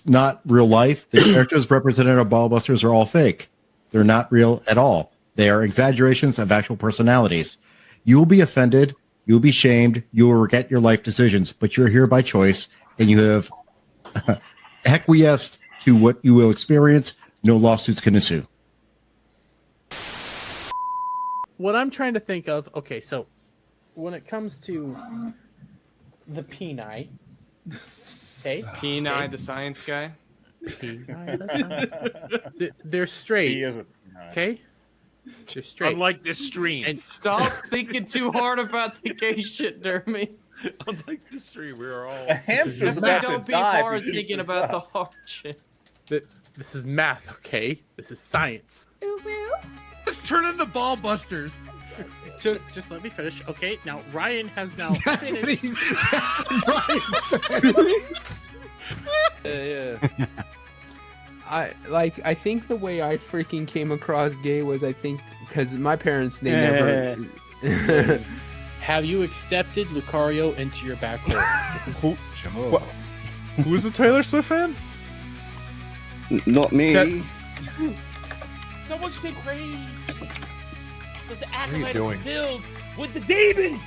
not real life. The characters represented on Ballbusters are all fake. They're not real at all. They are exaggerations of actual personalities. You will be offended. You will be shamed. You will regret your life decisions, but you're here by choice, and you have acquiesced to what you will experience. No lawsuits can ensue. What I'm trying to think of, okay, so when it comes to the Peni, okay, Peni, the science guy. They're straight. He isn't. Okay, they're straight. Unlike this stream. And Stop thinking too hard about the gay shit, Dermy. Unlike this stream, we are all. A hamster's about to Don't be die. hard if you keep thinking this about the up. hard shit. This is math, okay? This is science. Let's turn into ball busters. Just let me finish, okay? Now Ryan has now That's finished. what Ryan said. Yeah. I think the way I freaking came across gay was because my parents they never. Have you accepted Lucario into your back hole? Who's a Taylor Swift fan? Not me. Someone said raid. Because the you doing? acolyte is filled with the demons.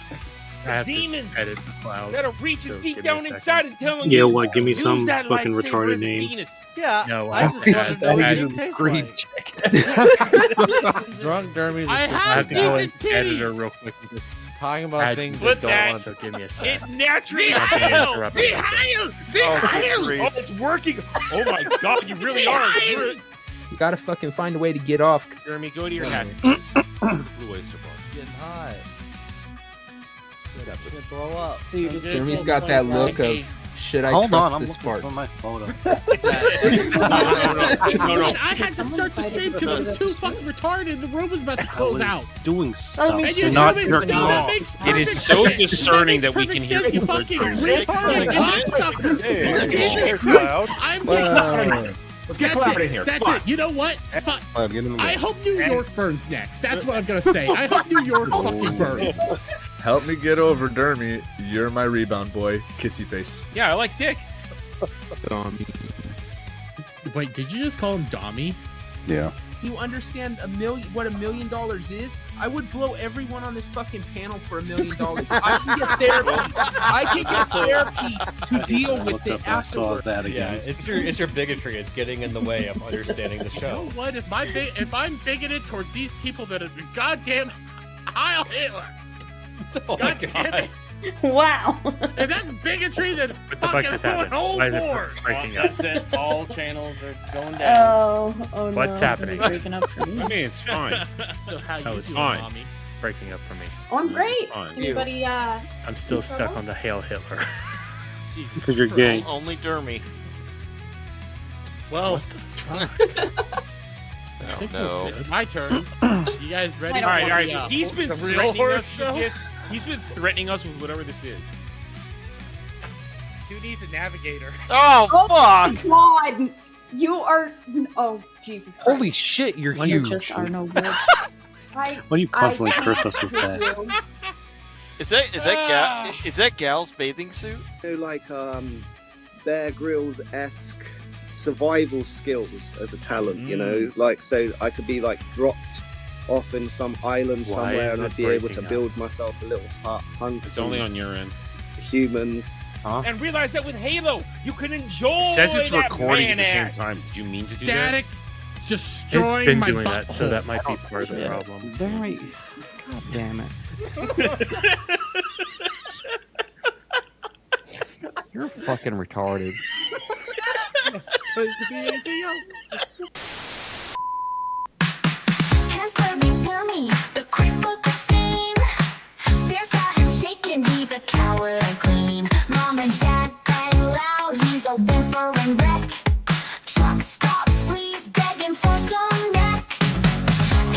I have to Demons edit the cloud. that are reaching So deep give me a down second. inside and telling Yeah, you. what? Give me use some that fucking lightsaber retarded as a name. penis. Yeah, No, I just just want to know what added it tastes Green like. check. Drunk Dermy. I I have to have go decent in editor titties. real quick. and just Talking about add things Put that don't that- want. So give me a It sec. naturally Not being Heil! interrupted. See Heil! See Oh, good Heil! grief. Oh, it's working! Oh my god, you really are! You're- You gotta fucking find a way to get off. Jeremy, go to your hat. Blue oyster bar. Getting hot. Got this. Gonna blow up. Jeremy's got that look of should I Hold trust on, I'm this looking part? for my photo. No. I had to start the stream because I was too fucking retarded. The room was about to close out. Doing stuff. And you Not told me, jerking no, that off. makes It is perfect so sense. discerning that we makes can perfect hear sense, you you. fucking retarded cocksucker. Hey, Jesus Cloud. Christ, I'm Let's get Cloud in here. That's it. You know what? Fuck. Get in the I hope New York burns next. That's what I'm gonna say. I hope New York fucking burns. Help me get over Dermy. You're my rebound boy. Kissy face. Yeah, I like dick. Wait, did you just call him Dommy? Yeah. You understand what $1 million is? I would blow everyone on this fucking panel for $1 million. I can get therapy. I can get therapy to deal with it I saw afterwards. that Yeah, again. it's your bigotry. It's getting in the way of understanding the You show. know what? If I'm bigoted towards these people that have been goddamn Heil Hitler. Oh my God damn god. it. Wow. If that's bigotry, then What the fuck fucking just I'm happened? going Why is it overboard. breaking up? That's it. All channels are going down. Oh no. What's happening? It's breaking up for I me. mean, it's fine. So how That you was doing, fine. Mommy? Breaking up for me. Oh, I'm great. Fine. Anybody, I'm still stuck on the Hail Hitler. Jesus. Because you're gay. Only Dermy. Well, no. it's my turn. You guys ready? I All right, all right. for the, He's been the real threatening horror us show? with this. He's been threatening us with whatever this is. Who needs a navigator? Oh, my God, you are. Oh Jesus Christ! Holy shit, you're You huge. just are no good. Why do you constantly curse us with that? Is that Gal's bathing suit? You know, like Bear Grylls-esque survival skills as a talent. You know, like so I could be like dropped off in some island Why somewhere, is and it I'd be able breaking to up? build myself a little hut, hunt It's some only on your end. humans. And realize that with Halo, you can enjoy. It says it's that recording at the same man-ass. time. Did you mean to do Static, that? destroying It's been my doing that, so that might be Oh, part of the problem. God damn it. You're fucking retarded. Could it be anything else? Hands dirty, yummy, the creep of the scene. Stares got him shaking, he's a coward and clean. Mom and dad bang loud, he's a whimpering wreck. Truck stop, sleaze begging for some neck.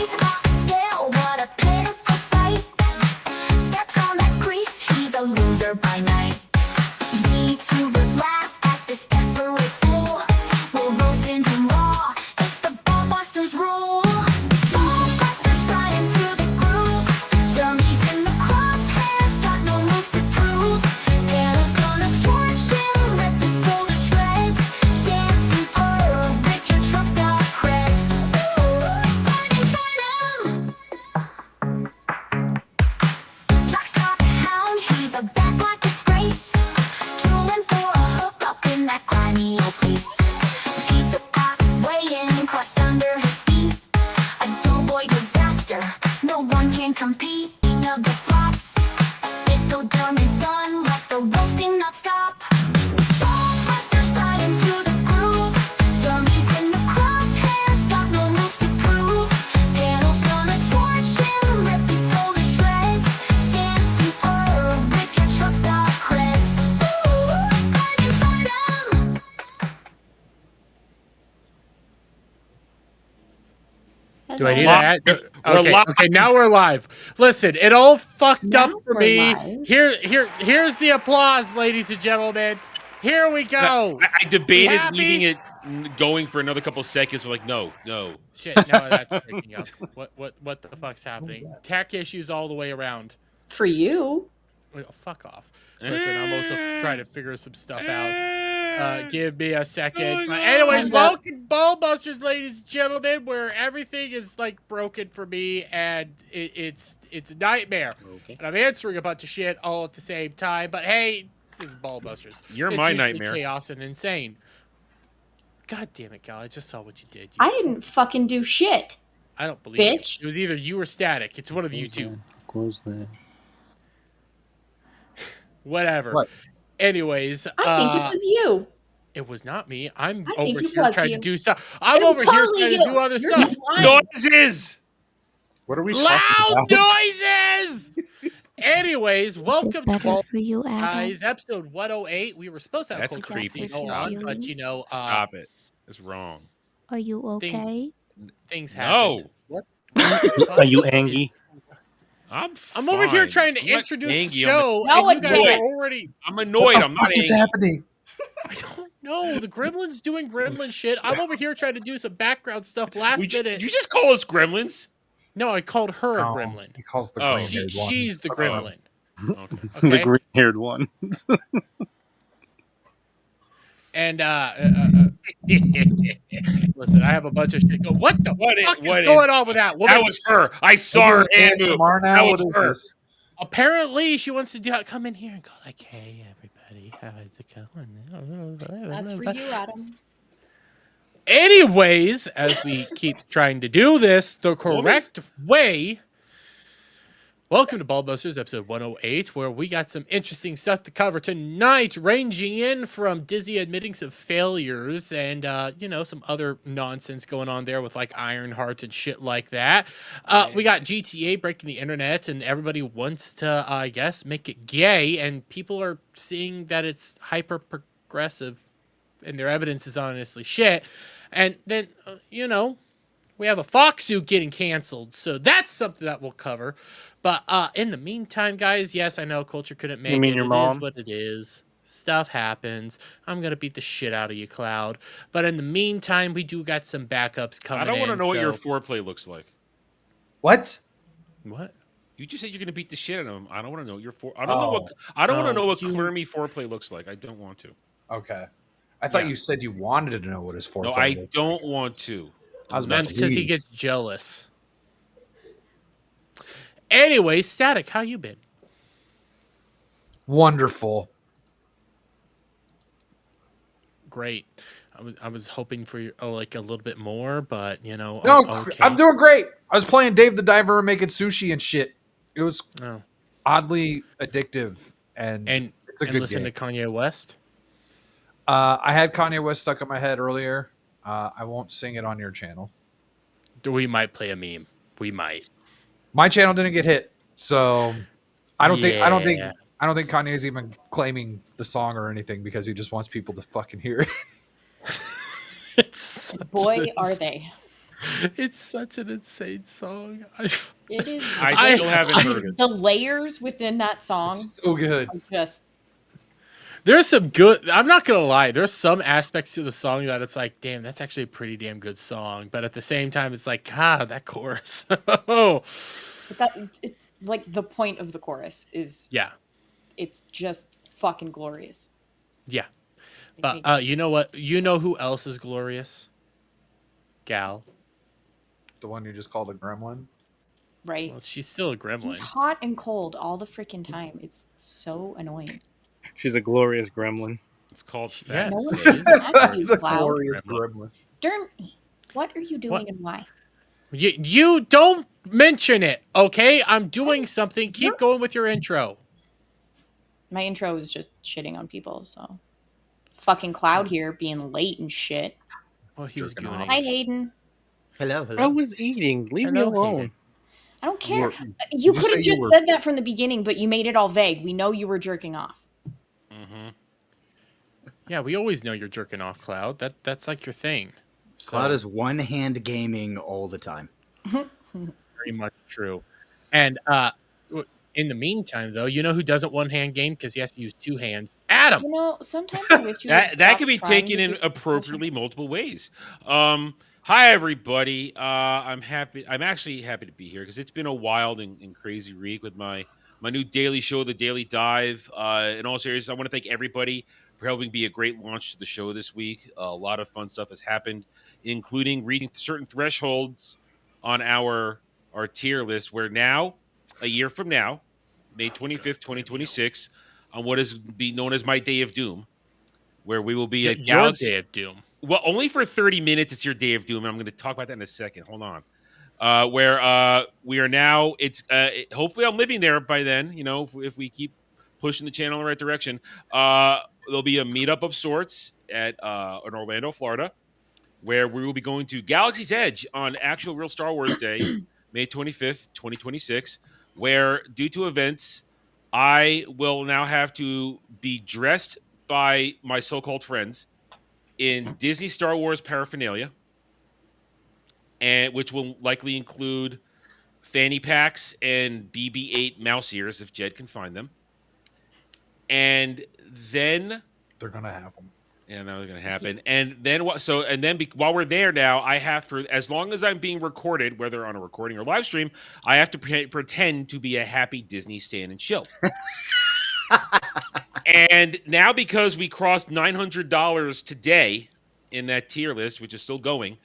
Eats a box scale, what a pitiful sight. Steps on that grease, he's a loser by night. VTubers laugh at this desperate fool. We'll roast him raw, it's the Ballbusters rule. Ballbusters fly into the groove. Dummies in the crosshairs, got no moves to prove. Halo's gonna torch him, rip his soul to shreds. Damn Do I need Hello. that? We're Okay, live. okay, now we're live. Listen, it all fucked up Now for we're me. live. Here's the applause, ladies and gentlemen. Here we go. I debated Happy? leaving it going for another couple seconds. We're like, no. Shit, no, that's breaking up. What the fuck's happening? Tech issues all the way around. For you. Well, fuck off. Listen, I'm also trying to figure some stuff out. Give me a second. But anyways, Hands up. welcome Ball Busters, ladies and gentlemen, where everything is like broken for me and it's a nightmare. Okay. And I'm answering a bunch of shit all at the same time. But hey, this is Ball Busters. You're It's my usually nightmare. chaos and insane. God damn it, Gal! I just saw what you did. I didn't fucking do shit. I don't believe it. Bitch. It was either you or Static. It's one of you two. Close that. Whatever. What? Anyways, I think it was you. It was not me. I'm I over think it here was trying you. to do stuff. I'm It was over totally here trying you. to do other You're stuff. just lying. Noises. What are we Loud talking about? noises. Anyways, welcome to Ball for you, Guys, episode 108. We were supposed to have That's Culture creepy. Casino on, but you know, Stop it. It's wrong. Are you okay? things No. happened. What? Are you angry? I'm over here fine. trying to I'm not introduce the angry, show, No, and you guys again. are already. I'm annoyed. I'm not angry. happening? I don't know. The Gremlins doing Gremlin shit. I'm over here trying to do some background stuff last minute. You just call us gremlins? No, I called her a Oh, gremlin. He calls the Oh. green-haired one. She's the gremlin. Okay. The Okay. green-haired one. And listen, I have a bunch of shit. What the fuck is going on with that woman? That was her. I saw her hand move. ASMR now? That What was is her. this? Apparently, she wants to come in here and go like, "Hey, everybody, how's it going?" That's for you, Adam. Anyways, as we keep trying to do this the correct way, welcome to Ballbusters, episode 108, where we got some interesting stuff to cover tonight, ranging in from Dizzy admitting some failures and, you know, some other nonsense going on there with, like, Ironheart and shit like that. We got GTA breaking the internet, and everybody wants to, I guess, make it gay, and people are seeing that it's hyper-progressive, and their evidence is honestly shit. And then, you know, we have a fox suit getting canceled, so that's something that we'll cover. But in the meantime, guys, yes, I know Culture couldn't make You mean it. your It mom? is what it is. Stuff happens. I'm gonna beat the shit out of you, Cloud. But in the meantime, we do got some backups coming. I don't want to in, know what your so- foreplay looks like. What? What? You just said you're going to beat the shit out of him. I don't want to know your I don't know what. I don't want to know what Clermy foreplay looks like. I don't want to. Okay. I thought Yeah. you said you wanted to know what his foreplay No, I looked. don't want to. I was about That's to because he leave. gets jealous. Anyway, Static, how you been? Wonderful. Great. I was hoping for your, like a little bit more, but you know. No, okay. I'm doing great. I was playing Dave the Diver and making sushi and shit. It was Oh. oddly addictive, and it's a good listen game. to Kanye West. I had Kanye West stuck in my head earlier. I won't sing it on your channel. We might play a meme. We might. My channel didn't get hit, so I don't think Yeah. Kanye's even claiming the song or anything because he just wants people to fucking hear it. It's Boy, are they. It's such an insane song. It is. I still haven't heard it. The layers within that song So good. are just. There's some good. I'm not gonna lie. There's some aspects to the song that it's like, damn, that's actually a pretty damn good song. But at the same time, it's like, God, that chorus. Oh, But that, like, the point of the chorus is. yeah, It's just fucking glorious. yeah. But you know what? You know who else is glorious? Gal. The one you just called a gremlin. Right? Well, she's still a gremlin. He's hot and cold all the freaking time. It's so annoying. She's a glorious gremlin. It's called Yeah. fat. No one Yes. says that to you, It's a Cloud. glorious gremlin. Dermy, what are you doing What? and why? You don't mention it, okay? I'm doing something. Keep going with your intro. My intro is just shitting on people, so. Fucking Cloud here being late and shit. Oh, he was Jerking gooning. off. Hi, Hayden. Hello, I was eating. Leave me Hello, alone. Hayden. I don't care. you You could say have you just were- said that from the beginning, but you made it all vague. We know you were jerking off. Mm-hmm. Yeah, we always know you're jerking off, Cloud. That's like your thing. So- Cloud is one hand gaming all the time. Very much true. And in the meantime, though, you know who doesn't one-hand game because he has to use two hands? Adam. You know, sometimes I wish you would That stop could be trying taken to in do appropriately multiple ways. Hi everybody. I'm happy. I'm actually happy to be here because it's been a wild and crazy week with my new daily show, The Daily Dive. In all seriousness, I want to thank everybody for helping be a great launch to the show this week. A lot of fun stuff has happened, including reaching certain thresholds on our tier list. Where now, a year from now, May 25th, 2026, on what is be known as my Day of Doom, where we will be at Your Galaxy. Day of Doom. Well, only for 30 minutes. It's your Day of Doom, and I'm going to talk about that in a second. Hold on. Where we are now. It's hopefully I'm living there by then. You know, if we keep pushing the channel in the right direction, there'll be a meetup of sorts at in Orlando, Florida, where we will be going to Galaxy's Edge on actual real Star Wars Day, May 25th, 2026, where due to events, I will now have to be dressed by my so-called friends in Disney Star Wars paraphernalia, and which will likely include fanny packs and BB-8 mouse ears if Jed can find them. And then They're gonna have them. Yeah, that was going to happen. And then what? So, and then while we're there now, I have for as long as I'm being recorded, whether on a recording or live stream, I have to pretend to be a happy Disney stand and chill. And now because we crossed $900 today in that tier list, which is still going,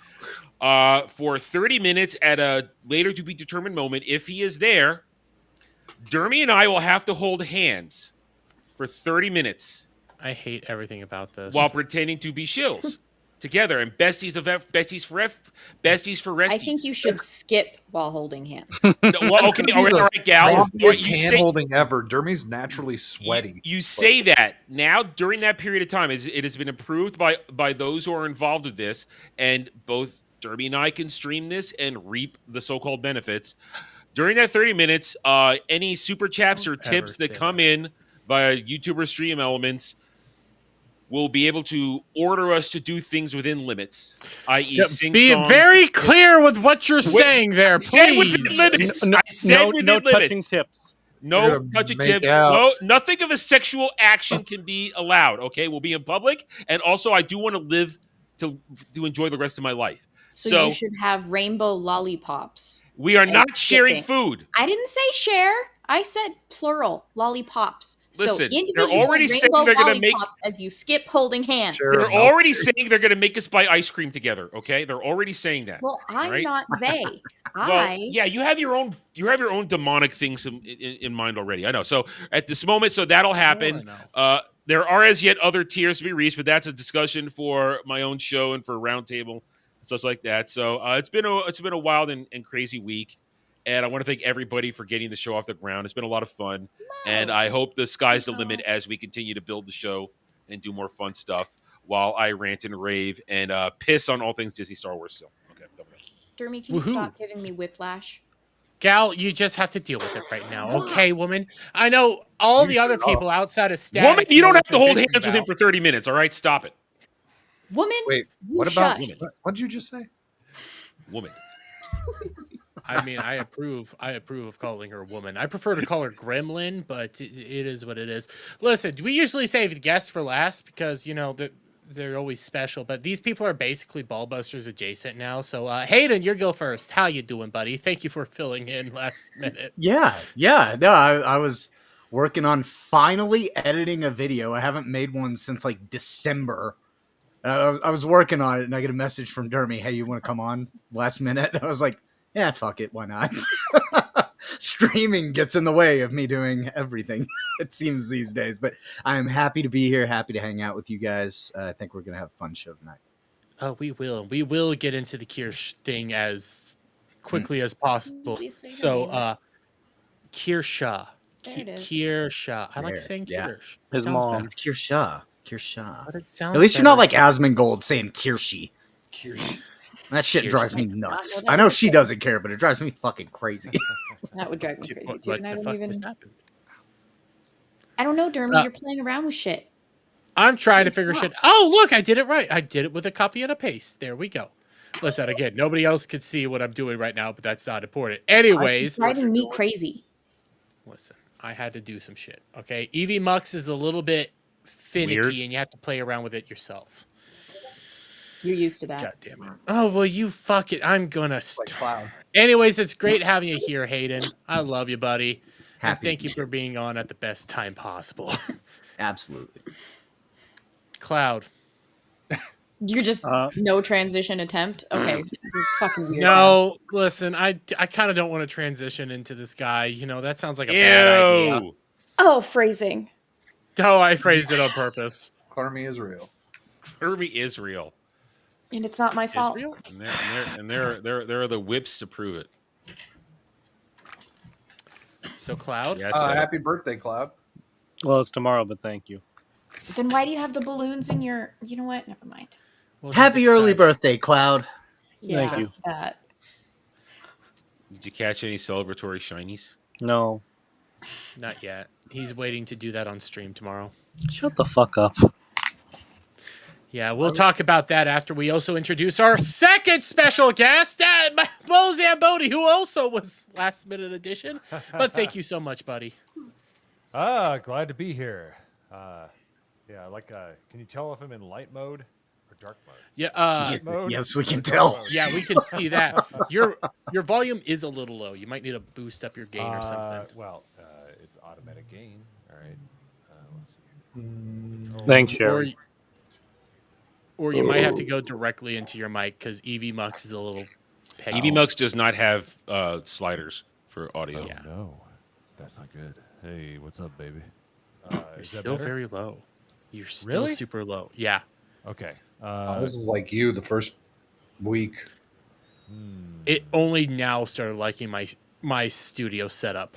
for 30 minutes at a later to be determined moment, if he is there, Dermy and I will have to hold hands for 30 minutes. I hate everything about this. While pretending to be shills together and besties for resties. I think you should skip while holding hands. No, well, okay, all right, Gal. Worst hand holding ever. Dermy's naturally sweaty. You say that now during that period of time, it has been approved by those who are involved with this, and both Dermy and I can stream this and reap the so-called benefits. During that 30 minutes, any super chats or tips that come in via YouTuber stream elements will be able to order us to do things within limits, i.e. sing be songs. very clear with what you're saying there, I said please. within limits. I said within limits. touching tips. No touching tips. No, nothing of a sexual action can be allowed. Okay, we'll be in public, and also I do want to live to enjoy the rest of my life. So you should have rainbow lollipops. We are not sharing food. I didn't say share. I said plural lollipops. Listen, so they're already saying they're going to make as you skip holding hands. They're already saying they're going to make us buy ice cream together. Okay, they're already saying that. Well, I'm not they. Well, yeah, you have your own demonic things in mind already. I know. So at this moment, so that'll happen. There are as yet other tiers to be reached, but that's a discussion for my own show and for Roundtable and such like that. So it's been a wild and crazy week. And I want to thank everybody for getting the show off the ground. It's been a lot of fun. And I hope the sky's the limit as we continue to build the show and do more fun stuff while I rant and rave and piss on all things Disney Star Wars still. Okay. Dermy, can you stop giving me whiplash? Gal, you just have to deal with it right now. Okay, woman? I know all the other people outside of Static. Woman, you don't have to hold hands with him for 30 minutes, all right? Stop it. Woman? Wait, what about woman? What did you just say? Woman. I mean, I approve of calling her woman. I prefer to call her gremlin, but it is what it is. Listen, we usually save the guests for last because, you know, they're always special. But these people are basically Ballbusters adjacent now. So, Hayden, you go first. How you doing, buddy? Thank you for filling in last minute. Yeah. No, I was working on finally editing a video. I haven't made one since, like, December. I was working on it, and I get a message from Dermy, hey, you want to come on last minute? I was like, yeah, fuck it. Why not? Streaming gets in the way of me doing everything, it seems these days. But I'm happy to be here, happy to hang out with you guys. I think we're going to have a fun show tonight. Oh, we will. We will get into the Kirsche thing as quickly as possible. So, Kirsche. Kirsche. I like saying Kirsche. His mom. It's Kirsche. At least you're not like Asmongold saying Kirsche. That shit drives me nuts. I know she doesn't care, but it drives me fucking crazy. That would drive me crazy too. And I don't know, Dermy. You're playing around with shit. I'm trying to figure shit. Oh, look, I did it right. I did it with a copy and a paste. There we go. Listen, again, nobody else could see what I'm doing right now, but that's not important. Anyways, It's driving me crazy. listen, I had to do some shit. Okay, Eevee Mux is a little bit finicky, Weird. and you have to play around with it yourself. You're used to that. God damn it! Oh well, you fuck it. I'm gonna. Like Cloud. Anyways, it's great having you here, Hayden. I love you, buddy. And Happy. thank you for being on at the best time possible. Absolutely. Cloud. You're just no transition attempt. Okay, you're fucking weird. No, listen, I kind of don't want to transition into this guy. You know, that sounds like a bad idea. Ew. Oh, phrasing. No, I phrased it on purpose. Army is real. Kirby is real. And it's not my fault. Israel? And there are the whips to prove it. So, Cloud? Yes. Happy birthday, Cloud. Well, it's tomorrow, but thank you. Then why do you have the balloons in your? You know what? Never mind. Well, Happy he's early excited. birthday, Cloud. Yeah, Thank you. That. Did you catch any celebratory shinies? No. Not yet. He's waiting to do that on stream tomorrow. Shut the fuck up. Yeah, we'll talk about that after we also introduce our second special guest, Bo Zamboni, who also was last minute addition. But thank you so much, buddy. Glad to be here. Yeah, can you tell if I'm in light mode or dark mode? Yeah, Yes, we can tell. Yeah, we can see that. Your volume is a little low. You might need to boost up your gain or something. Well, it's automatic gain. All right. Let's see. Thanks, Sherry. Or you might have to go directly into your mic because Eevee Mux is a little peggy. Eevee Mux does not have sliders for audio. Yeah. No, that's not good. Hey, what's up, baby? You're still very low. You're still Really? super low. Yeah. Okay. This is like you the first week. It only now started liking my studio setup.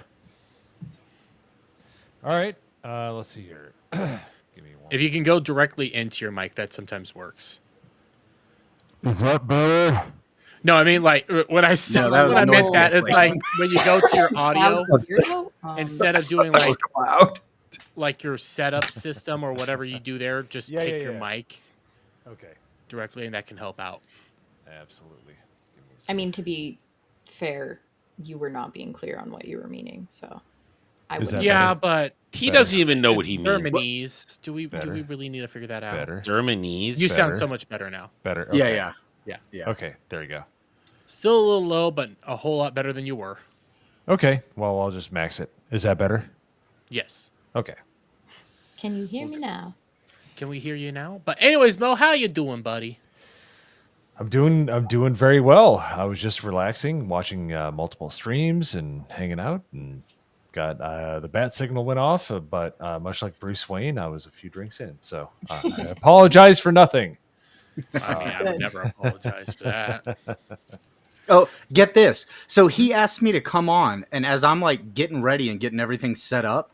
All right. Let's see here. Give me one. If you can go directly into your mic, that sometimes works. Is that better? No, I mean like when I said that was when I noise missed that, it's like cancellation. when you go to your audio Weirdo? instead of doing That like was Cloud. like your setup system or whatever you do there, just pick your mic Okay. directly, and that can help out. Absolutely. Give me a I mean, to be fair, you were not being clear on what you were meaning, so I Is would. that Yeah, better? but He doesn't even know what he means. Germanese. Do we Better. really need to figure that out? better. Germanese. You sound Better. so much better now. Better. Yeah, Okay. yeah. Yeah. Okay. There you go. Still a little low, but a whole lot better than you were. Okay. Well, I'll just max it. Is that better? Yes. Okay. Can you hear me now? Can we hear you now? But anyways, Mo, how you doing, buddy? I'm doing very well. I was just relaxing, watching multiple streams and hanging out, and got the bat signal went off. But much like Bruce Wayne, I was a few drinks in, so I apologize for nothing. I mean, I would never apologize for that. Oh, get this. So he asked me to come on, and as I'm like getting ready and getting everything set up,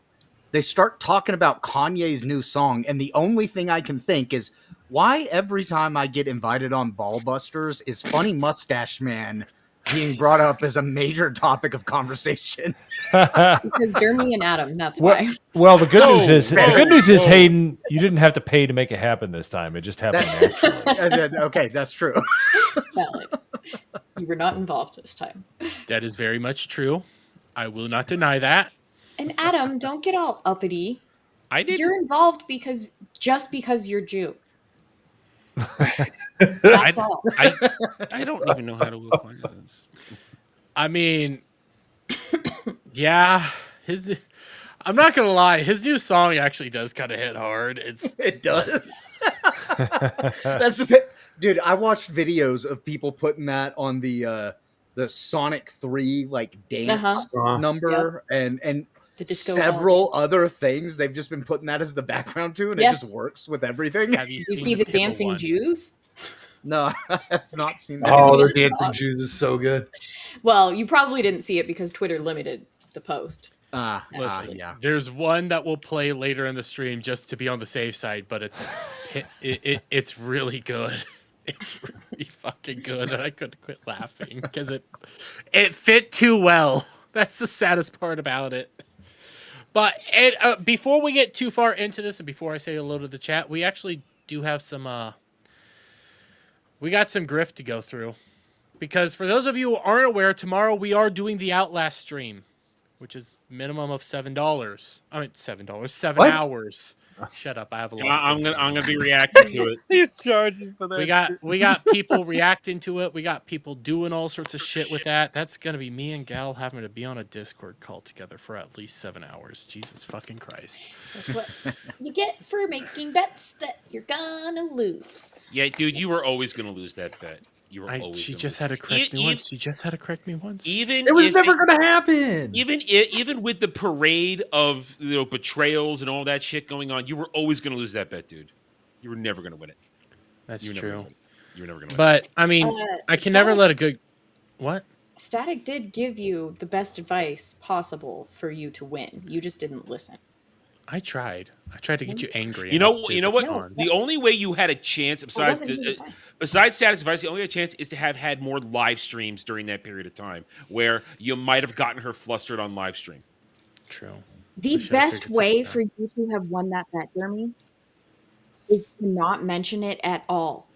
they start talking about Kanye's new song, and the only thing I can think is why every time I get invited on Ballbusters is Funny Mustache Man being brought up as a major topic of conversation. Because Dermy and Adam, that's Well, why. well, the good news Whoa, is whoa. Hayden, you didn't have to pay to make it happen this time. It just happened naturally. Okay, that's true. Valid. You were not involved this time. That is very much true. I will not deny that. And Adam, don't get all uppity. I did. You're involved because you're Jew. That's all. I don't even know how to apply this. I mean, yeah, I'm not gonna lie, his new song actually does kind of hit hard. It does. That's the thing. Dude, I watched videos of people putting that on the Sonic 3 like dance number and The disco several other things. They've just been putting that as the background to, and it just works with everything. Have you You see the dancing Jews? No, I have not seen that. Oh, the dancing Jews is so good. Well, you probably didn't see it because Twitter limited the post. Listen, yeah. there's one that we'll play later in the stream just to be on the safe side, but it's really good. It's really fucking good, and I couldn't quit laughing because it fit too well. That's the saddest part about it. But before we get too far into this, and before I say hello to the chat, we actually do have some we got some grift to go through. Because for those of you who aren't aware, tomorrow we are doing the Outlast stream, which is minimum of $7. I mean, $7, 7 What? hours. Shut up! I have a lot. I'm gonna be reacting to it. He's charging for that. We got people reacting to it. We got people doing all sorts of shit with that. That's gonna be me and Gal having to be on a Discord call together for at least 7 hours. Jesus fucking Christ! That's what you get for making bets that you're gonna lose. Yeah, dude, you were always gonna lose that bet. You were always. She gonna just lose. had to correct me once. She just had to correct me once. Even It was if never going to happen. Even with the parade of betrayals and all that shit going on, you were always going to lose that bet, dude. You were never going to win it. That's you were true. You were never going to win. But I mean, I can never let a good what? Static did give you the best advice possible for you to win. You just didn't listen. I tried to get you angry. You know what? No, The only way you had a chance besides wasn't his advice. besides Static's advice, the only chance is to have had more live streams during that period of time where you might have gotten her flustered on live stream. True. The best way for you to have won that bet, Jeremy, is to not mention it at all.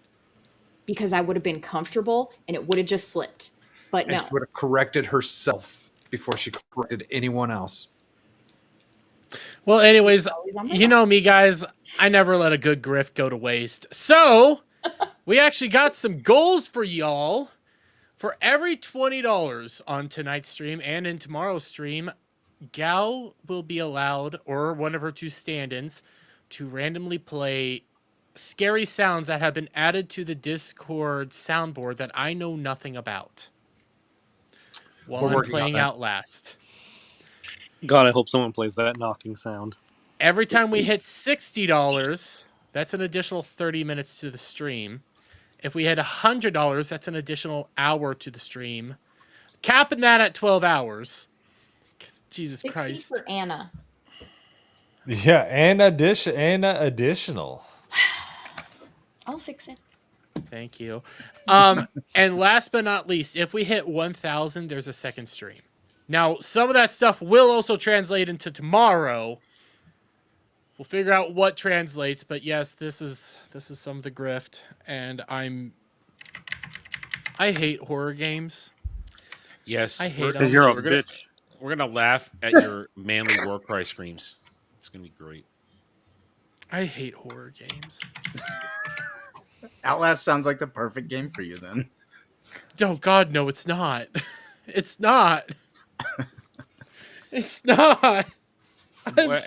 Because I would have been comfortable and it would have just slipped. But And no. she would have corrected herself before she corrected anyone else. Well, anyways, you know me, guys. I never let a good grift go to waste. So, we actually got some goals for y'all. For every $20 on tonight's stream and in tomorrow's stream, Gal will be allowed, or one of her two stand-ins, to randomly play scary sounds that have been added to the Discord soundboard that I know nothing about while We're I'm working on playing that. Outlast. God, I hope someone plays that knocking sound. Every time we hit $60, that's an additional 30 minutes to the stream. If we hit $100, that's an additional hour to the stream. Capping that at 12 hours. Jesus 60 Christ. for Anna. Yeah, and additional. I'll fix it. Thank you. And last but not least, if we hit 1,000, there's a second stream. Now, some of that stuff will also translate into tomorrow. We'll figure out what translates, but yes, this is some of the grift, and I hate horror games. Yes, I hate them. Because you're a bitch. We're gonna laugh at your manly war cry screams. It's gonna be great. I hate horror games. Outlast sounds like the perfect game for you then. Oh God, no, it's not. It's not. It's not. Well,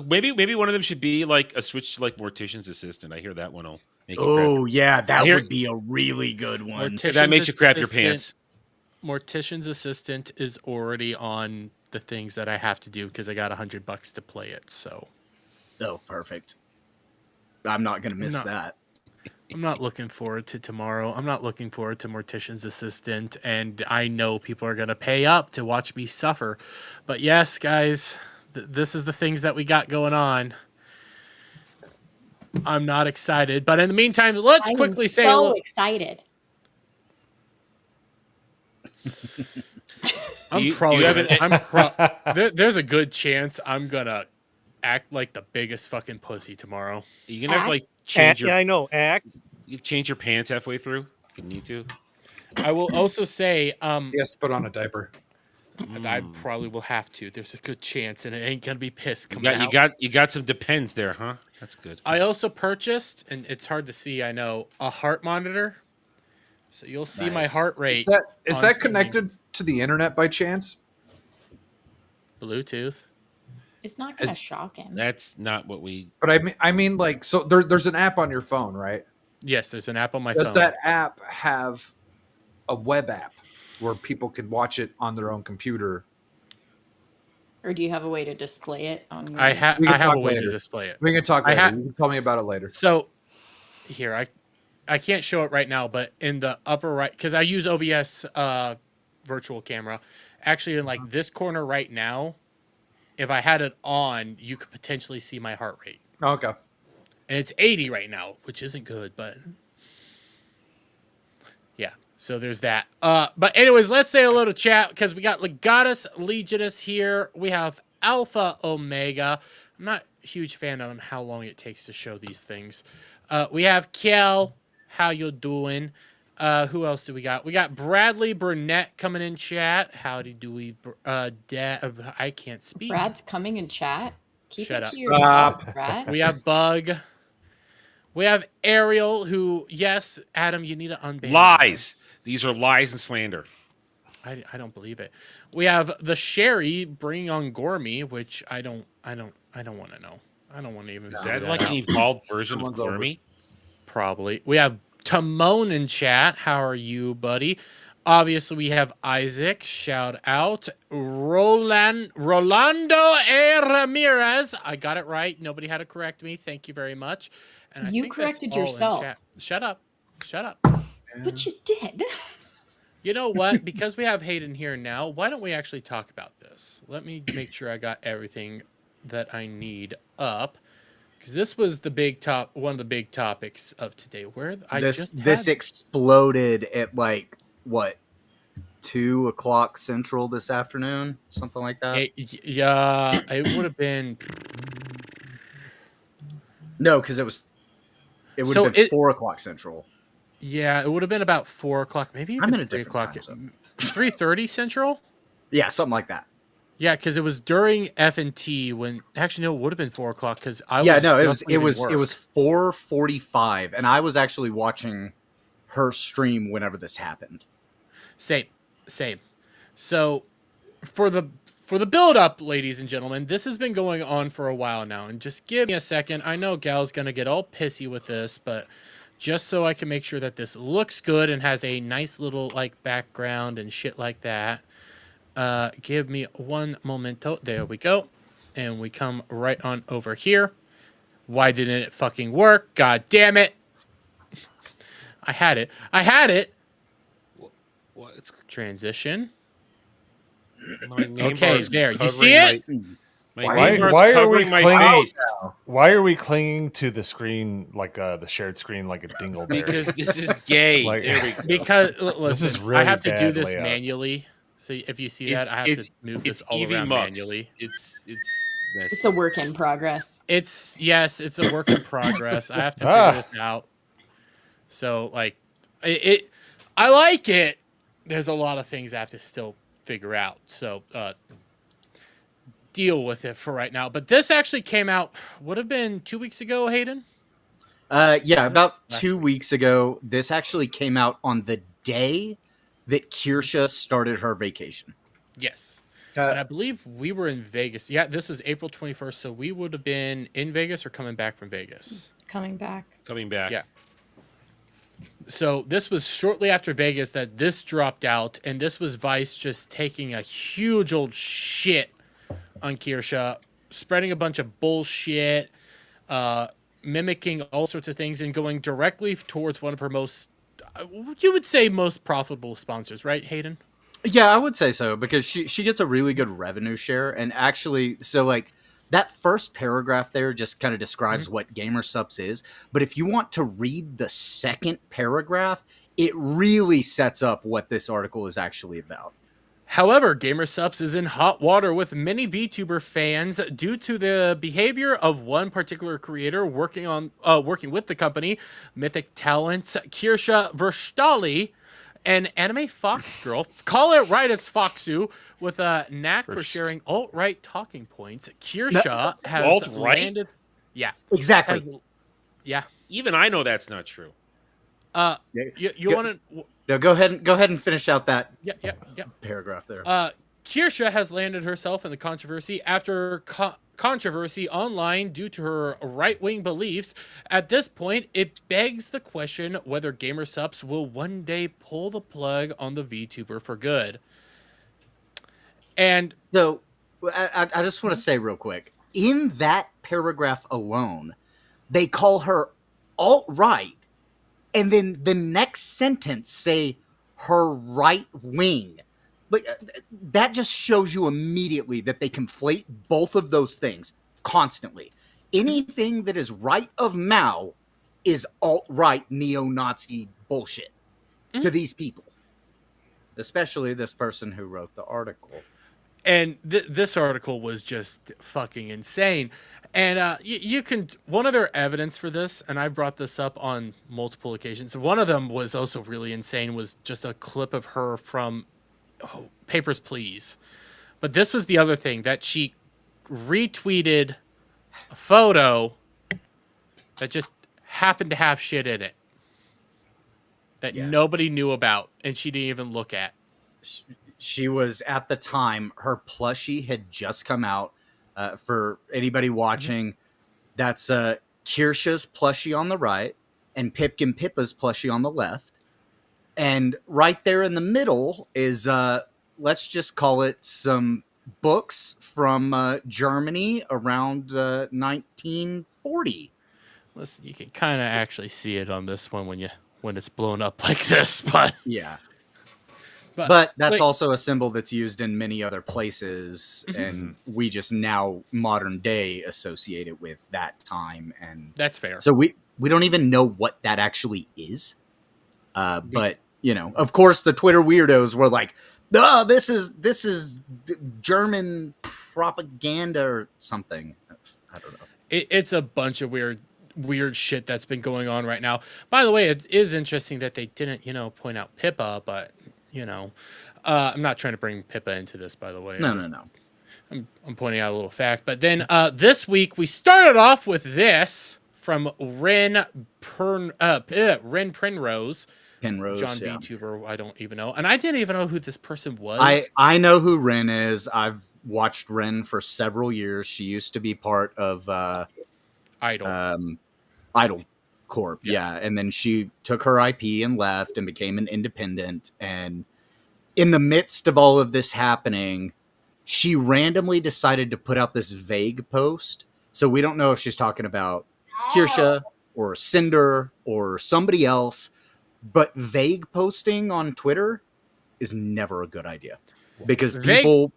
maybe one of them should be like a switch to like Mortician's Assistant. I hear that one will make you Oh crap. yeah, that I hear- would be a really good one. That makes you crap your Assistant- pants. Mortician's Assistant is already on the things that I have to do because I got $100 to play it. So Oh, perfect. I'm not gonna miss that. I'm not looking forward to tomorrow. I'm not looking forward to Mortician's Assistant, and I know people are gonna pay up to watch me suffer. But yes, guys, this is the things that we got going on. I'm not excited, but in the meantime, let's I'm quickly say so excited. There's a good chance I'm gonna act like the biggest fucking pussy tomorrow. You gonna have to like change your. Yeah, I know. Act. You change your pants halfway through. You need to. I will also say, He has to put on a diaper. I probably will have to. There's a good chance, and it ain't gonna be piss You coming got, out. you got some depends there, huh? That's good. I also purchased, and it's hard to see, I know, a heart monitor. So you'll see my Nice. heart rate. Is on that stream. connected to the internet by chance? Bluetooth? It's not gonna It's- shock him. That's not what we. But I mean, like, so there's an app on your phone, right? Yes, there's an app on my Does phone. that app have a web app where people could watch it on their own computer? Or do you have a way to display it on your I have We can a talk way to later. display it. We can talk I later. ha- You can tell me about it later. So here, I can't show it right now, but in the upper right, because I use OBS virtual camera. Actually, in like this corner right now, if I had it on, you could potentially see my heart rate. Okay. And it's 80 right now, which isn't good, but yeah. So there's that. But anyways, let's say hello to chat because we got Legatus Legionus here. We have Alpha Omega. I'm not a huge fan on how long it takes to show these things. We have Kiel, How you doing? Who else do we got? We got Bradley Burnett coming in chat. Howdy do we? I can't speak. Brad's coming in chat. Keep Shut it up. to yourself, Brad. We have Bug. We have Ariel, who, yes, Adam, you need to unban. Lies. These are lies and slander. I don't believe it. We have the Sherry bringing on Gormy, which I don't want to know. I don't want to even. Is figure that like out. an evolved version of Someone's over. Gormy? Probably. We have Timon in chat. How are you, buddy? Obviously, we have Isaac. Shout out. Rolando A. Ramirez. I got it right. Nobody had to correct me. Thank you very much. And I You think that's corrected all in yourself. chat. Shut up. Shut up. But you did. You know what? Because we have Hayden here now, why don't we actually talk about this? Let me make sure I got everything that I need up. Because this was the one of the big topics of today. Where This exploded at like what, 2 o'clock Central this afternoon, something like that. It would have been. No, because it would have been 4 o'clock Central. Yeah, it would have been about 4 o'clock, maybe even I'm in a 3 different o'clock. time zone. 3:30 Central. Yeah, something like that. Yeah, because it was during F&T when actually no, it would have been 4 o'clock because I was. Yeah, no, it just leaving work. was 4:45, and I was actually watching her stream whenever this happened. Same. So, for the build up, ladies and gentlemen, this has been going on for a while now, and just give me a second. I know Gal's gonna get all pissy with this, but just so I can make sure that this looks good and has a nice little like background and shit like that. Give me one momento. There we go. And we come right on over here. Why didn't it fucking work? God damn it. I had it. What? Transition. My name Okay, bar's there. You covering see it? My Why, name bar's why are we covering my clinging? face. Why are we clinging to the screen like the shared screen like a dingleberry? Because this is gay. Like- There we go. Because This listen, is really I have to do bad this layout. manually. So if you see that, I have to move this all Evie around Mux. manually. It's It's a work in progress. It's a work in progress. I have to Ah. figure this out. So like I like it. There's a lot of things I have to still figure out. So deal with it for right now. But this actually came out would have been 2 weeks ago, Hayden? Yeah, about Last 2 weeks ago. This actually came out on the day that Kirsche started her vacation. Yes. And I believe we were in Vegas. Yeah, this is April 21st, so we would have been in Vegas or coming back from Vegas. Coming back. coming back. Yeah. So this was shortly after Vegas that this dropped out, and this was Vice just taking a huge old shit on Kirsche, spreading a bunch of bullshit, mimicking all sorts of things, and going directly towards one of her most, you would say, most profitable sponsors, right, Hayden? Yeah, I would say so, because she gets a really good revenue share. And actually, so like that first paragraph there just kind of describes what GamerSupps is. But if you want to read the second paragraph, it really sets up what this article is actually about. However, GamerSupps is in hot water with many VTuber fans due to the behavior of one particular creator working with the company, Mythic Talents, Kirsche Verstali, an anime fox girl. Call it right, it's Foxu, with a knack for sharing alt-right talking points. Kirsche has alt-right? landed. Yeah, Exactly. Even I know that's not true. You want to? No, go ahead and finish out that Yeah. paragraph there. Kirsche has landed herself in the controversy after controversy online due to her right-wing beliefs. At this point, it begs the question whether GamerSupps will one day pull the plug on the VTuber for good. And so, I just want to say real quick, in that paragraph alone, they call her alt-right, and then the next sentence say her right wing. Like that just shows you immediately that they conflate both of those things constantly. Anything that is right of Mao is alt-right neo-Nazi bullshit to these people, especially this person who wrote the article. And this article was just fucking insane. And you can, one of their evidence for this, and I brought this up on multiple occasions. One of them was also really insane, was just a clip of her from Papers, Please. But this was the other thing, that she retweeted a photo that just happened to have shit in it that nobody knew about, and she didn't even look at. She was, at the time, her plushie had just come out. For anybody watching, that's Kirsche's plushie on the right and Pipkin Pippa's plushie on the left. And right there in the middle is, let's just call it some books from Germany around 1940. Listen, you can kind of actually see it on this one when it's blown up like this, but yeah. But that's also a symbol that's used in many other places, and we just now modern day associate it with that time. And that's fair. So we don't even know what that actually is. But of course, the Twitter weirdos were like, "Oh, this is German propaganda or something." I don't know. It's a bunch of weird shit that's been going on right now. By the way, it is interesting that they didn't, point out Pippa, but I'm not trying to bring Pippa into this, by the way. No. I'm pointing out a little fact. But then this week we started off with this from Ren Penrose. John VTuber, I don't even know. And I didn't even know who this person was. I know who Ren is. I've watched Ren for several years. She used to be part of Idol Corp. Yeah. And then she took her IP and left and became an independent. And in the midst of all of this happening, she randomly decided to put out this vague post. So we don't know if she's talking about Kirsche or Cinder or somebody else. But vague posting on Twitter is never a good idea because people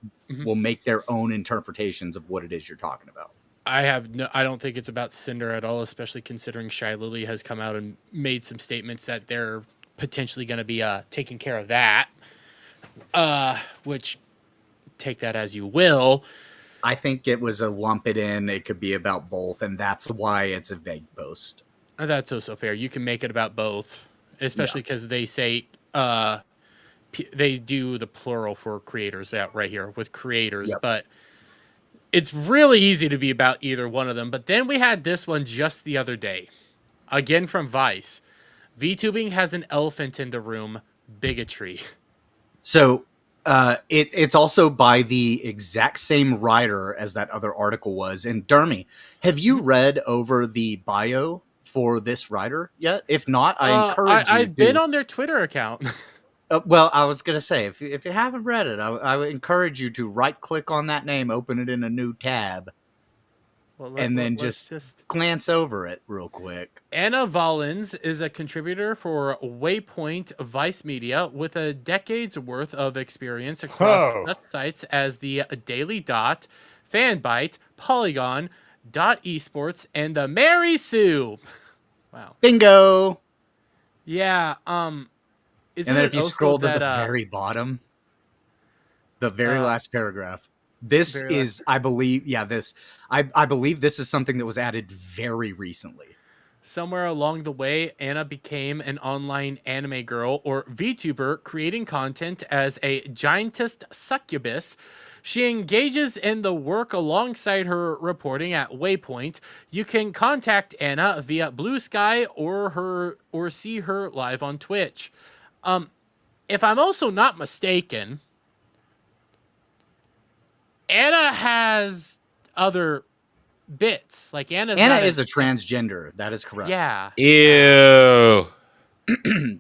will make their own interpretations of what it is you're talking about. I don't think it's about Cinder at all, especially considering Shy Lily has come out and made some statements that they're potentially going to be taking care of that. Which, take that as you will. I think it was a lump it in. It could be about both, and that's why it's a vague post. That's also fair. You can make it about both, especially because they say they do the plural for creators out right here with creators, but it's really easy to be about either one of them. But then we had this one just the other day, again from Vice. VTubing has an elephant in the room, bigotry. So it's also by the exact same writer as that other article was. And Dermy, have you read over the bio for this writer yet? If not, I encourage you. I've been on their Twitter account. Well, I was going to say, if you haven't read it, I would encourage you to right-click on that name, open it in a new tab, and then just glance over it real quick. Anna Volins is a contributor for Waypoint Vice Media with a decade's worth of experience across such sites as the Daily Dot, Fanbyte, Polygon, Esports, and the Mary Sue. Wow. Bingo! Yeah, and then if you scroll to the very bottom, the very last paragraph, this is, I believe, I believe this is something that was added very recently. Somewhere along the way, Anna became an online anime girl or VTuber, creating content as a giantess succubus. She engages in the work alongside her reporting at Waypoint. You can contact Anna via Blue Sky or see her live on Twitch. If I'm also not mistaken, Anna has other bits. Like Anna is a transgender. That is correct. Yeah. Ew.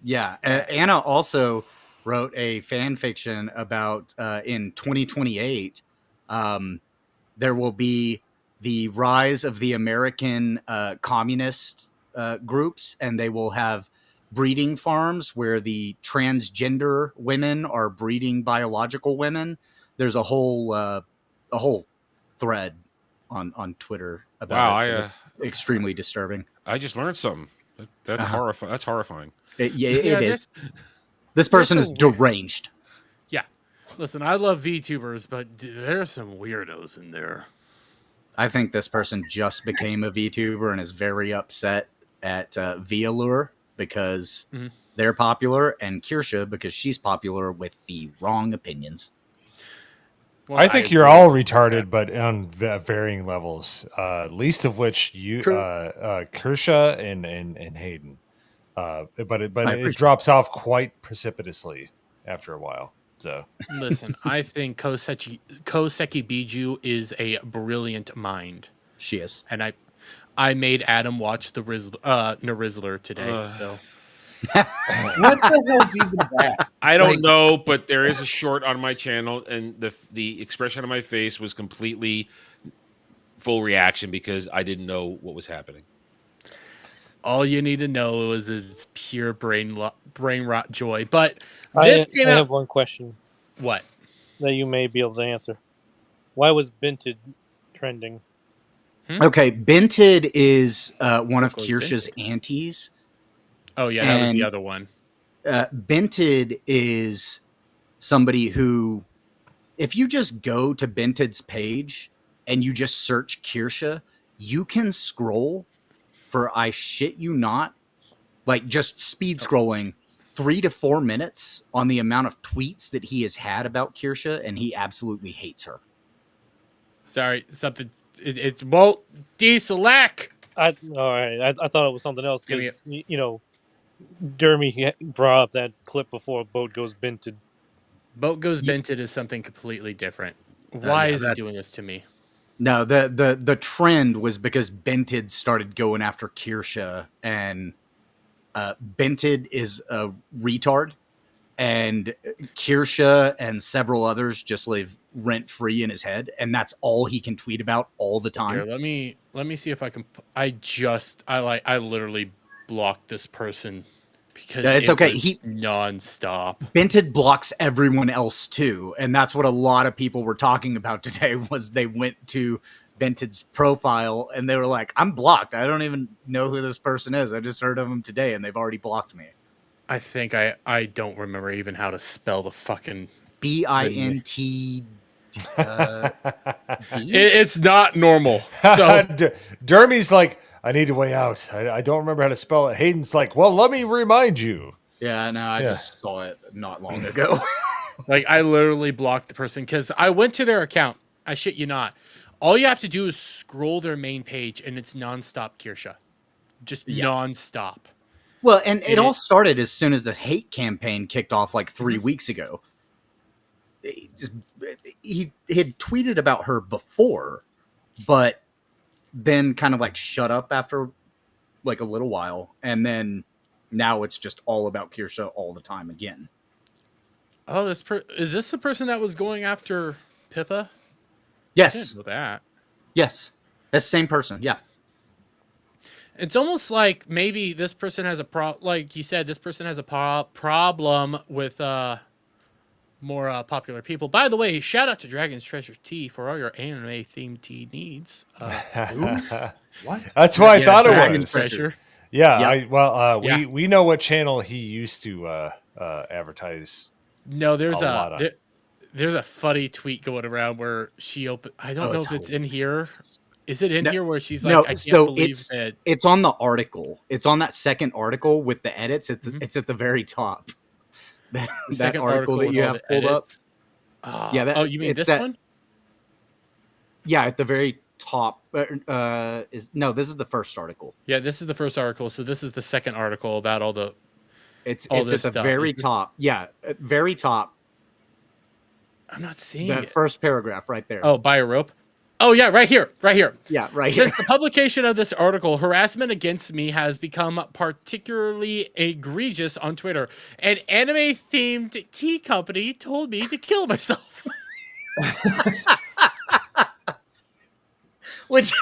Yeah. Anna also wrote a fan fiction about in 2028, there will be the rise of the American communist groups, and they will have breeding farms where the transgender women are breeding biological women. There's a whole thread on Twitter about it. Extremely disturbing. I just learned something. That's horrifying. That's horrifying. It is. This person is deranged. Yeah. Listen, I love VTubers, but there's some weirdos in there. I think this person just became a VTuber and is very upset at Vialure because they're popular, and Kirsche because she's popular with the wrong opinions. Well, I think you're all retarded, but on varying levels. Least of which you, Kirsche and Hayden. But it drops off quite precipitously after a while. So listen, I think Koseki Biju is a brilliant mind. She is, and I made Adam watch the Rizzler today. So what the hell's even that? I don't know, but there is a short on my channel, and the expression on my face was completely full reaction because I didn't know what was happening. All you need to know is it's pure brain rot joy. But I this came out. have one question. What? That you may be able to answer. Why was Binted trending? Okay, Binted is one of Kirsche's aunties. Oh yeah, that was the other one. Binted is somebody who, if you just go to Binted's page and you just search Kirsche, you can scroll for, I shit you not, like just speed scrolling 3 to 4 minutes on the amount of tweets that he has had about Kirsche, and he absolutely hates her. Sorry, something. It's Walt deselect. All right. I thought it was something else because you know, Dermy brought up that clip before. Boat Goes Binted. Boat Goes Binted is something completely different. Why is it doing this to me? No, the trend was because Binted started going after Kirsche, and Binted is a retard, and Kirsche and several others just live rent free in his head, and that's all he can tweet about all the time. Here, let me see if I can. I literally blocked this person because it's okay. He nonstop. Binted blocks everyone else too, and that's what a lot of people were talking about today. Was they went to Binted's profile and they were like, "I'm blocked. I don't even know who this person is. I just heard of him today, and they've already blocked me." I think I don't remember even how to spell the fucking BINT. It's not normal. So Dermy's like, I need a way out. I don't remember how to spell it. Hayden's like, well, let me remind you. Yeah, no, I just saw it not long ago. Like, I literally blocked the person because I went to their account. I shit you not. All you have to do is scroll their main page, and it's nonstop Kirsche. Just nonstop. Well, and it all started as soon as the hate campaign kicked off like 3 weeks ago. He had tweeted about her before, but then kind of like shut up after like a little while, and then now it's just all about Kirsche all the time again. Oh, is this the person that was going after Pippa? Yes. I didn't know that. Yes, that's the same person. Yeah. It's almost like maybe this person has like you said, this person has a problem with more popular people. By the way, shout out to Dragon's Treasure Tea for all your anime themed tea needs. What? That's what I thought Dragon's it was. Treasure. Yeah. Yep. We know what channel he used to advertise. No, there's a funny tweet going around where she opened. I don't know if it's in here. Is it in here where she's like, I can't believe that. It's on the article. It's on that second article with the edits. It's at the very top. That article that you have pulled up. Oh, you mean this one? Yeah, at the very top. This is the first article. Yeah, this is the first article. So this is the second article about all the. It's at the very top. Yeah, very top. I'm not seeing that it. First paragraph right there. Oh, buy a rope. Oh yeah, right here. Yeah, right here. Since the publication of this article, harassment against me has become particularly egregious on Twitter. An anime-themed tea company told me to kill myself. Which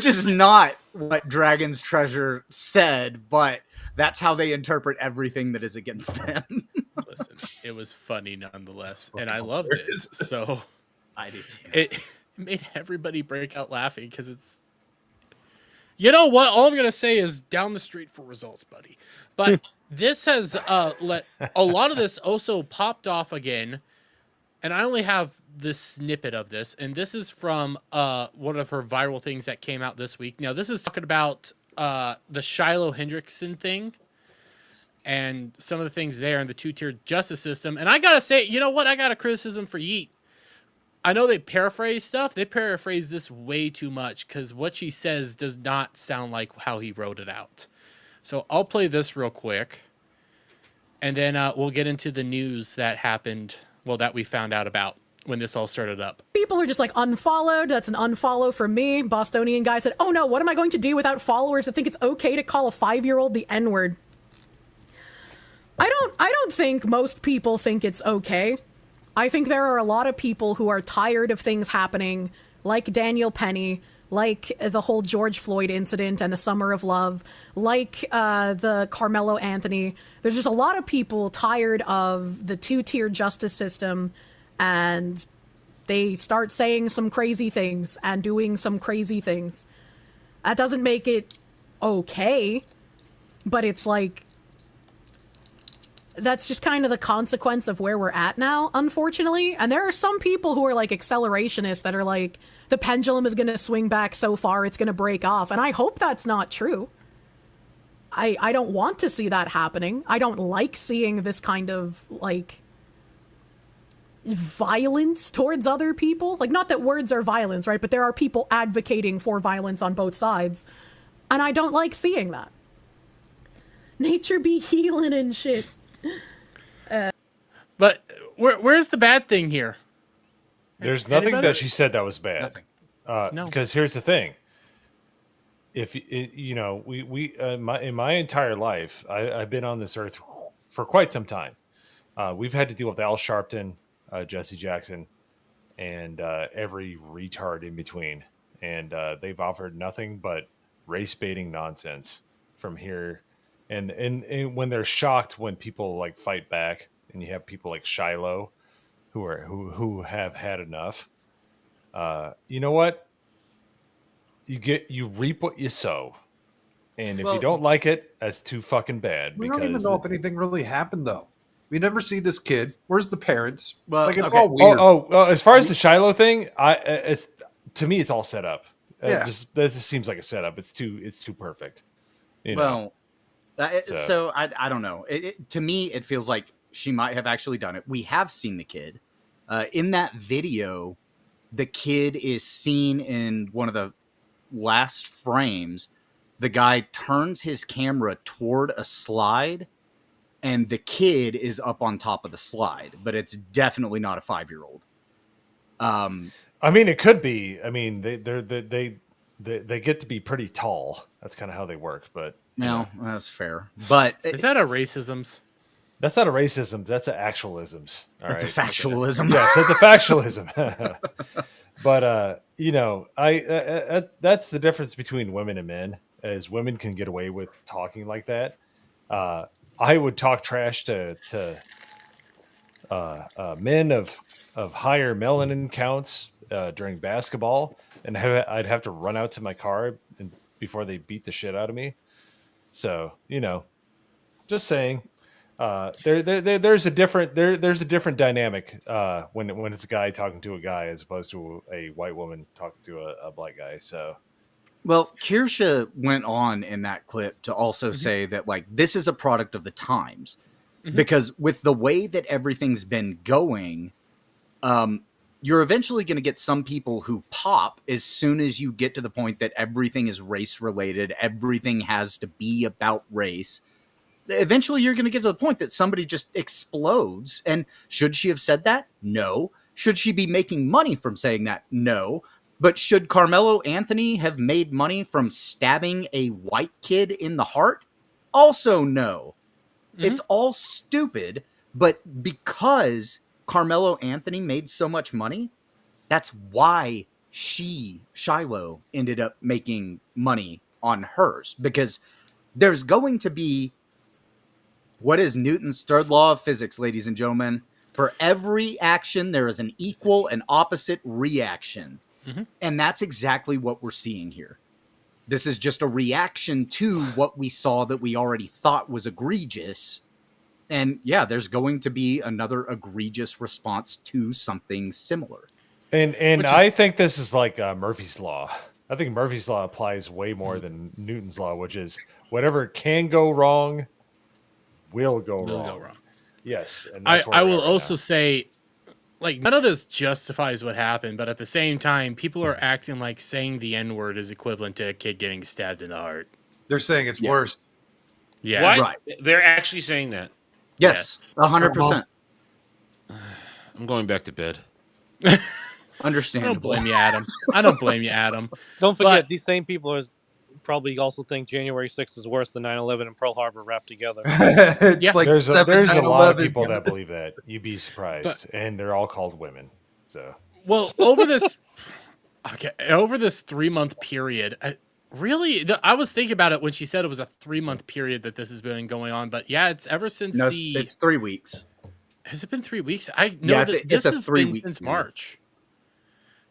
is not what Dragon's Treasure said, but that's how they interpret everything that is against them. Listen, it was funny nonetheless, and I loved it. So I do too. It made everybody break out laughing because it's. You know what? All I'm gonna say is down the street for results, buddy. But this has let a lot of this also popped off again and I only have this snippet of this, and this is from one of her viral things that came out this week. Now, this is talking about the Shiloh Hendrickson thing and some of the things there in the two-tiered justice system. And I gotta say, you know what? I got a criticism for Yeet. I know they paraphrase stuff. They paraphrase this way too much because what she says does not sound like how he wrote it out. So I'll play this real quick, and then we'll get into the news that happened, well, that we found out about when this all started up. People are just like unfollowed. That's an unfollow from me. Bostonian guy said, oh no, what am I going to do without followers that think it's okay to call a 5-year-old the N-word? I don't think most people think it's okay. I think there are a lot of people who are tired of things happening, like Daniel Penny, like the whole George Floyd incident and the Summer of Love, like the Carmelo Anthony. There's just a lot of people tired of the two-tier justice system, and they start saying some crazy things and doing some crazy things. That doesn't make it okay, but it's like, that's just kind of the consequence of where we're at now, unfortunately. And there are some people who are like accelerationists that are like, the pendulum is going to swing back so far it's going to break off. And I hope that's not true. I don't want to see that happening. I don't like seeing this kind of like violence towards other people. Like, not that words are violence, right? But there are people advocating for violence on both sides. And I don't like seeing that. Nature be healing and shit. But where's the bad thing here? There's nothing Anybody? that she said that was bad. No. Because here's the thing. If you know, we in my entire life, I've been on this earth for quite some time. We've had to deal with Al Sharpton, Jesse Jackson, and every retard in between, and they've offered nothing but race baiting nonsense from here. And when they're shocked when people like fight back, and you have people like Shiloh, who have had enough. You know what? You reap what you sow, and if you don't like it, that's too fucking bad. We don't even know if anything really happened, though. We never see this kid. Where's the parents? Well, like it's okay. all weird. As far as the Shiloh thing, it's to me, it's all set up. Yeah. That just seems like a setup. It's too perfect. You know? Well, so I don't know. To me, it feels like she might have actually done it. We have seen the kid in that video. The kid is seen in one of the last frames. The guy turns his camera toward a slide, and the kid is up on top of the slide, but it's definitely not a 5-year-old. I mean, it could be. I mean, they get to be pretty tall. That's kind of how they work. But no, that's fair. But is that a racisms? That's not a racism. That's an actualisms. That's a factualism. Yes, that's a factualism. But you know, that's the difference between women and men. As women can get away with talking like that. I would talk trash to men of higher melanin counts during basketball, and I'd have to run out to my car before they beat the shit out of me. So, you know, just saying, there's a different dynamic when it's a guy talking to a guy as opposed to a white woman talking to a black guy. So. Well, Kirsche went on in that clip to also say that, like, this is a product of the times. Because with the way that everything's been going, you're eventually going to get some people who pop as soon as you get to the point that everything is race-related, everything has to be about race. Eventually, you're going to get to the point that somebody just explodes. And should she have said that? No. Should she be making money from saying that? No. But should Carmelo Anthony have made money from stabbing a white kid in the heart? Also no. It's all stupid, but because Carmelo Anthony made so much money, that's why Shiloh, ended up making money on hers. Because there's going to be, what is Newton's third law of physics, ladies and gentlemen? For every action, there is an equal and opposite reaction. And that's exactly what we're seeing here. This is just a reaction to what we saw that we already thought was egregious. And yeah, there's going to be another egregious response to something similar. And I think this is like Murphy's Law. I think Murphy's Law applies way more than Newton's Law, which is whatever can go wrong will go wrong. Yes. And that's I will also say, like, none of this justifies what happened, but at the same time, people are acting like saying the N-word is equivalent to a kid getting stabbed in the heart. They're saying it's worse. Yeah. What? Right. They're actually saying that. Yes, 100%. I'm going back to bed. Understandable. I don't blame you, Adam. I don't blame you, Adam. Don't forget, these same people are probably also think January 6th is worse than 9/11 and Pearl Harbor wrapped together. Yeah, like there's a lot of 9/11. people that believe that. You'd be surprised, and they're all called women. So, well, over this 3-month period, I was thinking about it when she said it was a 3-month period that this has been going on. But yeah, it's ever since No, it's 3 weeks. Has it been 3 weeks? I know this has been since March.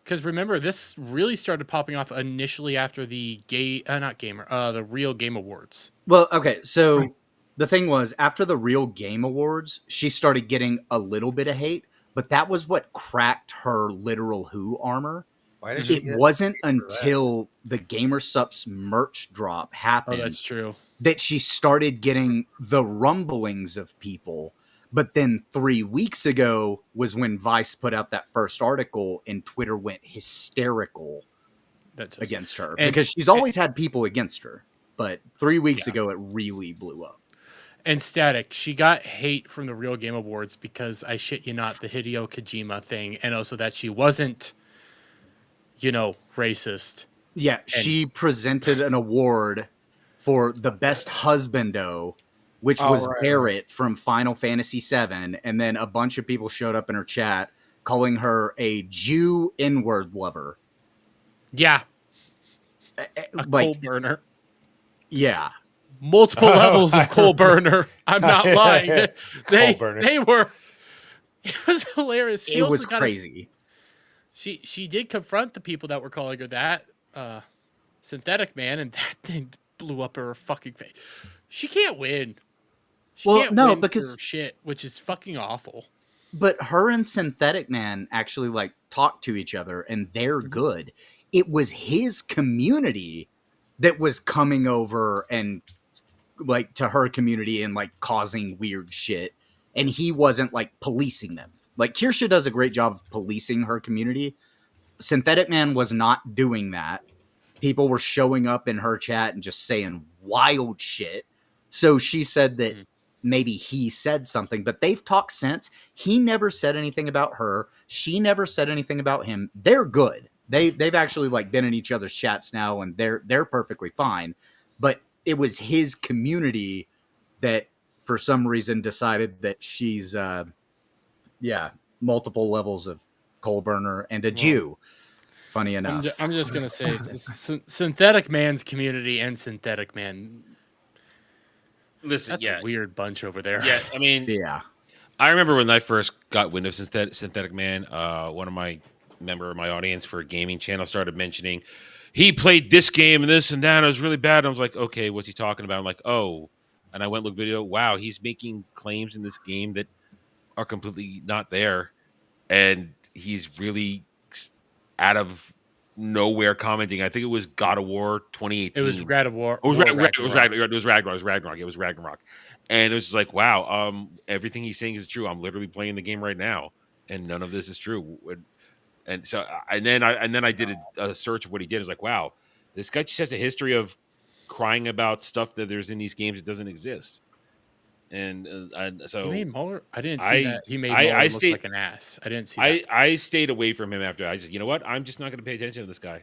Because remember, this really started popping off initially after the the Real Game Awards. Well, okay, so the thing was, after the Real Game Awards, she started getting a little bit of hate, but that was what cracked her literal Who armor. Why did she It get wasn't until the GamerSupps merch drop happened. Oh, that's true. That she started getting the rumblings of people. But then 3 weeks ago was when Vice put out that first article and Twitter went hysterical against her. Because she's always had people against her. But 3 weeks ago, it really blew up. And Static, she got hate from the Real Game Awards because, I shit you not, the Hideo Kojima thing. And also that she wasn't, racist. Yeah, she presented an award for the best husbando, which was Barrett from Final Fantasy VII, and then a bunch of people showed up in her chat calling her a Jew N-word lover. Yeah. Coal burner. Yeah. Multiple levels of coal burner. I'm not lying. They were... It was hilarious. It was crazy. She did confront the people that were calling her that synthetic man, and that thing blew up her fucking face. She can't win. She can't win because for shit, which is fucking awful. But her and Synthetic Man actually talk to each other, and they're good. It was his community that was coming over and to her community and causing weird shit, and he wasn't policing them. Kirsche does a great job of policing her community. Synthetic Man was not doing that. People were showing up in her chat and just saying wild shit. So she said that maybe he said something, but they've talked since. He never said anything about her. She never said anything about him. They're good. They've actually been in each other's chats now, and they're perfectly fine. But it was his community that for some reason decided that she's multiple levels of coal burner and a Jew. Funny enough. I'm just gonna say Synthetic Man's community and Synthetic Man. Listen, that's a weird bunch over there. Yeah, I mean, I remember when I first got wind of Synthetic Man. One of my member of my audience for a gaming channel started mentioning he played this game and this and that. And it was really bad. And I was like, okay, what's he talking about? I'm like, oh, and I went and looked video. Wow, he's making claims in this game that are completely not there, and he's really out of nowhere commenting. I think it was God of War 2018. It was God of War. It was Ragnarok. It was Ragnarok. And it was just like, wow, everything he's saying is true. I'm literally playing the game right now, and none of this is true. And so, and then I did a search of what he did. It's like, wow, this guy just has a history of crying about stuff that there's in these games that doesn't exist. And so he made Mueller. I didn't see that. He made Mueller look like an ass. I didn't see that. I stayed away from him after. I just, you know what? I'm just not going to pay attention to this guy.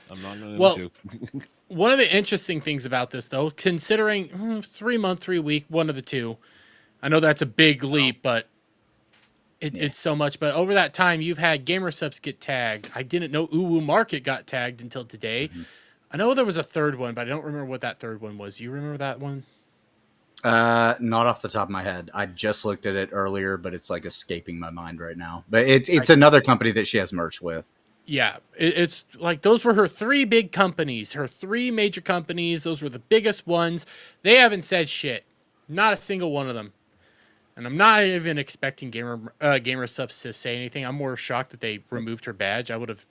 I'm not going to. One of the interesting things about this, though, considering 3 month, 3 week, one of the two, I know that's a big leap, but it's so much. But over that time, you've had GamerSupps get tagged. I didn't know Uwu Market got tagged until today. Mm-hmm. I know there was a third one, but I don't remember what that third one was. You remember that one? Not off the top of my head. I just looked at it earlier, but it's escaping my mind right now. But it's another company that she has merch with. Yeah, it's those were her 3 big companies, her 3 major companies. Those were the biggest ones. They haven't said shit. Not a single one of them. And I'm not even expecting gamer subs to say anything. I'm more shocked that they removed her badge. I would have.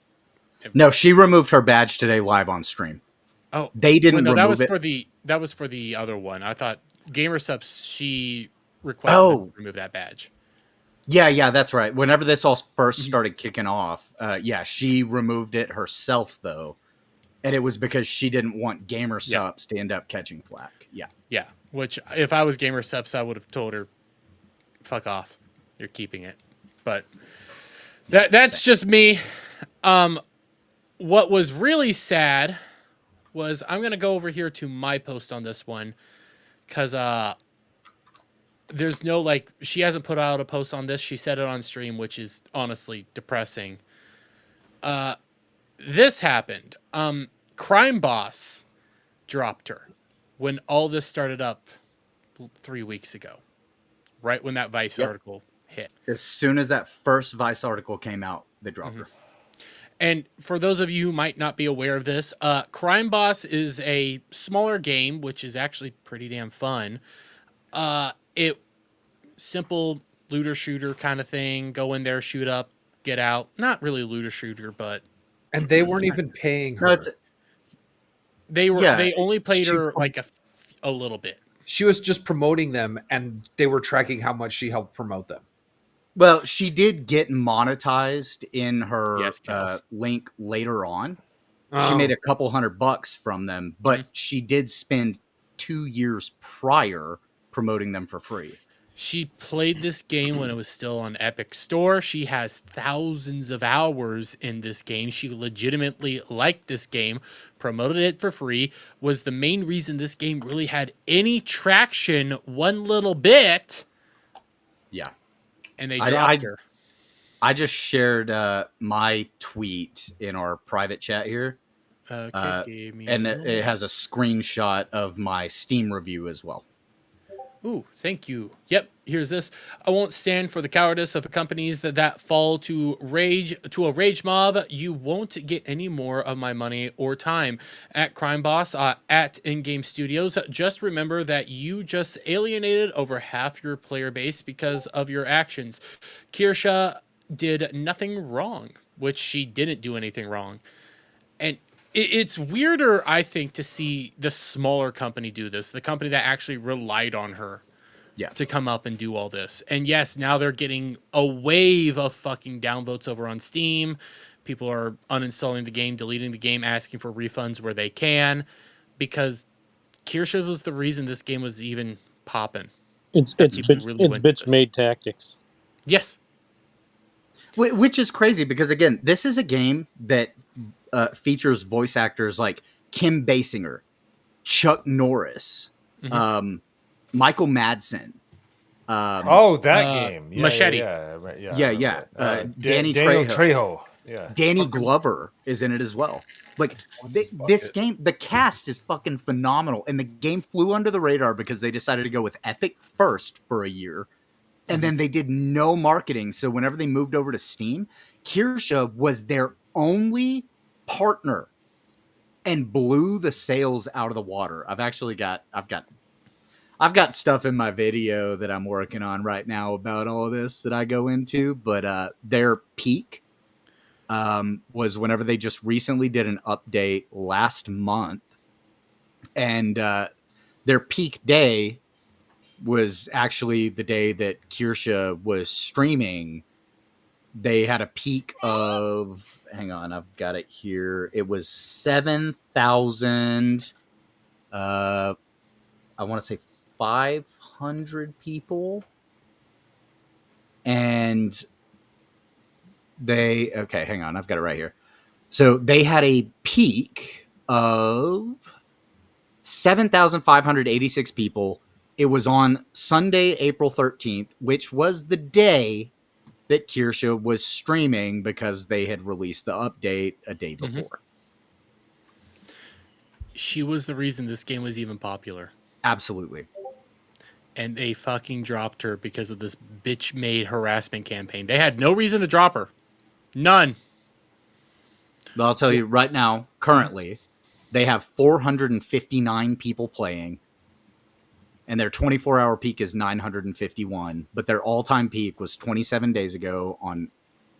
No, she removed her badge today live on stream. Oh, they didn't no, remove it. That was for the other one. I thought gamer subs. She requested them to remove that badge. Yeah, that's right. Whenever this all first started kicking off, she removed it herself though, and it was because she didn't want gamer subs to end up catching flack. Yeah. Which, if I was gamer subs, I would have told her, "Fuck off, you're keeping it." But that's just me. What was really sad was I'm gonna go over here to my post on this one because there's no she hasn't put out a post on this. She said it on stream, which is honestly depressing. This happened. Crime Boss dropped her when all this started up 3 weeks ago, right when that Vice article hit. As soon as that first Vice article came out, they dropped her. And for those of you who might not be aware of this, Crime Boss is a smaller game, which is actually pretty damn fun. Simple looter shooter kind of thing. Go in there, shoot up, get out. Not really looter shooter, but and they weren't even paying her. They only played her like a little bit. She was just promoting them, and they were tracking how much she helped promote them. Well, she did get monetized in her link later on. She made a couple $100 from them, but she did spend 2 years prior promoting them for free. She played this game when it was still on Epic Store. She has thousands of hours in this game. She legitimately liked this game, promoted it for free, was the main reason this game really had any traction one little bit. Yeah. And they dropped her. I just shared my tweet in our private chat here. And it has a screenshot of my Steam review as well. Ooh, thank you. Yep, here's this. I won't stand for the cowardice of companies that fall to a rage mob. You won't get any more of my money or time. At Crime Boss, at In-Game Studios, just remember that you just alienated over half your player base because of your actions. Kirsche did nothing wrong, which she didn't do anything wrong. And it's weirder, I think, to see the smaller company do this, the company that actually relied on her to come up and do all this. And yes, now they're getting a wave of fucking downvotes over on Steam. People are uninstalling the game, deleting the game, asking for refunds where they can, because Kirsche was the reason this game was even popping. It's bitch made tactics. Yes. Which is crazy because, again, this is a game that features voice actors like Kim Basinger, Chuck Norris, Michael Madsen. Game. Machete. Danny Trejo. Danny Glover is in it as well. Like this game, the cast is fucking phenomenal, and the game flew under the radar because they decided to go with Epic first for a year, and then they did no marketing. So whenever they moved over to Steam, Kirsche was their only partner and blew the sales out of the water. I've got stuff in my video that I'm working on right now about all of this that I go into, but their peak was whenever they just recently did an update last month, and their peak day was actually the day that Kirsche was streaming. They had a peak of, hang on, I've got it here. It was 7,000, I want to say 500 people. And hang on, I've got it right here. So they had a peak of 7,586 people. It was on Sunday, April 13th, which was the day that Kirsche was streaming because they had released the update a day before. She was the reason this game was even popular. Absolutely. And they fucking dropped her because of this bitch-made harassment campaign. They had no reason to drop her. None. But I'll tell you right now, currently, they have 459 people playing. and their 24-hour peak is 951, but their all-time peak was 27 days ago on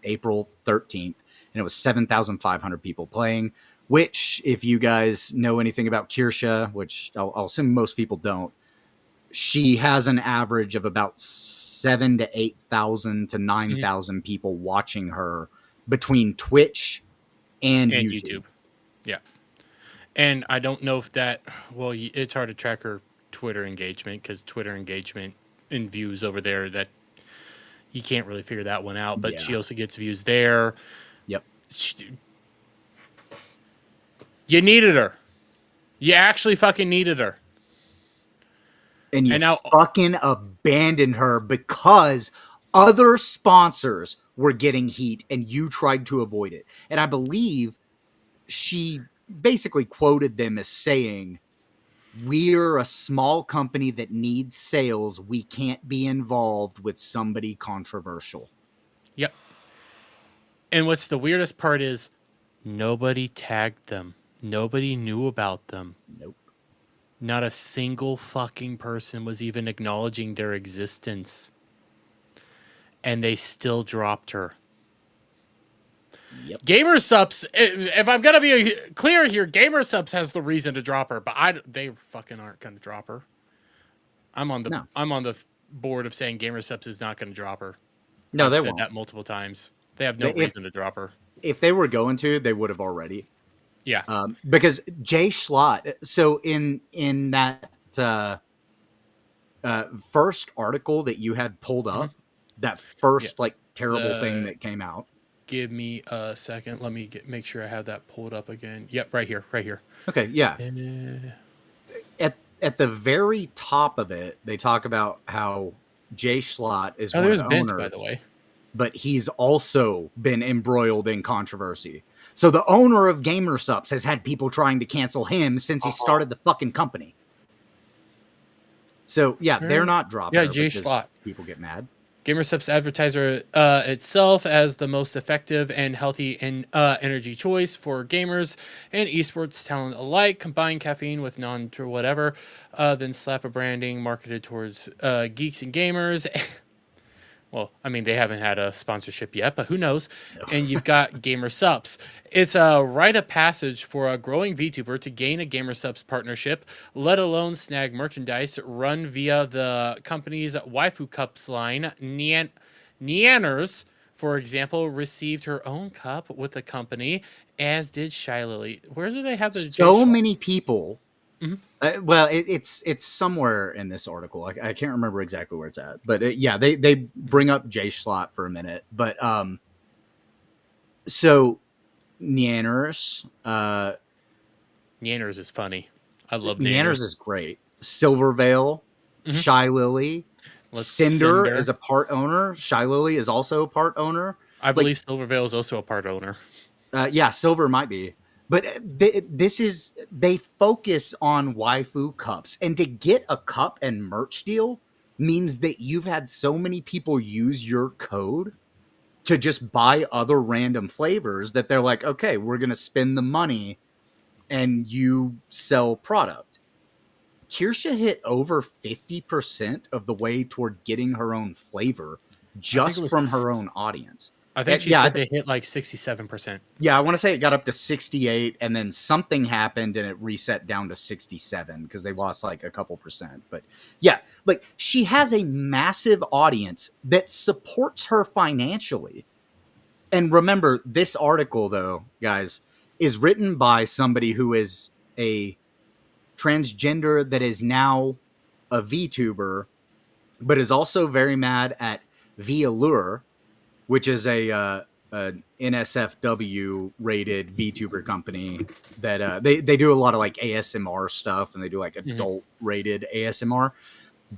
April 13th, and it was 7,500 people playing, which, if you guys know anything about Kirsche, which I'll assume most people don't, she has an average of about 7,000 to 8,000 to 9,000 people watching her between Twitch and YouTube. Yeah. And I don't know if that, well, it's hard to track her Twitter engagement because Twitter engagement and views over there, that you can't really figure that one out. But she also gets views there. Yep. You needed her. You actually fucking needed her. And you fucking abandoned her because other sponsors were getting heat and you tried to avoid it. And I believe she basically quoted them as saying, "We're a small company that needs sales. We can't be involved with somebody controversial." Yep. And what's the weirdest part is nobody tagged them. Nobody knew about them. Nope. Not a single fucking person was even acknowledging their existence. And they still dropped her. Yep. GamerSupps, if I'm going to be clear here, GamerSupps has the reason to drop her, but they fucking aren't going to drop her. I'm on the board of saying GamerSupps is not going to drop her. No, I've they said won't. that multiple times. They have no reason to drop her. If they were going to, they would have already. Yeah. Because Jay Schlott, so in that first article that you had pulled up, that first terrible thing that came out. Give me a second. Let me make sure I have that pulled up again. Yep, right here. Okay, yeah. At the very top of it, they talk about how Jay Schlott is one of the owners, by the way. But he's also been embroiled in controversy. So the owner of GamerSupps has had people trying to cancel him since he started the fucking company. So yeah, they're not dropping. Yeah, Jay Schlott. People get mad. GamerSupps advertiser itself as the most effective and healthy energy choice for gamers and esports talent alike. Combine caffeine with non-whatever, then slap a branding marketed towards geeks and gamers. Well, I mean, they haven't had a sponsorship yet, but who knows? No. And you've got GamerSupps. It's a rite of passage for a growing VTuber to gain a GamerSupps partnership, let alone snag merchandise run via the company's Waifu Cups line. Neanners, for example, received her own cup with the company, as did Shy Lily. Where do they have the so many people? Well, it's somewhere in this article. I can't remember exactly where it's at, but they bring up Jay Schlott for a minute. But so Neanners is funny. I love Neanners is great. Silvervale, Shy Lily, Cinder is a part owner. Shy Lily is also a part owner. I believe Silvervale is also a part owner. Yeah, Silver might be. But they focus on waifu cups, and to get a cup and merch deal means that you've had so many people use your code to just buy other random flavors that they're like, okay, we're going to spend the money and you sell product. Kirsche hit over 50% of the way toward getting her own flavor just from her own audience. I think she said they hit like 67%. Yeah, I want to say it got up to 68, and then something happened and it reset down to 67 because they lost like a couple percent. But yeah, like she has a massive audience that supports her financially. And remember, this article, though, guys, is written by somebody who is a transgender that is now a VTuber, but is also very mad at VAllure, which is a NSFW rated VTuber company that they do a lot of like ASMR stuff, and they do like adult rated ASMR.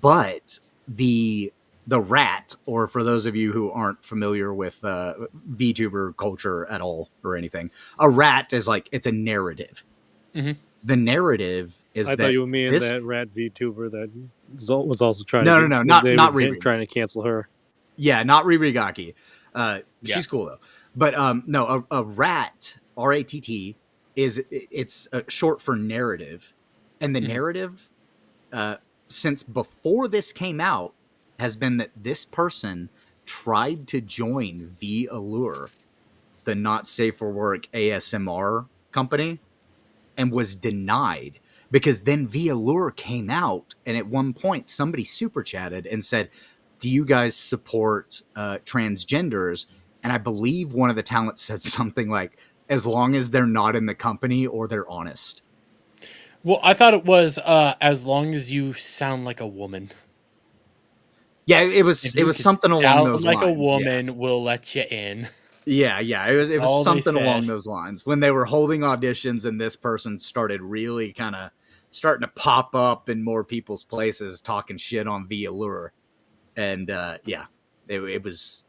But the rat, or for those of you who aren't familiar with VTuber culture at all or anything, a rat is like, it's a narrative. The narrative is I that thought you were me and that rat VTuber that was also trying to not Riri, trying to cancel her. Yeah, not Riri Gaki. She's cool though. But no, a rat, RATT, it's short for narrative, and the narrative since before this came out has been that this person tried to join V Allure, the not safe for work ASMR company, and was denied because then V Allure came out, and at one point somebody super chatted and said, do you guys support transgenders? And I believe one of the talents said something like, as long as they're not in the company or they're honest. Well, I thought it was as long as you sound like a woman. Yeah, it was something along those lines. Like a woman, we'll let you in. Yeah, it was something along those lines. When they were holding auditions and this person started really kind of starting to pop up in more people's places talking shit on V Allure. And it was...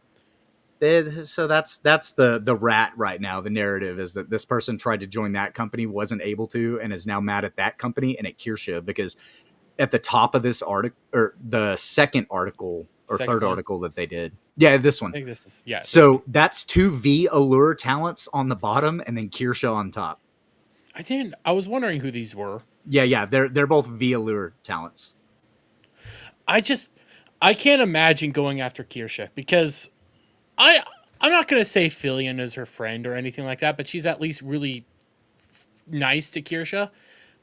So that's the rat right now. The narrative is that this person tried to join that company, wasn't able to, and is now mad at that company and at Kirsche because at the top of this article, or the second article or third article that they did, this one. I think this is, So that's 2 V Allure talents on the bottom, and then Kirsche on top. I was wondering who these were. Yeah, they're both V Allure talents. I can't imagine going after Kirsche because I'm not going to say Fillion is her friend or anything like that, but she's at least really nice to Kirsche.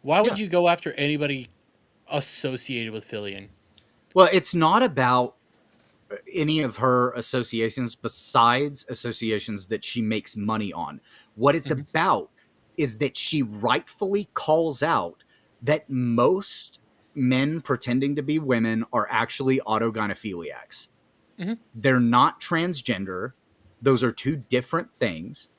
Why would you go after anybody associated with Fillion? Well, it's not about any of her associations besides associations that she makes money on. What it's about is that she rightfully calls out that most men pretending to be women are actually autogynephiliacs. They're not transgender. Those are 2 different things.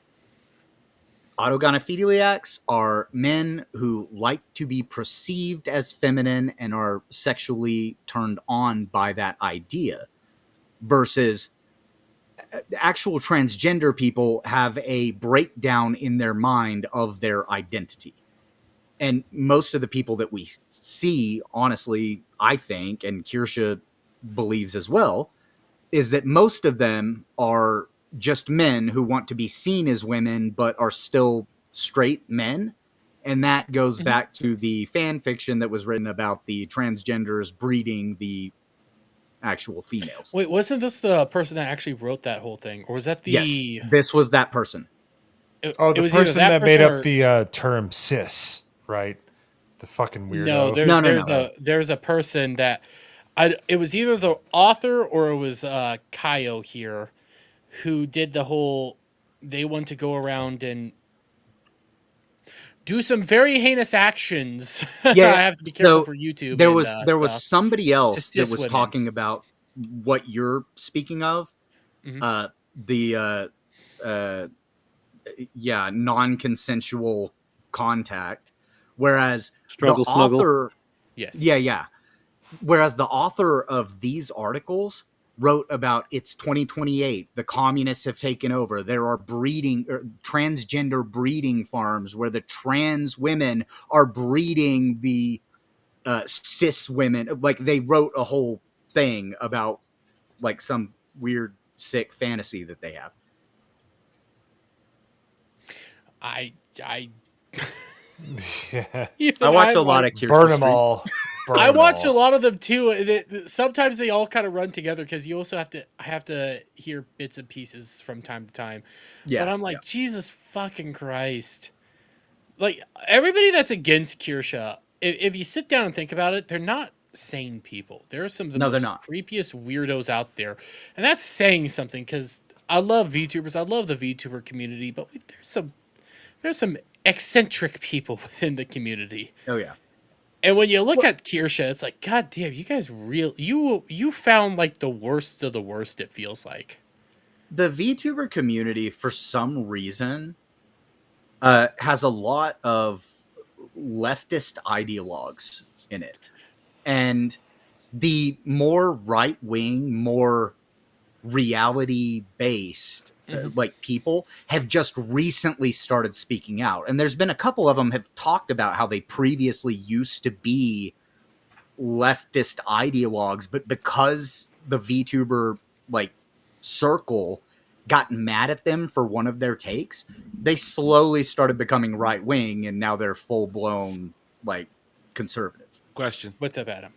Autogynephiliacs are men who like to be perceived as feminine and are sexually turned on by that idea, versus actual transgender people have a breakdown in their mind of their identity. And most of the people that we see, honestly, I think, and Kirsche believes as well, is that most of them are just men who want to be seen as women, but are still straight men. And that goes back to the fan fiction that was written about the transgenders breeding the actual females. Wait, wasn't this the person that actually wrote that whole thing? Or was that the... Yes, this was that person. The person that made up the term cis, right? The fucking weirdo. No, there's a person that... it was either the author or it was Kaio here who did the whole... They want to go around and do some very heinous actions. Yeah, I have to be careful for YouTube. There was somebody else that was talking about what you're speaking of. Non-consensual contact, whereas the author, whereas the author of these articles wrote about it's 2028, the communists have taken over, there are transgender breeding farms where the trans women are breeding the cis women. Like, they wrote a whole thing about like some weird sick fantasy that they have. I watch a lot of Kirsche burn them streams. all. I watch a lot of them too. Sometimes they all kind of run together because you also have to hear bits and pieces from time to time. But I'm like, Jesus fucking Christ! Like, everybody that's against Kirsche, if you sit down and think about it, they're not sane people. There are some of the most creepiest weirdos out there, and that's saying something because I love VTubers. I love the VTuber community, but there's some eccentric people within the community. Oh yeah. And when you look at Kirsche, it's like, God damn, you guys you found like the worst of the worst, it feels like. The VTuber community, for some reason, has a lot of leftist ideologues in it. And the more right-wing, more reality-based like people have just recently started speaking out. And there's been a couple of them have talked about how they previously used to be leftist ideologues, but because the VTuber like circle got mad at them for one of their takes, they slowly started becoming right-wing, and now they're full-blown like conservative. Question. What's up, Adam?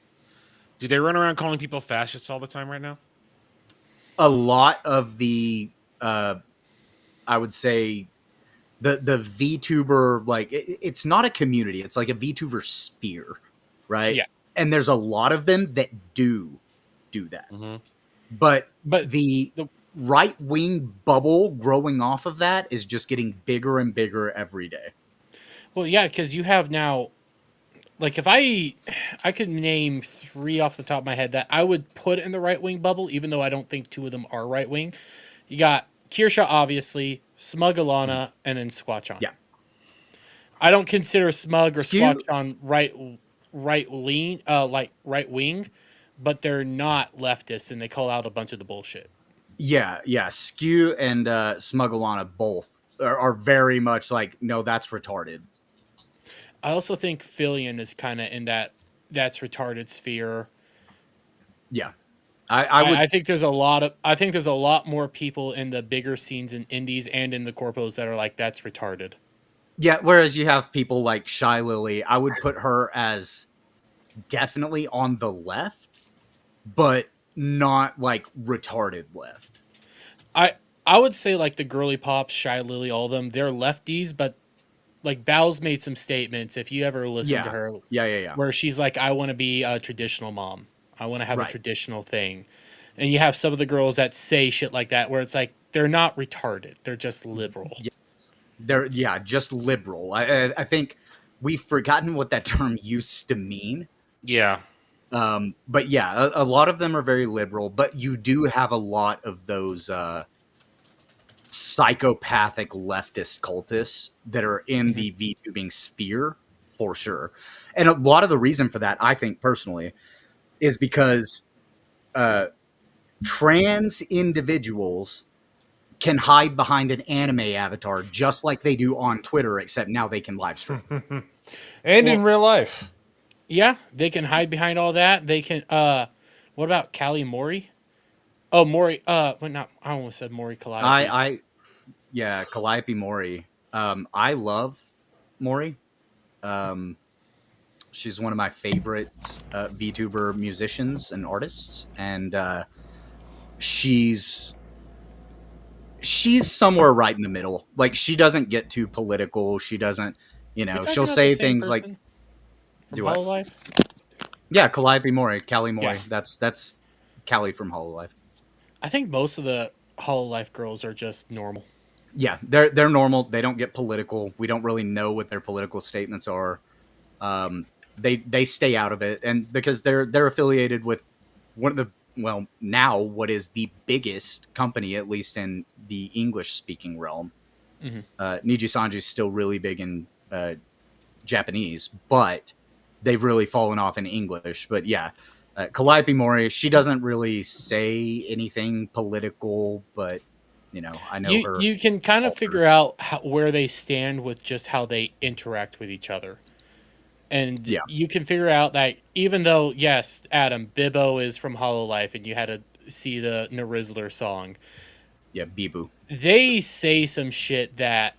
Do they run around calling people fascists all the time right now? A lot of the, I would say, the VTuber, like it's not a community; it's like a VTuber sphere, right? Yeah. And there's a lot of them that do that, Mhm. but the right wing bubble growing off of that is just getting bigger and bigger every day. Well, yeah, because you have now, like, if I could name 3 off the top of my head that I would put in the right wing bubble, even though I don't think 2 of them are right wing. You got Kirsche, obviously, Smug Alana, and then Squatchon. Yeah. I don't consider Smug or Skew- Squatchon right wing, but they're not leftists, and they call out a bunch of the bullshit. Yeah. Skew and Smugglana both are very much like, no, that's retarded. I also think Fillion is kind of in that's retarded sphere. Yeah. I think there's a lot more people in the bigger scenes in indies and in the corpos that are like, that's retarded. Yeah, whereas you have people like Shy Lily, I would put her as definitely on the left, but not like retarded left. I would say like the girly pops, Shy Lily, all of them, they're lefties, but like Bal's made some statements, if you ever listen to her, Yeah. where she's like, I want to be a traditional mom. I want to have a Right. traditional thing. And you have some of the girls that say shit like that, where it's like, they're not retarded. They're just liberal. Yeah. They're just liberal. I think we've forgotten what that term used to mean. Yeah. But yeah, a lot of them are very liberal, but you do have a lot of those psychopathic leftist cultists that are in the VTubing sphere for sure. And a lot of the reason for that, I think personally, is because trans individuals can hide behind an anime avatar just like they do on Twitter, except now they can live stream. And in real life. Yeah, they can hide behind all that. They can what about Callie Mori? Oh, Mori I almost said Mori Calliope. Calliope Mori. I love Mori. She's one of my favorite VTuber musicians and artists, and she's somewhere right in the middle. Like, she doesn't get too political. She doesn't, she'll say things like, from Hololive? Yeah, Calliope Mori, Callie Mori. Yeah. That's Callie from Hololive. I think most of the Hololive girls are just normal. Yeah, they're normal. They don't get political. We don't really know what their political statements are. They stay out of it, and because they're affiliated with one of now what is the biggest company, at least in the English speaking realm. Mm-hmm. Niji Sanji's still really big in Japanese, but they've really fallen off in English. But yeah, Calliope Mori, she doesn't really say anything political, but I know her. You can kind of figure out where they stand with just how they interact with each other. And you can figure out that even though, yes, Adam, Bibbo is from Hololive and you had to see the Narizzler song. Yeah, Bibu. They say some shit that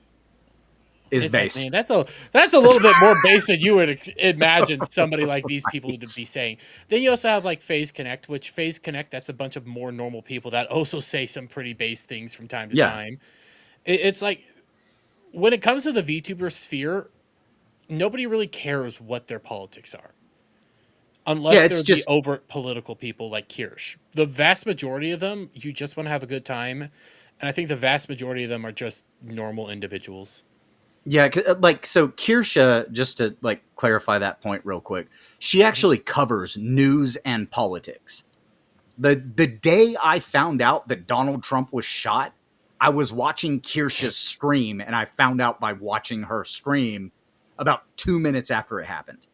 is base. Like, man, that's a little bit more base than you would imagine somebody like these people to be saying. Then you also have like FaZe Connect, which FaZe Connect, that's a bunch of more normal people that also say some pretty base things from time to time. It's like, when it comes to the VTuber sphere, nobody really cares what their politics are. Unless they're the overt political people like Kirsche. The vast majority of them, you just want to have a good time. And I think the vast majority of them are just normal individuals. Yeah, so Kirsche, just to clarify that point real quick, she actually covers news and politics. The day I found out that Donald Trump was shot, I was watching Kirsche's stream, and I found out by watching her stream about 2 minutes after it happened.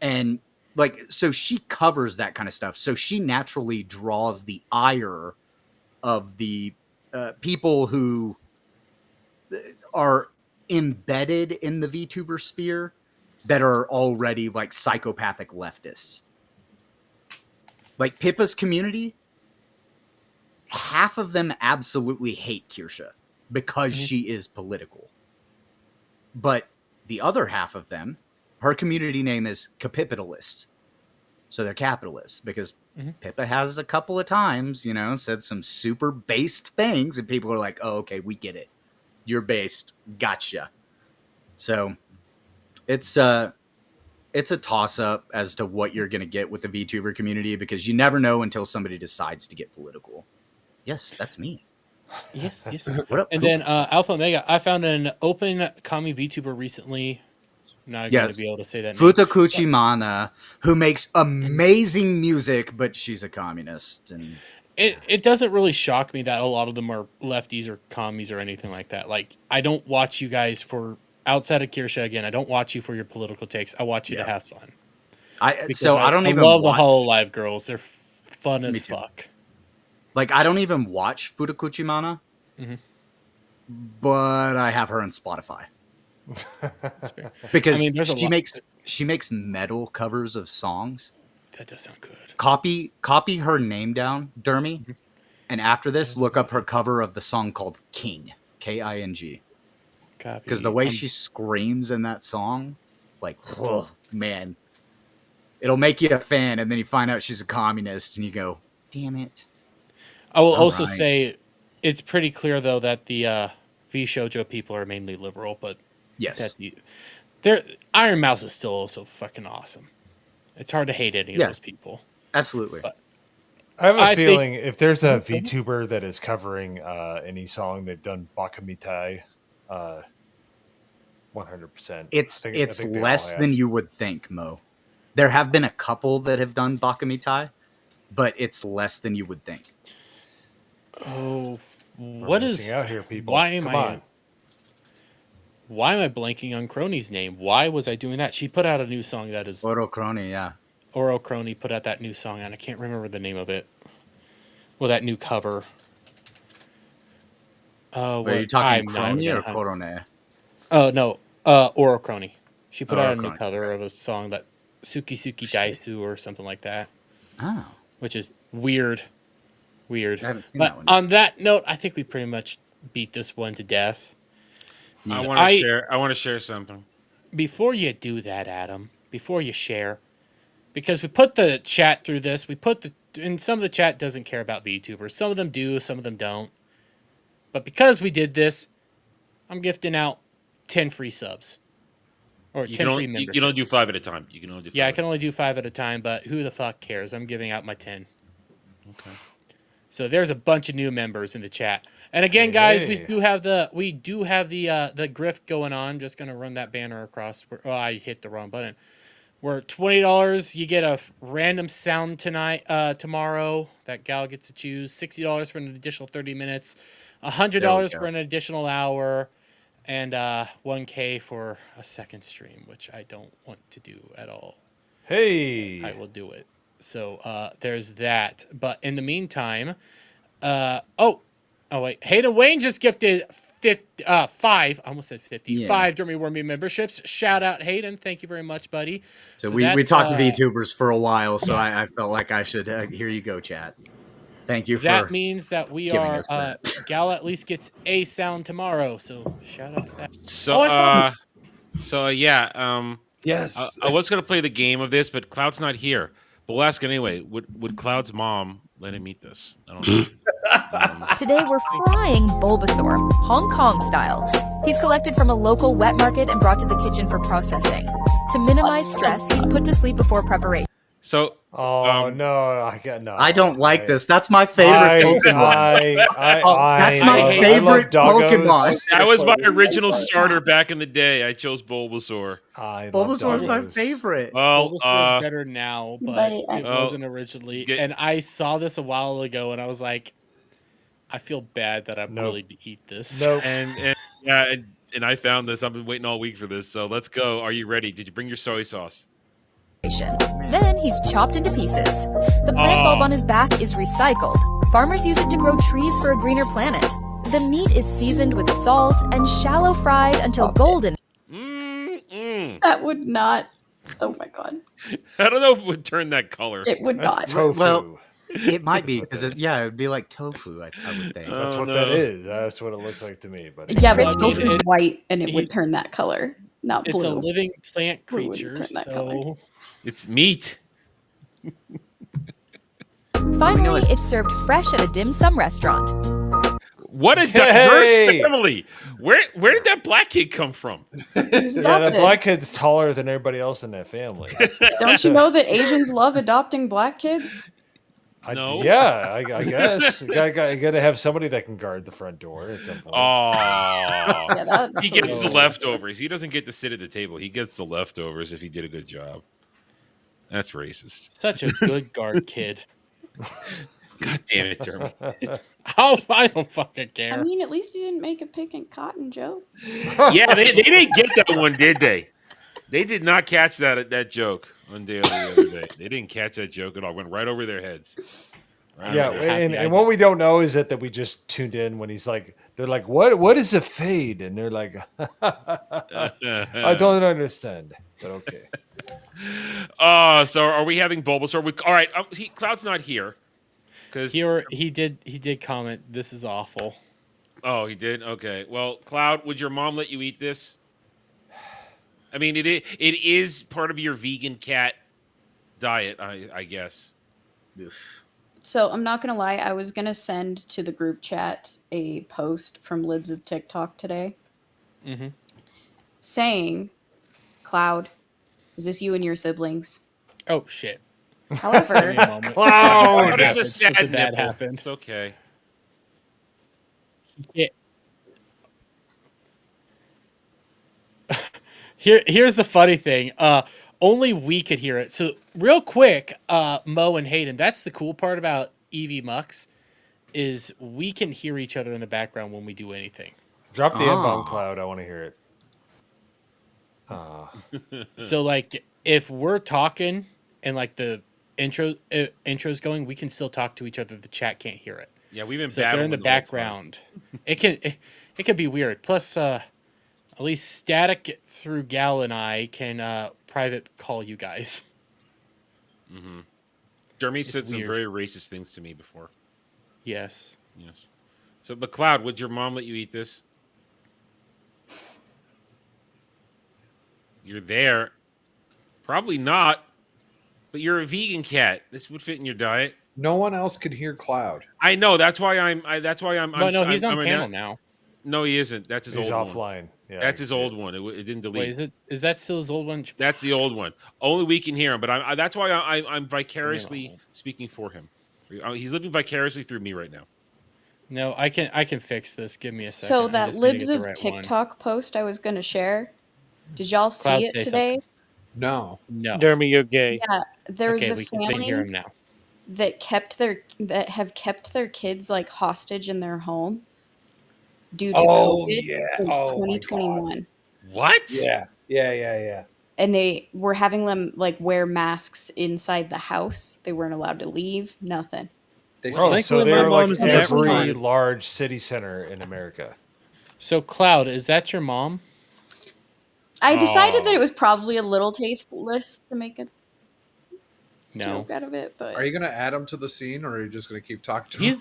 And so she covers that kind of stuff. So she naturally draws the ire of the people who are embedded in the VTuber sphere that are already psychopathic leftists. Like Pippa's community, half of them absolutely hate Kirsche because she is political. But the other half of them, her community name is Capitalist. So they're capitalists because Mhm. Pippa has a couple of times, said some super based things, and people are like, "Oh, okay, we get it. You're based. Gotcha." So it's a toss up as to what you're going to get with the VTuber community because you never know until somebody decides to get political. Yes, that's me. Yes. What up? And then Alpha Omega, I found an open commie VTuber recently. I'm not going to be able to say that name. Futakuchi Mana, who makes amazing music, but she's a communist. And it doesn't really shock me that a lot of them are lefties or commies or anything like that. Like, I don't watch you guys for, outside of Kirsche, again, I don't watch you for your political takes. I watch you to have fun. I don't love the Hololive girls. They're fun as fuck. Like, I don't even watch Futakuchi Mana, but I have her on Spotify. Because she makes metal covers of songs. That does sound good. Copy her name down, Dermy, and after this, look up her cover of the song called King, King. Because the way she screams in that song, like, oh man, it'll make you a fan, and then you find out she's a communist, and you go, damn it. I will also say it's pretty clear, though, that the V Shoujo people are mainly liberal, but yes, Iron Mouse is still also fucking awesome. It's hard to hate any of those people. Absolutely. But I have a feeling if there's a VTuber that is covering any song, they've done Bakamitai 100%. It's less than you would think, Mo. There have been a couple that have done Bakamitai, but it's less than you would think. Oh, what is out here, people? Why am I blanking on Crony's name? Why was I doing that? She put out a new song that is Oro Crony, yeah. Oro Crony put out that new song, and I can't remember the name of it. Well, that new cover. Are you talking Crony or Corone? Oh no, Oro Crony. She put out a new cover of a song that Suki Daisu or something like that. Oh, which is weird. I haven't seen But that one. on that note, I think we pretty much beat this one to death. I want to share something. Before you do that, Adam, before you share, because we put the chat through this, and some of the chat doesn't care about VTubers. Some of them do, some of them don't. But because we did this, I'm gifting out 10 free subs. Or 10 free memberships. You don't do 5 at a time. You can only do 5. Yeah, I can only do 5 at a time, but who the fuck cares? I'm giving out my 10. Okay. So there's a bunch of new members in the chat. And again, guys, we do have the grift going on. Just gonna run that banner across. Oh, I hit the wrong button. We're $20. You get a random sound tomorrow that Gal gets to choose. $60 for an additional 30 minutes. $100 for an additional hour, and $1K for a second stream, which I don't want to do at all. Hey, I will do it. So there's that. But in the meantime, wait, Hayden Wayne just gifted 5. I almost said 50. 5 Dermy Wormy memberships. Shout out Hayden. Thank you very much, buddy. So we talked to VTubers for a while, so I felt like I should here you go, chat. Thank you for that means that we are us Gal at least gets a sound tomorrow. So shout out to that. Yes. I was gonna play the game of this, but Cloud's not here. But we'll ask anyway. Would Cloud's mom let him eat this? I don't know. Today we're frying Bulbasaur, Hong Kong style. He's collected from a local wet market and brought to the kitchen for processing. To minimize stress, he's put to sleep before preparation. So, I don't like this. That's my favorite Pokemon. That's my favorite Pokemon. That was my original starter back in the day. I chose Bulbasaur. Bulbasaur's my favorite. Well, Bulbasaur's better now, but it wasn't originally. And I saw this a while ago, and I was like, I feel bad that I'm willing to eat this. And I found this. I've been waiting all week for this. So let's go. Are you ready? Did you bring your soy sauce? Then he's chopped into pieces. The plant bulb on his back is recycled. Farmers use it to grow trees for a greener planet. The meat is seasoned with salt and shallow fried until golden. That would not. Oh my god. I don't know if it would turn that color. It would not. Tofu. Well, it might be because it would be like tofu. I would think that's what that is. That's what it looks like to me. But yeah, but tofu's white and it would turn that color, not blue. It's a living plant creature, so it's meat. Finally, it's served fresh at a dim sum restaurant. What a diverse family! Where did that black kid come from? Yeah, that black kid's taller than everybody else in that family. Don't you know that Asians love adopting black kids? No. Yeah, I guess you gotta have somebody that can guard the front door at some point. Oh, Yeah, that's he gets the weird. leftovers. He doesn't get to sit at the table. He gets the leftovers if he did a good job. That's racist. Such a good guard kid. God damn it, Dermy. I don't fucking care. I mean, at least he didn't make a picking cotton joke. Yeah, they didn't get that one, did they? They did not catch that joke on Daily the other day. They didn't catch that joke at all. Went right over their heads. Yeah, and what we don't know is that we just tuned in when he's like, they're like, what is a fade? And they're like, I don't understand, but okay. So are we having Bulbasaur? All right, Cloud's not here. He did comment, this is awful. Oh, he did? Okay. Well, Cloud, would your mom let you eat this? I mean, it is part of your vegan cat diet, I guess. So I'm not gonna lie, I was gonna send to the group chat a post from Libs of TikTok today, saying, "Cloud, is this you and your siblings?" Oh shit! However, Cloud is a sad nipple. Happened. It's okay. Yeah. Here's the funny thing. Only we could hear it. So real quick, Mo and Hayden, that's the cool part about EV Mux, is we can hear each other in the background when we do anything. Drop the N-bomb, Cloud. I want to hear it. So like if we're talking and like the intro's going, we can still talk to each other. The chat can't hear it. Yeah, we've been so if they're in the background. It could be weird. Plus, at least Static through GHAL and I can private call you guys. Mm-hmm. Dermy said some very racist things to me before. Yes. Yes. So, but Cloud, would your mom let you eat this? You're there. Probably not. But you're a vegan cat. This would fit in your diet. No one else could hear Cloud. I know. That's why I'm. No, he's on panel now. No, he isn't. That's his He's old offline. one. Yeah, that's his old one. It didn't delete. Wait, is that still his old one? That's the old one. Only we can hear him. But that's why I'm vicariously speaking for him. He's living vicariously through me right now. No, I can fix this. Give me a second. So that Libs of TikTok post I was going to share, did y'all see it today? No. Dermy, you're gay. Yeah, there's okay, a we can family hear him now. that have kept their kids like hostage in their home due to COVID since 2021. What? Yeah. And they were having them like wear masks inside the house. They weren't allowed to leave. Nothing. So they're like every large city center in America. So Cloud, is that your mom? I decided that it was probably a little tasteless to make a joke out of it, but Are you going to add him to the scene, or are you just going to keep talking to him? He's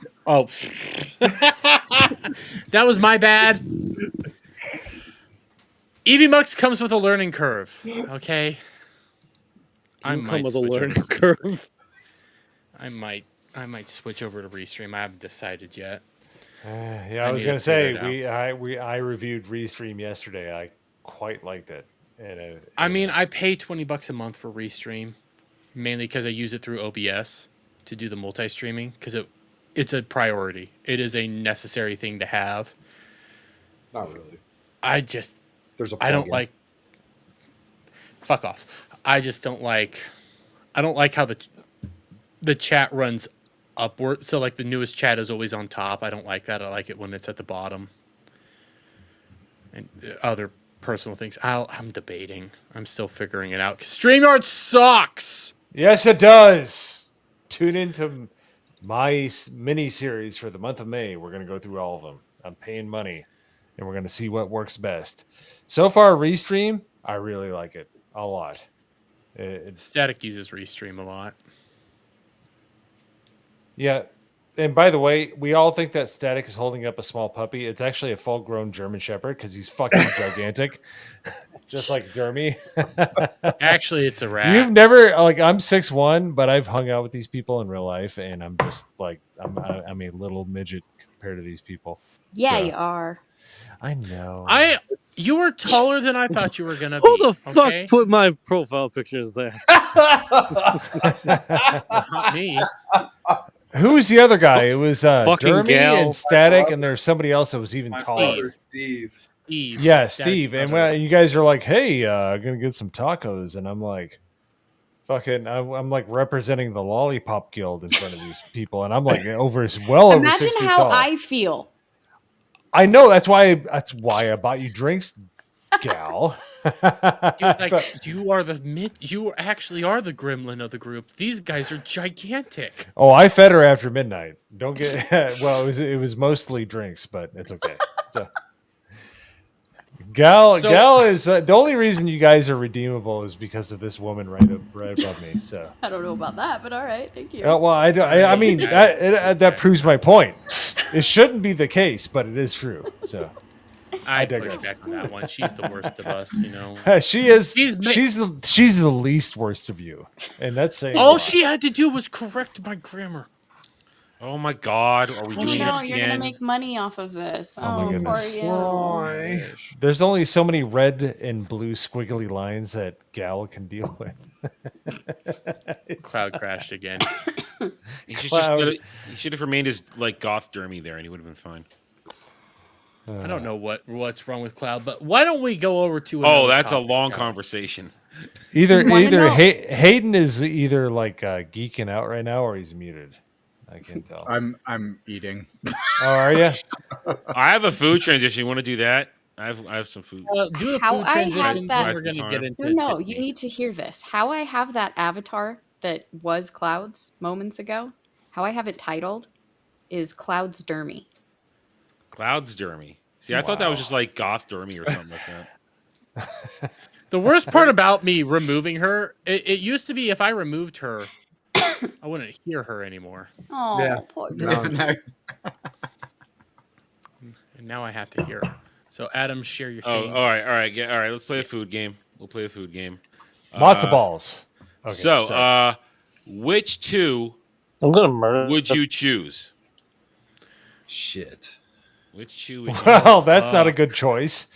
that was my bad. Eevee Mux comes with a learning curve. Okay, I come with a learning curve. I might switch over to Restream. I haven't decided yet. I was going to say I reviewed Restream yesterday. I quite liked it. And I mean, I pay $20 a month for Restream, mainly because I use it through OBS to do the multi-streaming, because it's a priority. It is a necessary thing to have. Not really. I don't plugin. like. Fuck off. I just don't like. I don't like how the chat runs upward. So like the newest chat is always on top. I don't like that. I like it when it's at the bottom. And other personal things. I'm debating. I'm still figuring it out. 'Cause StreamYard sucks. Yes, it does. Tune into my mini series for the month of May. We're going to go through all of them. I'm paying money, and we're going to see what works best. So far, Restream, I really like it a lot. Static uses Restream a lot. Yeah. And by the way, we all think that Static is holding up a small puppy. It's actually a full-grown German Shepherd because he's fucking gigantic. just like Dermy. Actually, it's a rat. You've never like I'm 6'1", but I've hung out with these people in real life, and I'm just like I'm a little midget compared to these people. Yeah, So, you are. I know. You were taller than I thought you were gonna be. Who the fuck okay? put my profile pictures there? Not me. Who was the other guy? It was Fucking Dermy Gal. and Static, and there's somebody else that was even My taller. brother, Steve. Steve. Yeah, Static Steve. And brother. when you guys are like, "Hey, I'm gonna get some tacos," and I'm like, "Fucking," I'm like representing the Lollipop Guild in front of these people, and I'm like over 6 Imagine feet how tall. I feel. I know that's why I bought you drinks, gal. He was like, you actually are the gremlin of the group. These guys are gigantic. Oh, I fed her after midnight. Don't get well. It was mostly drinks, but it's okay. So, Gal is the only reason you guys are redeemable is because of this woman right above me. So I don't know about that, but all right, thank you. well, I mean that proves my point. It shouldn't be the case, but it is true. So I digress. push back on that one. She's the worst of us, you know. She is. She's the least worst of you, and that's saying all a lot. she had to do was correct my grammar. Oh my God, are we Oh doing no, this you're gonna again? make money off of this. Oh my goodness. Poor you. There's only so many red and blue squiggly lines that Gal can deal with. Cloud crashed again. He should have remained as like goth Dermy there, and he would have been fine. I don't know what's wrong with Cloud, but why don't we go over to? Oh, another that's a topic long now? conversation. Either wanna know- Hayden is either like geeking out right now or he's muted. I can't tell. I'm eating. Oh, are you? I have a food transition. You want to do that? I have some food. Do the How food I transition. have that- We're gonna get into. No, you need to hear this. How I have that avatar that was Cloud's moments ago, how I have it titled is Cloud's Dermy. Cloud's Dermy. See, I thought that was just like goth Dermy or something like that. The worst part about me removing her, it used to be if I removed her, I wouldn't hear her anymore. Oh, Yeah. poor No, Dermy. no. And now I have to hear her. So Adam, share your Oh, thing. all right. All right. Let's play a food game. We'll play a food game. Lots of balls. Okay, so, sorry. which two I'm gonna murder. would you choose? Shit. Which two? Would you Well, that's not a good choice.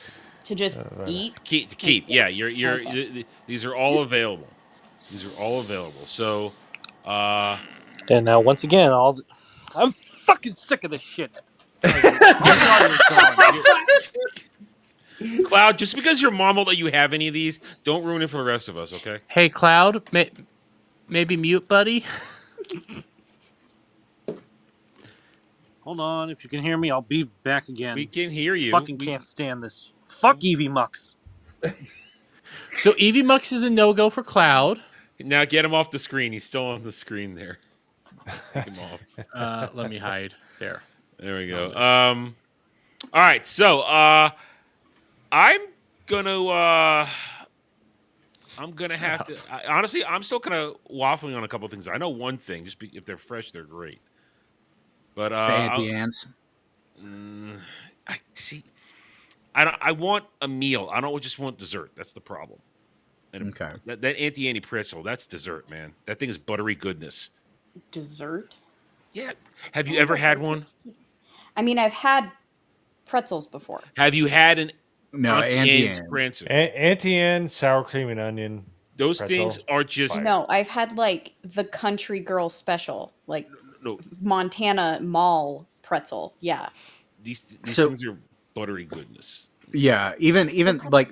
To just eat. keep. Yeah, Okay. these are all available. These are all available. So, And now once again, I'm fucking sick of this shit. Cloud, just because your mom won't let you have any of these, don't ruin it for the rest of us, okay? Hey, Cloud, maybe mute, buddy. Hold on, if you can hear me, I'll be back again. We can hear you. Fucking can't stand this. Fuck Evie Mux. So Evie Mux is a no-go for Cloud. Now get him off the screen. He's still on the screen there. Take him off. Let me hide there. There we go. All right, so I'm gonna have to. Honestly, I'm still kind of waffling on a couple of things. I know one thing. If they're fresh, they're great. But Fancy ants. I see. I want a meal. I don't just want dessert. That's the problem. And Okay. That Auntie pretzel, that's dessert, man. That thing is buttery goodness. Dessert? Yeah. Have you ever had one? I mean, I've had pretzels before. Have you had an Auntie Anne's pretzel? Auntie Anne, sour cream and onion. Those pretzel. things are just No, I've had like the country girl special, like no. Montana Mall pretzel. Yeah. These So- things are buttery goodness. Yeah, even like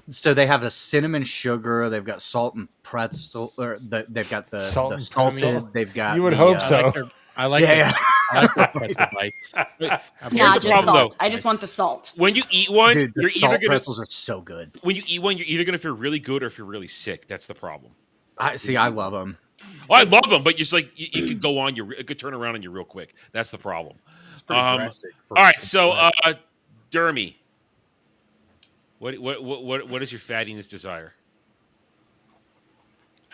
so they have the cinnamon sugar. They've got salt and pretzel, or they've got the Salt and salted. pretzel. They've got. You would the, hope so. I like Yeah, I like their pretzel bites. Here's Nah, the just problem, salt. though. I just want the salt. When you eat one, Dude, the you're salt either gonna pretzels are so good. when you eat one, you're either gonna feel really good or feel really sick. That's the problem. I love them. Oh, I love them, but just like you could go on, it could turn around on you real quick. That's the problem. It's pretty drastic. All right, so Dermy, what is your fattiness desire?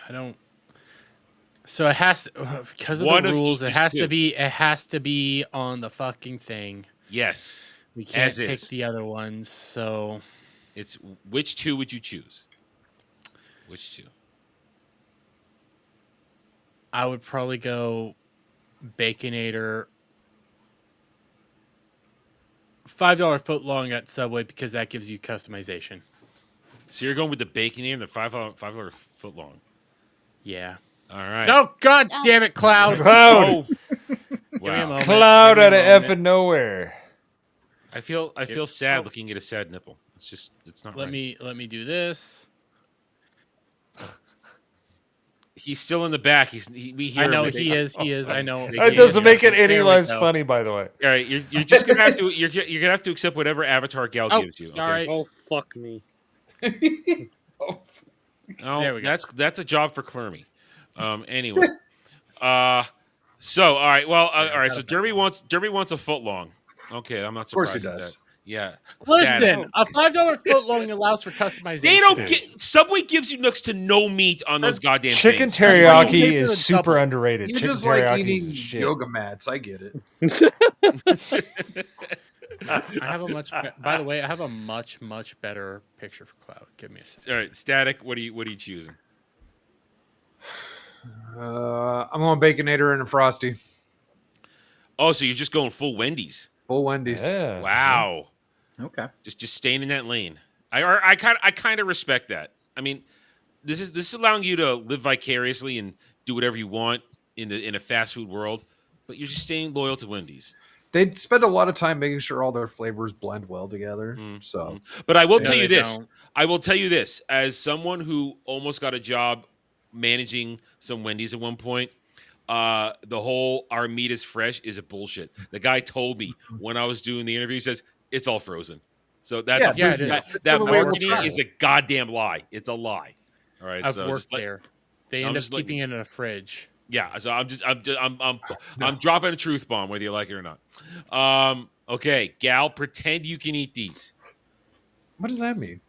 I don't. So it has to, because of One the of rules. It each has two. to be. It has to be on the fucking thing. Yes, We can't as pick is. the other ones. So It's which two would you choose? Which two? I would probably go Baconator. $5 foot long at Subway because that gives you customization. So you're going with the Baconator and the $5 foot long. Yeah. All right. No, God damn it, Cloud. Cloud. Oh. Give me a moment. Cloud Give out me of a moment. effing nowhere. I feel sad looking at a sad nipple. It's not Let right. me do this. He's still in the back. We hear I know him. he is. I know. That doesn't make it any There we less go. funny, by the way. All right, you're just gonna have to you're gonna have to accept whatever avatar Gal Oh, gives you. Okay? sorry. Oh fuck me. Oh, There we go. that's a job for Clermy. Anyway, so all right, well, all right. So Derby wants a foot long. Okay, I'm not surprised. Of course he at does. that. Yeah. Listen, a $5 foot long allows for customization. They don't get Subway gives you next to no meat on those goddamn Chicken things. teriyaki is super underrated. You Chicken just like teriyaki is eating the shit. yoga mats. I get it. I have a much. By the way, I have a much better picture for Cloud. Give me a second. All right, Static. What are you choosing? I'm going Baconator and a Frosty. Oh, so you're just going full Wendy's? Full Wendy's. Yeah. Wow. Okay. Just staying in that lane. I kind of respect that. I mean, this is allowing you to live vicariously and do whatever you want in a fast food world, but you're just staying loyal to Wendy's. They spend a lot of time making sure all their flavors blend well together. So, But I will No, tell you they this. don't. I will tell you this. As someone who almost got a job managing some Wendy's at one point, the whole "our meat is fresh" is a bullshit. The guy told me when I was doing the interview, he says it's all frozen. So that's Yeah, it is. that the way we'll marketing travel. is a goddamn lie. It's a lie. All right, I've so worked just let- there. They I'm end up just letting keeping you- it in a fridge. Yeah, so I'm dropping a truth bomb whether you like it or not. Okay, Gal, pretend you can eat these. what does that mean?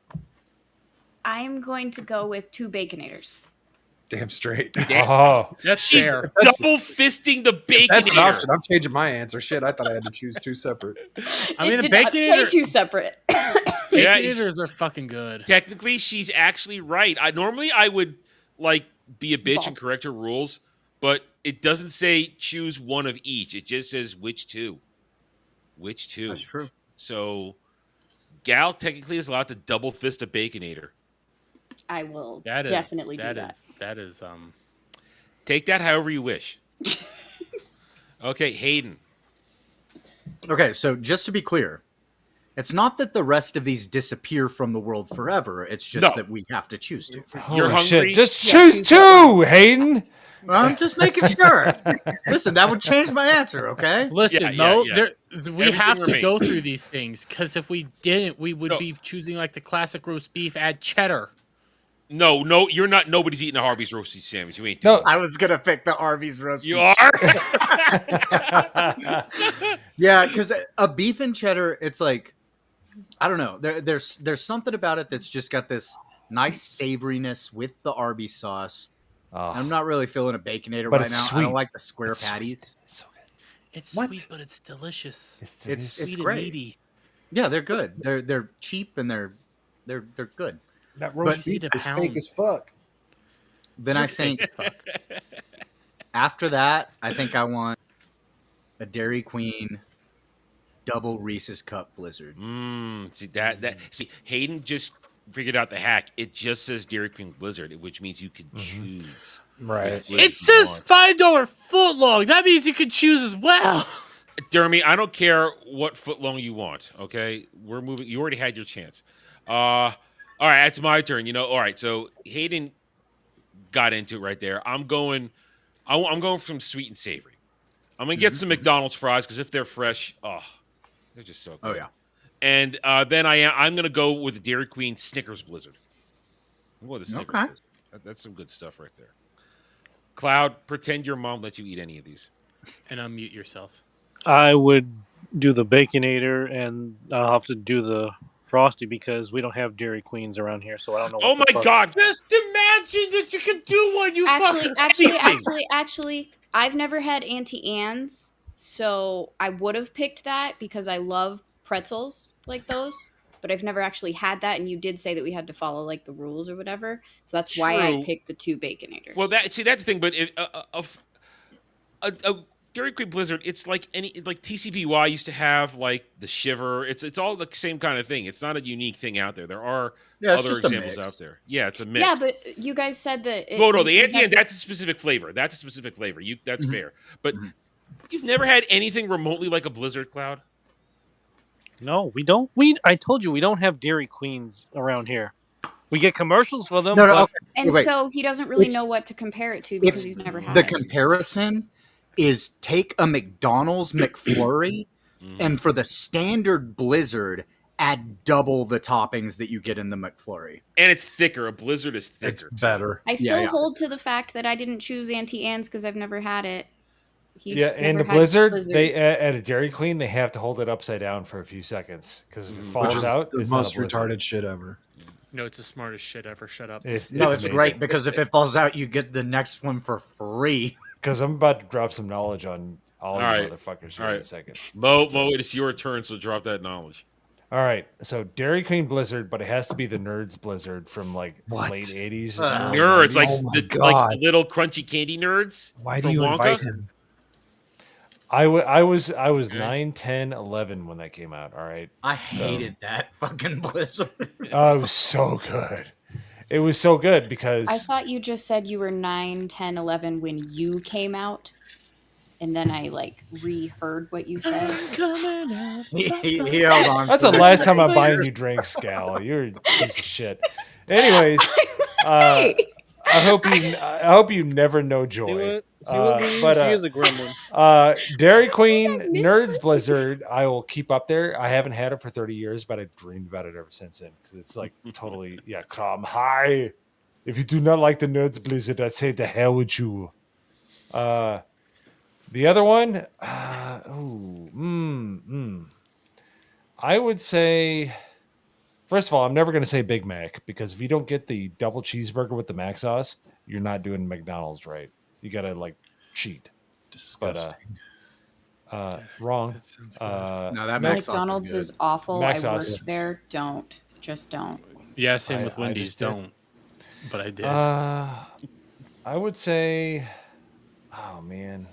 I'm going to go with 2 Baconators. Damn straight. Oh, That's She's fair. double fisting the bacon. That's an option. I'm changing my answer. Shit, I thought I had to choose 2 separate. I mean, it a did not say Baconator. 2 separate. Yeah, Baconators are fucking good. Technically, she's actually right. Normally I would like be a bitch and correct her rules, but it doesn't say choose one of each. It just says which two. Which two? That's true. So, Gal technically is allowed to double fist a Baconator. I will That is definitely do that. That is Take that however you wish. Okay, Hayden. Okay, so just to be clear, it's not that the rest of these disappear from the world forever. It's just No. that we have to choose to. You're holy hungry? shit. Just choose 2, Hayden. Well, I'm just making sure. Listen, that would change my answer, okay? Listen, Yeah, Mo. yeah. We Everything have to remains. go through these things because if we didn't, we would No. be choosing like the classic roast beef, add cheddar. No, you're not. Nobody's eating a Harvey's roasty sandwich. You ain't. No. doing I was gonna pick the Arby's roast. You beef. are. Yeah, because a beef and cheddar, it's like, I don't know. There's something about it that's just got this nice savoriness with the Arby's sauce. Oh, I'm not really feeling a Baconator But right it's now. I sweet. don't like the square It's sweet. patties. it's so good. It's What? sweet, but it's delicious. It's Sweet and great. meaty. Yeah, they're good. They're cheap and they're good. That roast roast beef beef is is fake as fuck. Then I think after that, I think I want a Dairy Queen double Reese's Cup Blizzard. See Hayden just figured out the hack. It just says Dairy Queen Blizzard, which means you can choose. Right. which blizzard It you says want. $5 foot long. That means you can choose as well. Dermy, I don't care what foot long you want. Okay, we're moving. You already had your chance. All right, it's my turn. All right. So Hayden got into it right there. I'm going from sweet and savory. I'm gonna get some McDonald's fries because if they're fresh, they're just so good. Oh yeah. And then I'm gonna go with the Dairy Queen Snickers Blizzard. What the Snickers Okay. Blizzard? That's some good stuff right there. Cloud, pretend your mom let you eat any of these. And unmute yourself. I would do the Baconator, and I'll have to do the Frosty because we don't have Dairy Queens around here, so I don't know. Oh what the my fuck- God! Just imagine that you can do one. You Actually, I've never had Auntie Anne's, so I would have picked that because I love pretzels like those. but I've never actually had that. And you did say that we had to follow like the rules or whatever, so that's why I True. picked the 2 Baconators. Well, that's the thing. But a Dairy Queen Blizzard, it's like TCPY used to have like the Shiver. It's all the same kind of thing. It's not a unique thing out there. There are other examples out there. Yeah, it's a mix. Yeah, but you guys said that. No, the Anti that's a specific flavor. That's a specific flavor. That's fair. But you've never had anything remotely like a Blizzard Cloud? No, we don't. I told you we don't have Dairy Queens around here. We get commercials for them. No, but... okay. And so he doesn't really know what to compare it to because he's never had the it. comparison is take a McDonald's McFlurry and for the standard Blizzard, add double the toppings that you get in the McFlurry. And it's thicker. A Blizzard is thicker. It's better. I still hold to the fact that I didn't choose Auntie Anne's because I've never had it. And the Blizzard, they at a Dairy Queen, they have to hold it upside down for a few seconds because if it falls out, the it's most not a Blizzard. retarded shit ever. No, it's the smartest shit ever. Shut up. It's great because if it falls out, you get the next one for free. Because I'm about to drop some knowledge on all you right. motherfuckers All here right. in a second. Mo, it's your turn, so drop that knowledge. All right, so Dairy Queen Blizzard, but it has to be the Nerds Blizzard from like late '80s. Nerds, like like little crunchy candy nerds. Why do from you Wonka? invite him? I was 9, 10, 11 when that came out. All right, I hated that fucking Blizzard. Oh, it was so good. It was so good because I thought you just said you were 9, 10, 11 when you came out. And then I like reheard what you said. He held on. That's the last time I'm buying you drinks, Gal. You're a piece of shit. Anyways, I hope you never know joy. See what we But she is a gremlin. Dairy Queen Nerds Blizzard, I will keep up there. I haven't had it for 30 years, but I've dreamed about it ever since then because it's like totally come hi. If you do not like the Nerds Blizzard, I say the hell with you. The other one, I would say, first of all, I'm never going to say Big Mac because if you don't get the double cheeseburger with the Mac sauce, you're not doing McDonald's right. You got to like cheat. Disgusting. But wrong. No, that Mac sauce McDonald's is awful. Mac I sauce. worked there. Just don't. Yeah, same with I Wendy's. just did. Don't. But I did. I would say, oh man,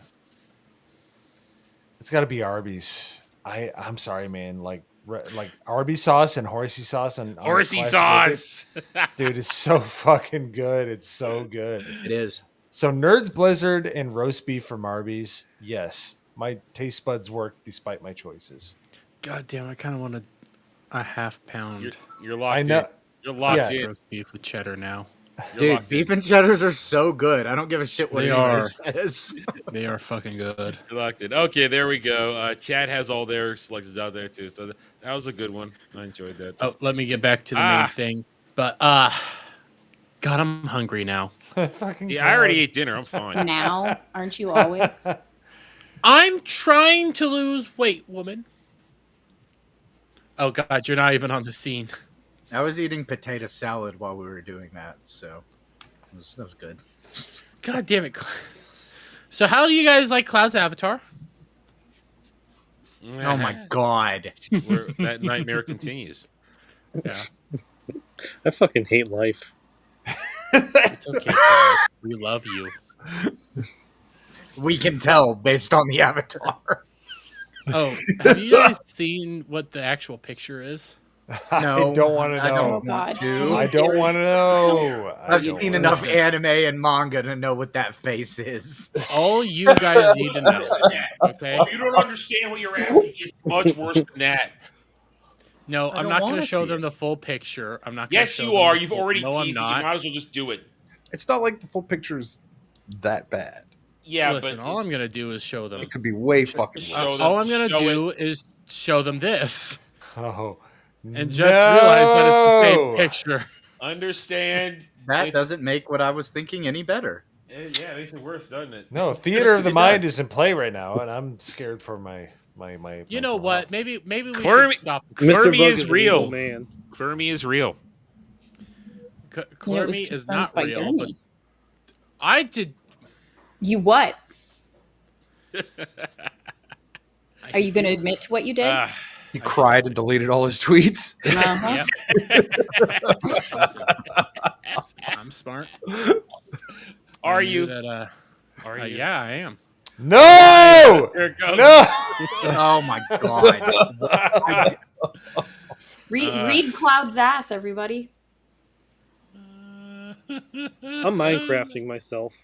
it's got to be Arby's. I'm sorry, man. Like Arby's sauce and horsey sauce and Horsey sauce, dude, it's so fucking good. It's so good. It is. So Nerds Blizzard and roast beef from Arby's. Yes, my taste buds work despite my choices. God damn, I kind of want a half pound. You're locked I know. in. You're locked in. Roast beef with cheddar now. Dude, beef and cheddars are so good. I don't give a shit what anyone says. They are fucking good. You're locked in. Okay, there we go. Chad has all their selections out there too, so that was a good one. I enjoyed that. Oh, let me get back to the main thing. But God, I'm hungry now. Fucking I already ate dinner. I'm fine. Now, aren't you always? I'm trying to lose weight, woman. Oh God, you're not even on the scene. I was eating potato salad while we were doing that, so that was good. God damn it. So how do you guys like Cloud's avatar? Oh my God. That nightmare continues. Yeah. I fucking hate life. It's okay, Cloud. We love you. We can tell based on the avatar. Oh, have you guys seen what the actual picture is? No, I don't want to know. I don't want to. I don't want to know. I've seen enough anime and manga to know what that face is. All you guys need to know. Okay. You don't understand what you're asking. It's much worse than that. No, I'm don't not going to wanna show see them it. the full picture. I'm not. Gonna Yes, show you them are. the You've full- already no, teased it. I'm You not. might as well just do it. It's not like the full picture's that bad. Yeah, Listen, but all I'm going to do is show them. It could be way fucking Show worse. them. All I'm going to Show do is show them this. Oh, And just realize that it's the same picture. Understand? That doesn't make what I was thinking any better. Yeah, it makes it worse, doesn't it? no, theater of the it mind does. is in play right now, and I'm scared for my. You know what? Maybe we Clermy- should stop. Mr. Clermy Bug is an real. evil man. Clermy is real. Clermy is not by real, but Dermy. I did. You what? Are you going to admit to what you did? He cried and deleted all his tweets. Uh-huh. Listen, I'm smart. Are I knew you? That, Are you? Yeah, I am. No! Here it goes. No! Oh my god. Read Cloud's ass, everybody. I'm Minecrafting myself.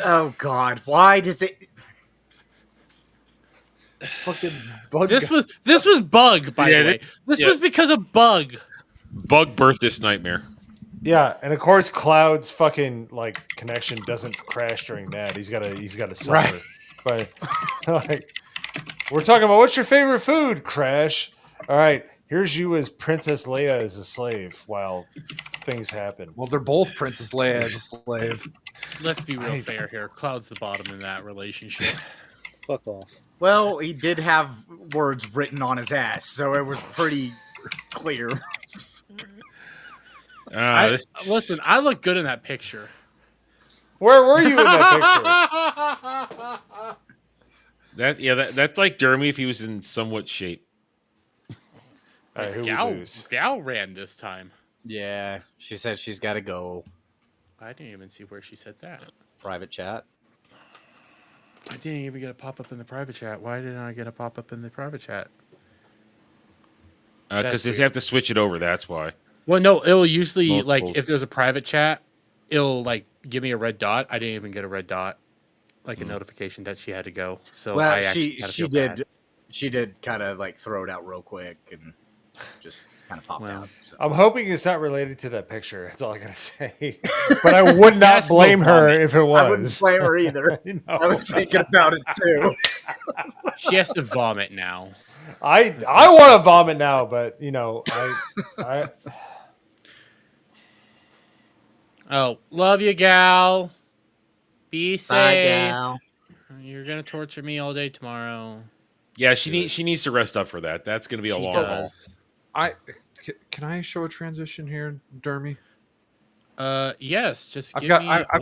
Oh god, why does it Fucking Bug. This was Bug, by the way. This was because of Bug. Bug birthed this nightmare. Yeah, and of course, Cloud's fucking like connection doesn't crash during that. He's got to suffer. Right. But like, we're talking about what's your favorite food? Crash. All right, here's you as Princess Leia as a slave while things happen. Well, they're both Princess Leia as a slave. Let's be real fair here. Cloud's the bottom in that relationship. Fuck off. Well, he did have words written on his ass, so it was pretty clear. Listen, I look good in that picture. Where were you in that picture? That's like Dermy if he was in somewhat shape. All right, who Gal ran this time. Yeah, she said she's got to go. I didn't even see where she said that. Private chat. I didn't even get a pop-up in the private chat. Why didn't I get a pop-up in the private chat? Because they have to switch it over. That's why. Well, no, it'll usually, Multiples. like, if there's a private chat, it'll, like, give me a red dot. I didn't even get a red dot. Like, a notification that she had to go. So Well, I actually had to feel bad. She did kind of, like, throw it out real quick and just kind of pop out. So. I'm hoping it's not related to that picture. That's all I gotta say. But I would not blame her if it was. I wouldn't blame her either. I was thinking about it too. She has to vomit now. I want to vomit now, but you know, I Oh, love you, Gal. Be safe. Bye, Gal. You're gonna torture me all day tomorrow. Yeah, she needs to rest up for that. That's going to be a long haul. Can I show a transition here, Dermy? Yes. Just I've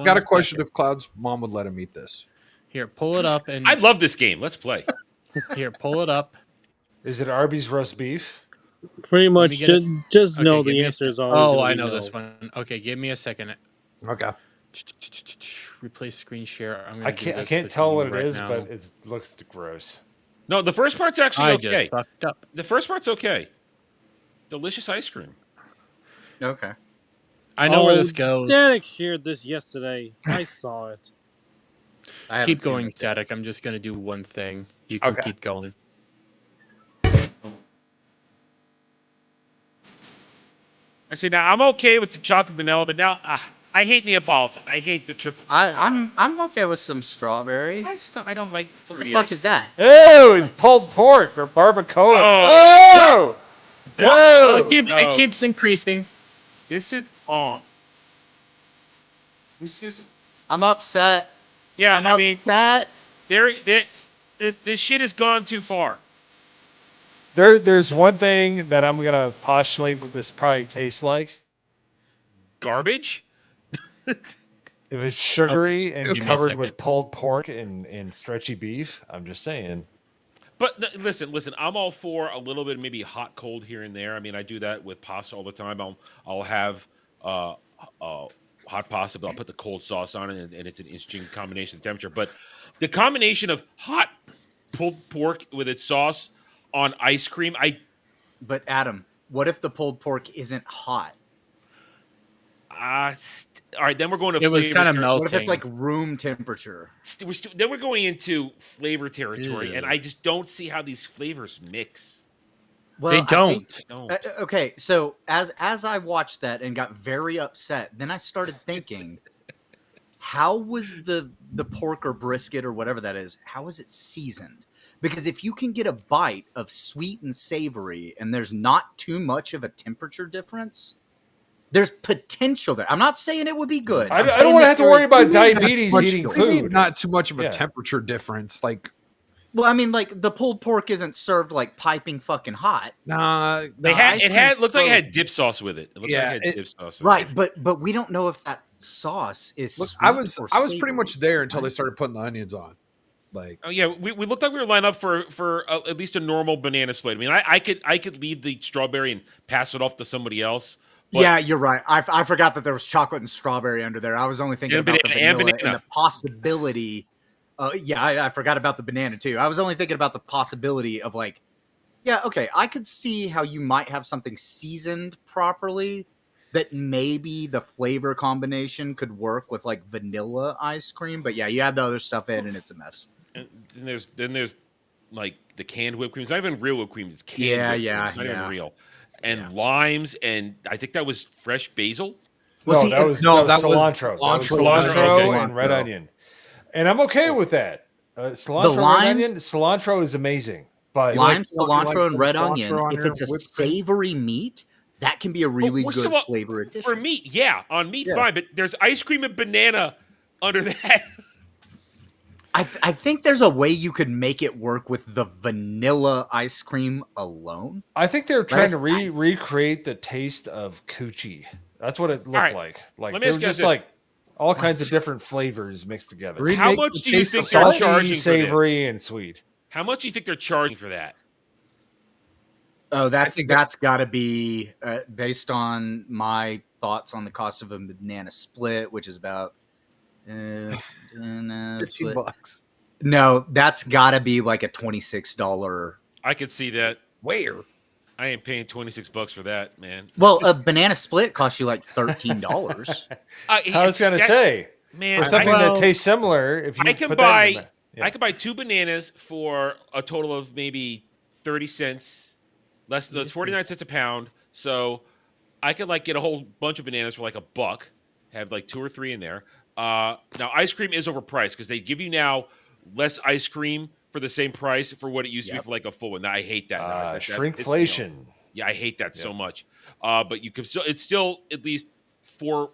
got a question if Cloud's mom would let him eat this. Here, pull it up and I love this game. Let's play. Here, pull it up. Is it Arby's roast beef? Pretty much. me get it. Just Okay, know give the me a answer is sec. always. Oh, gonna I be know no. this one. Okay, give me a second. Okay. Replace screen share. I'm gonna I do can't. I this can't with tell you what it right is, now. but it looks gross. No, the first part's actually I okay. just fucked up. The first part's okay. Delicious ice cream. Okay. I know where this goes. Static shared this yesterday. I saw it. Keep going, Static. I'm just gonna do one thing. You can keep going. I say now I'm okay with the chocolate vanilla, but now I hate Neapolitan. I hate the triple. I'm okay with some strawberry. I don't like. What the fuck is that? Oh, it's pulled pork or barbacoa. Oh! Oh! It keeps increasing. Is it on? This is. I'm upset. Yeah, I mean that. This shit has gone too far. There's one thing that I'm gonna postulate what this probably tastes like. Garbage. If it's sugary and Give me a covered second. with pulled pork and stretchy beef, I'm just saying. But listen. I'm all for a little bit, maybe hot, cold here and there. I mean, I do that with pasta all the time. I'll have hot pasta, but I'll put the cold sauce on it, and it's an interesting combination of temperature. But the combination of hot pulled pork with its sauce on ice cream, But Adam, what if the pulled pork isn't hot? all right, then we're going to. It was flavor kind of territory. What if it's melting. like room temperature? Then we're going into flavor territory, Ew. and I just don't see how these flavors mix. Well, They I don't. think- okay, so as I watched that and got very upset, then I started thinking, how was the pork or brisket or whatever that is? How is it seasoned? Because if you can get a bite of sweet and savory, and there's not too much of a temperature difference, there's potential there. I'm not saying it would be good. I I'm don't saying want to that have to there worry is- about diabetes eating We need food. not too much of a Yeah. temperature difference. Like, Well, I mean, like the pulled pork isn't served like piping fucking hot. nah. Looked ice like it cream had dip sauce with it. It looked Yeah, like it had it- dip sauce. Right, but we don't know if that sauce is. Look, sweet I was or pretty savory. much there until they started putting the onions on. Like, Oh yeah, we looked like we were lined up for at least a normal banana split. I mean, I could leave the strawberry and pass it off to somebody else. But Yeah, you're right. I forgot that there was chocolate and strawberry under there. I was only thinking And about the banana, and vanilla and banana. the possibility. Yeah, I forgot about the banana too. I was only thinking about the possibility of like, yeah, okay, I could see how you might have something seasoned properly that maybe the flavor combination could work with like vanilla ice cream. But yeah, you add the other stuff in and it's a mess. And then there's like the canned whipped cream. It's not even real whipped cream. It's canned Yeah, whipped cream. yeah, It's not yeah. even real. And limes, and I think that was fresh basil. Well, see, that was no, that was that was cilantro. cilantro. Cilantro and Cilantro. red onion. And I'm okay with that. Cilantro, red limes- onion, cilantro is amazing. But Lime, you like cilantro, and some red cilantro onion. on If your it's a whipped cream? savory meat, that can be a really Well, good so, flavor addition. For meat, yeah. On meat, Yeah. fine. But there's ice cream and banana under that. I think there's a way you could make it work with the vanilla ice cream alone. I think they're trying to That's- recreate the taste of coochie. That's what it looked right. like. Let Like me they ask were you guys just this. like all kinds of different flavors mixed together. Remake How the much do you taste think of they're Salty, charging for this? savory, and sweet. How much do you think they're charging for that? Oh, that's think that's got to be based on my thoughts on the cost of a banana split, which is about $15. No, that's got to be like a $26. I could see that. Where? I ain't paying $26 for that, man. Well, a banana split costs you like $13. I was gonna say man, for something well, that tastes similar. If you I can put that in buy the- yeah. I could buy 2 bananas for a total of maybe 30 cents. Less that's 49 cents a pound. So I could like get a whole bunch of bananas for like $1. Have like 2 or 3 in there. Now ice cream is overpriced because they give you now less ice cream for the same price for what it used to be for like a full one. Now, I hate that. Now. It's, shrinkflation. yeah, I hate that so much. But you could still it's still at least $4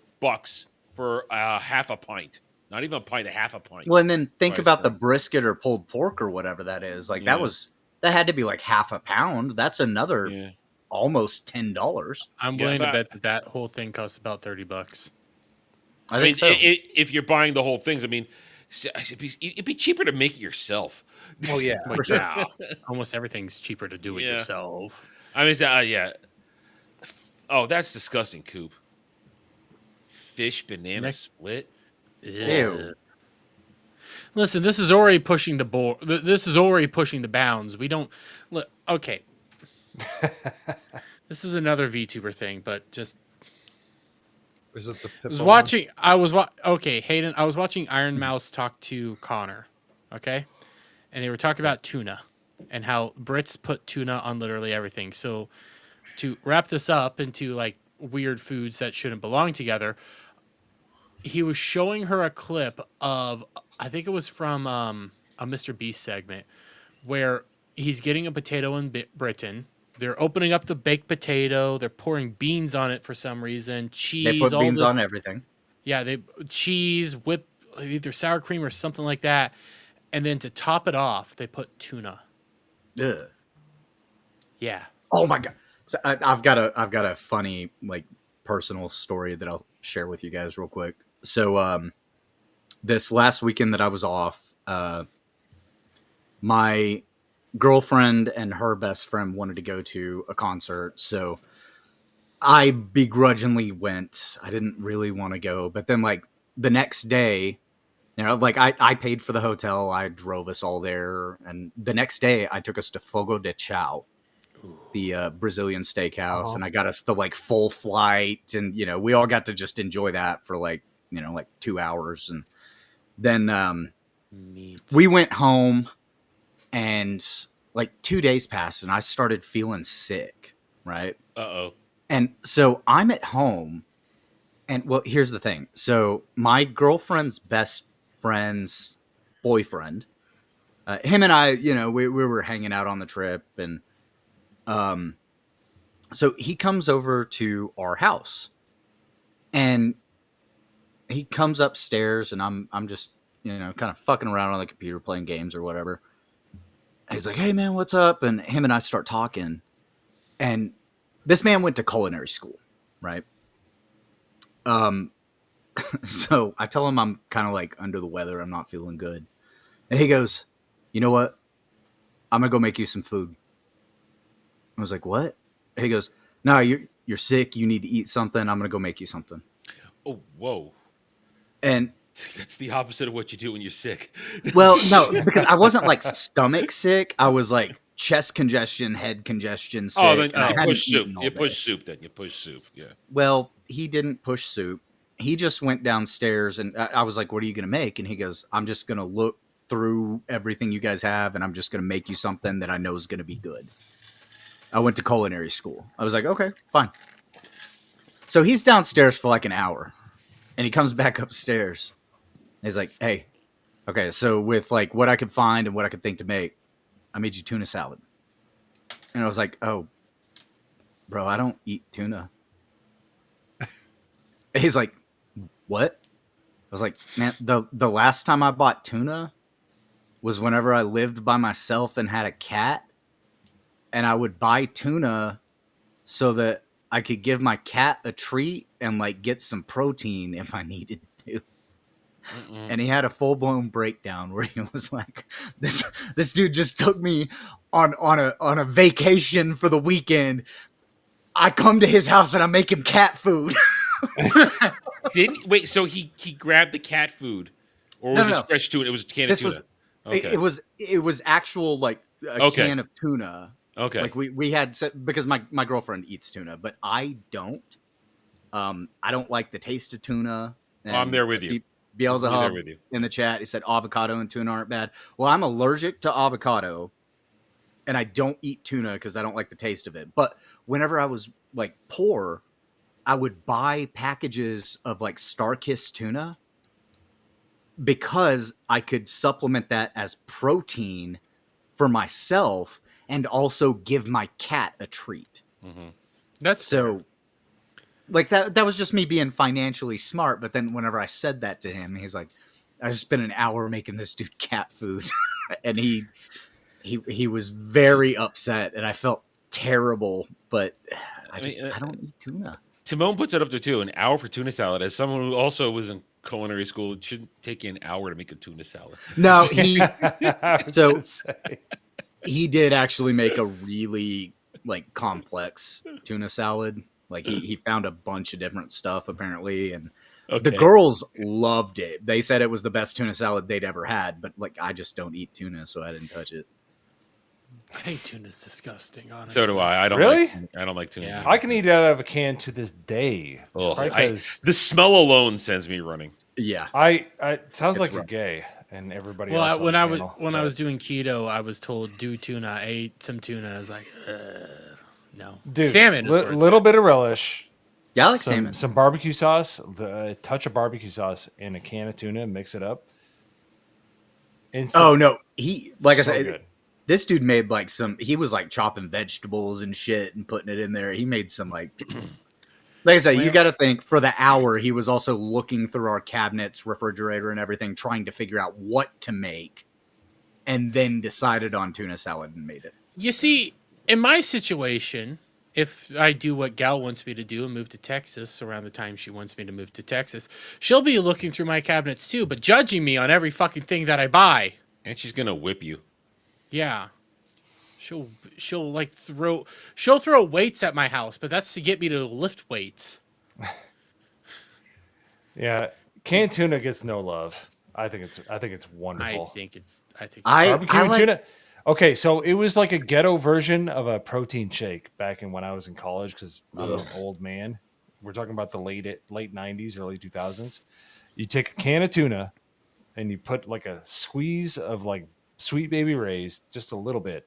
for half a pint. Not even a pint, a half a pint. Well, and then think Price about the point. brisket or pulled pork or whatever that is. Like Yeah. that had to be like half a pound. That's another Yeah. almost $10. I'm Yeah, willing to but- bet that that whole thing costs about $30. I mean, think so. If you're buying the whole things, I mean, it'd be cheaper to make it yourself. Well, yeah. Like, For sure. yeah, almost everything's cheaper to do it Yeah. yourself. I mean, yeah. Oh, that's disgusting, Coop. Fish banana Next- split. Ew. Listen, this is already pushing the board. This is already pushing the bounds. We don't look. Okay, this is another VTuber thing, but just Is it the I was Pippa watching. I was okay, Hayden. I was watching Iron Mouse talk to Connor. Okay, and they were talking about tuna and how Brits put tuna on literally everything. So to wrap this up into like weird foods that shouldn't belong together, he was showing her a clip of, I think it was from a Mr. Beast segment where he's getting a potato in Britain. They're opening up the baked potato. They're pouring beans on it for some reason. Cheese. They put all beans this- on everything. Yeah, they cheese, whip, either sour cream or something like that. And then to top it off, they put tuna. Ugh. Yeah. Oh my god! So I've got a funny like personal story that I'll share with you guys real quick. So this last weekend that I was off, my girlfriend and her best friend wanted to go to a concert, so I begrudgingly went. I didn't really want to go, but then like the next day, you know, like I paid for the hotel, I drove us all there, and the next day I took us to Fogo de Chao, the Brazilian steakhouse, and I got us the like full flight, and you know we all got to just enjoy that for like 2 hours, and then we went home, and like 2 days passed, and I started feeling sick, right? Uh-oh. And so I'm at home, and well, here's the thing. So my girlfriend's best friend's boyfriend, him and I, we were hanging out on the trip, and so he comes over to our house, and he comes upstairs, and I'm just kind of fucking around on the computer playing games or whatever. And he's like, "Hey man, what's up?" And him and I start talking, and this man went to culinary school, right? So I tell him I'm kind of like under the weather, I'm not feeling good, and he goes, you know what? I'm gonna go make you some food. I was like, what? And he goes, no, you're sick. You need to eat something. I'm gonna go make you something. Oh, whoa. And that's the opposite of what you do when you're sick. well, no, because I wasn't like stomach sick. I was like chest congestion, head congestion sick. Oh, then and I you hadn't push soup. eaten all You day. push soup then. You push soup. Yeah. Well, he didn't push soup. He just went downstairs, and I was like, what are you going to make? And he goes, I'm just going to look through everything you guys have, and I'm just going to make you something that I know is going to be good. I went to culinary school. I was like, okay, fine. So he's downstairs for like an hour, and he comes back upstairs. He's like, hey, okay, so with like what I could find and what I could think to make, I made you tuna salad. And I was like, oh, bro, I don't eat tuna. He's like, what? I was like, man, the last time I bought tuna was whenever I lived by myself and had a cat. And I would buy tuna so that I could give my cat a treat and like get some protein if I needed to. And he had a full-blown breakdown where he was like, this dude just took me on a vacation for the weekend. I come to his house and I make him cat food. Wait, so he grabbed the cat food, or was it fresh tuna? It was a can of tuna. It was actual like a can of tuna. Okay, like we had because my girlfriend eats tuna, but I don't. I don't like the taste of tuna. I'm there with you. Beelzebub in the chat, he said avocado and tuna aren't bad. Well, I'm allergic to avocado, and I don't eat tuna because I don't like the taste of it. But whenever I was like poor, I would buy packages of like Star-Kissed tuna because I could supplement that as protein for myself and also give my cat a treat. Mm-hmm. That's so. Like that was just me being financially smart. But then whenever I said that to him, he's like, I just spent an hour making this dude cat food. And he was very upset, and I felt terrible, but I don't eat tuna. Timon puts it up there too, an hour for tuna salad. As someone who also was in culinary school, it shouldn't take you an hour to make a tuna salad. No, he did actually make a really like complex tuna salad. Like he found a bunch of different stuff apparently, and the girls loved it. They said it was the best tuna salad they'd ever had, but like I just don't eat tuna, so I didn't touch it. I think tuna's disgusting, honestly. So do I. I don't really? I don't like tuna. Yeah. I can eat it out of a can to this day. The smell alone sends me running. Yeah. It sounds like you're gay, and everybody else. Well, when I was doing keto, I was told do tuna. I ate some tuna, and I was like, no. Dude, salmon. Little bit of relish. Yeah, I like salmon. Some barbecue sauce, a touch of barbecue sauce in a can of tuna, mix it up. Oh no, I said, good. This dude made like he was like chopping vegetables and shit and putting it in there. He made some like I said, you got to think for the hour he was also looking through our cabinets, refrigerator, and everything, trying to figure out what to make, and then decided on tuna salad and made it. You see, in my situation, if I do what Gal wants me to do and move to Texas around the time she wants me to move to Texas, she'll be looking through my cabinets too, but judging me on every fucking thing that I buy. And she's gonna whip you. Yeah. She'll like throw weights at my house, but that's to get me to lift weights. Yeah, canned tuna gets no love. I think it's wonderful. I think barbecue tuna. Okay, so it was like a ghetto version of a protein shake back in when I was in college because I'm an old man. We're talking about the late 90s, early 2000s. You take a can of tuna and you put like a squeeze of like Sweet Baby Ray's, just a little bit,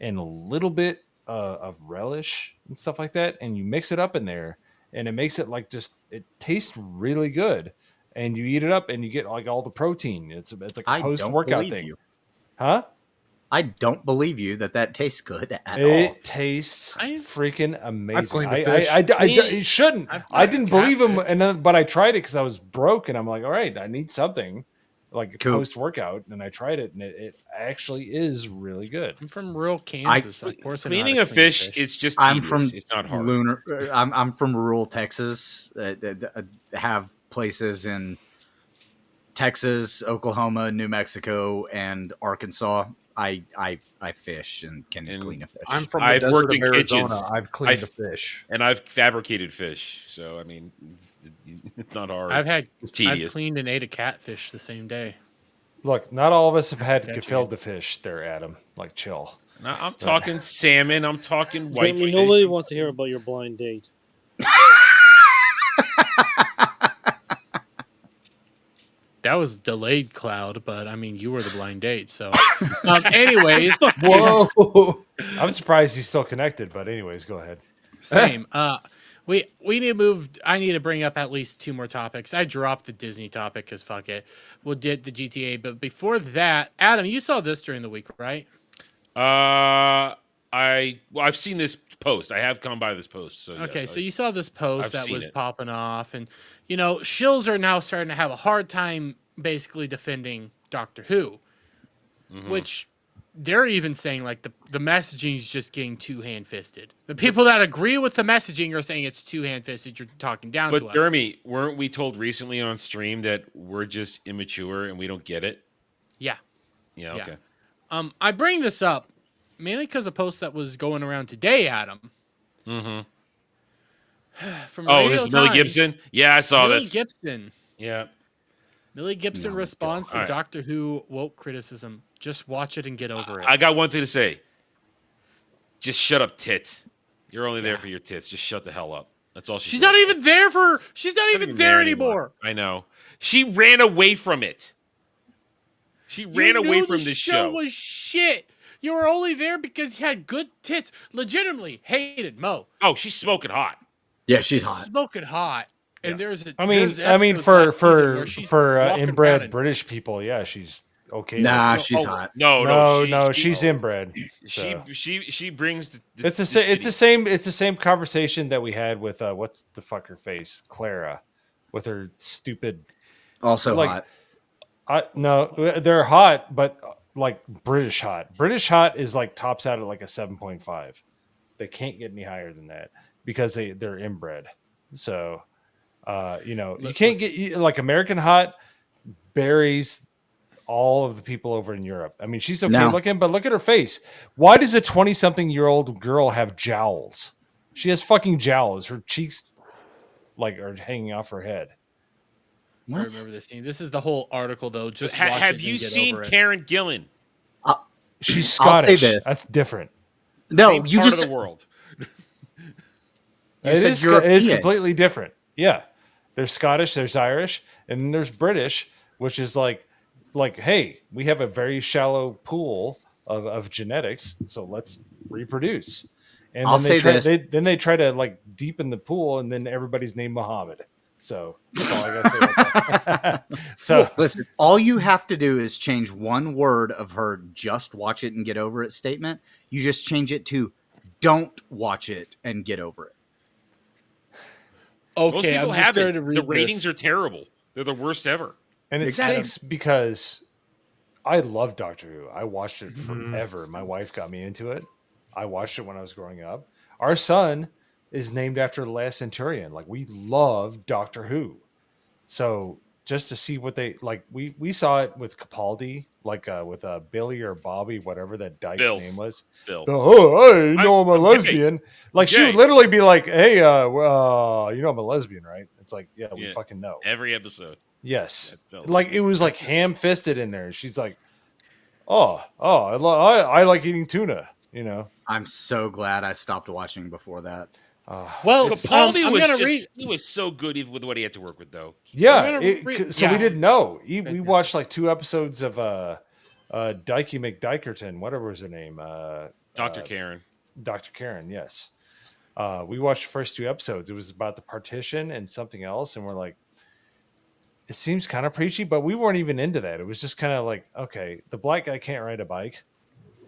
and a little bit of relish and stuff like that, and you mix it up in there, and it makes it like it tastes really good, and you eat it up and you get like all the protein. It's like a post-workout thing. Huh? I don't believe you that tastes good at all. It tastes freaking amazing. I it shouldn't. I didn't believe him, but I tried it because I was broke, and I'm like, all right, I need something like post workout, and I tried it, and it actually is really good. I'm from rural Kansas. Of course, cleaning a fish, it's just tedious. It's not hard. I'm from rural Texas. Have places in Texas, Oklahoma, New Mexico, and Arkansas. I fish and can clean a fish. I'm from the I've desert worked of in Arizona. kitchens. I've cleaned a fish. And I've fabricated fish. So I mean, it's not hard. It's tedious. I've cleaned and ate a catfish the same day. Look, not all of us have had Catch gefilte fish there, Adam. Like, chill. Now, I'm talking salmon. I'm talking white Jeremy, fish. nobody wants to hear about your blind date. That was delayed, Cloud, but I mean, you were the blind date. So, anyways, Whoa! I'm surprised he's still connected, but anyways, go ahead. Same. We need to move. I need to bring up at least 2 more topics. I dropped the Disney topic because fuck it. We'll get the GTA, but before that, Adam, you saw this during the week, right? I've seen this post. I have come by this post. So Okay, yes, so you saw this post I've that seen was it. popping off, and you know, shills are now starting to have a hard time basically defending Doctor Who, which they're even saying like the messaging is just getting too hand-fisted. The people that agree with the messaging are saying it's too hand-fisted. You're talking down to But us. Jeremy, weren't we told recently on stream that we're just immature and we don't get it? Yeah. Yeah. Okay. I bring this up mainly because a post that was going around today, Adam. Mm-hmm. From Oh, Radio this is Millie Times. Gibson? Yeah, I saw Millie this. Gibson. Yeah. Millie Gibson responds to All right. Doctor Who woke criticism. Just watch it and get over it. I got one thing to say. Just shut up, tits. You're only there for your tits. Just shut the hell up. That's all She's not even there for. She's not even there anymore. I know. She ran away from it. She ran away from this show. Was shit. You were only there because you had good tits. Legitimately hated Mo. Oh, she's smoking hot. Yeah, she's hot. Smoking hot. And there's a. I mean, episodes for last season where she's walking inbred around and- British people, yeah, she's okay. Nah, with it. she's hot. No, she's inbred. So. She brings. It's the same conversation that we had with what's the fuck her face, Clara, with her stupid. Also hot. No, they're hot, but like British hot. British hot is like tops out at like a 7.5. They can't get any higher than that because they're inbred. So, you can't get like American hot buries all of the people over in Europe. I mean, she's okay looking, but look at her face. Why does a 20-something-year-old girl have jowls? She has fucking jowls. Her cheeks like are hanging off her head. I remember this scene. This is the whole article, though. Just watch have it you and get seen over it. Karen Gillan? She's I'll say Scottish. this. That's different. No, Same you part just of the world. It is European. completely different. Yeah, there's Scottish, there's Irish, and then there's British, which is like, hey, we have a very shallow pool of genetics, so let's reproduce. And I'll then say this. Then they try to like deepen the pool, and then everybody's named Muhammad. So that's all I got to say about that. So listen, all you have to do is change one word of her "just watch it and get over it" statement. You just change it to "don't watch it and get over it." Most Okay, people I'm just have starting it. to read The ratings this. are terrible. They're the worst ever. And it Exactly. stinks because I love Doctor Who. I watched it forever. My wife got me into it. I watched it when I was growing up. Our son is named after the last Centurion. Like, we love Doctor Who. So just to see what they like, we saw it with Capaldi, like with Billy or Bobby, whatever that dyke's name was. Bill. Oh, hey, I'm a I'm lesbian. gay. Like, she Gay. would literally be like, hey, you know I'm a lesbian, right? It's like, yeah, we fucking know. Every episode. Yes. That's Like, it was like ham-fisted in there. She's like, I like eating tuna, you know. I'm so glad I stopped watching before that. Well, Capaldi I'm was gonna just read. he was so good even with what he had to work with though. Yeah. So yeah. we didn't know. We watched like 2 episodes of Dikey McDikerton, whatever was her name. Dr. Karen. Dr. Karen, yes. We watched the first 2 episodes. It was about the partition and something else, and we're like, it seems kind of preachy, but we weren't even into that. It was just kind of like, okay, the black guy can't ride a bike,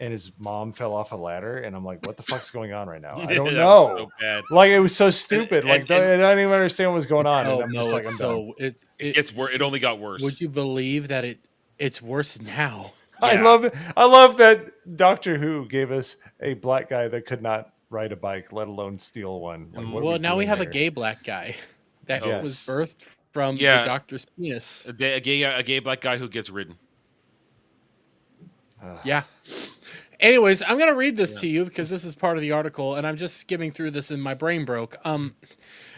and his mom fell off a ladder, and I'm like, what the fuck's going on right now? I don't That know. was so bad. Like, it was so stupid. I don't even understand what was going on. Oh and I'm just no, like, it's I'm done. so it gets worse. It only got worse. Would you believe that it's worse now? I love it. I love that Doctor Who gave us a black guy that could not ride a bike, let alone steal one. Like, what are Well, now we doing have a there? gay black guy that Yes. was birthed from the doctor's penis. A gay black guy who gets ridden. Yeah. Anyways, I'm gonna read this to you because this is part of the article, and I'm just skimming through this and my brain broke.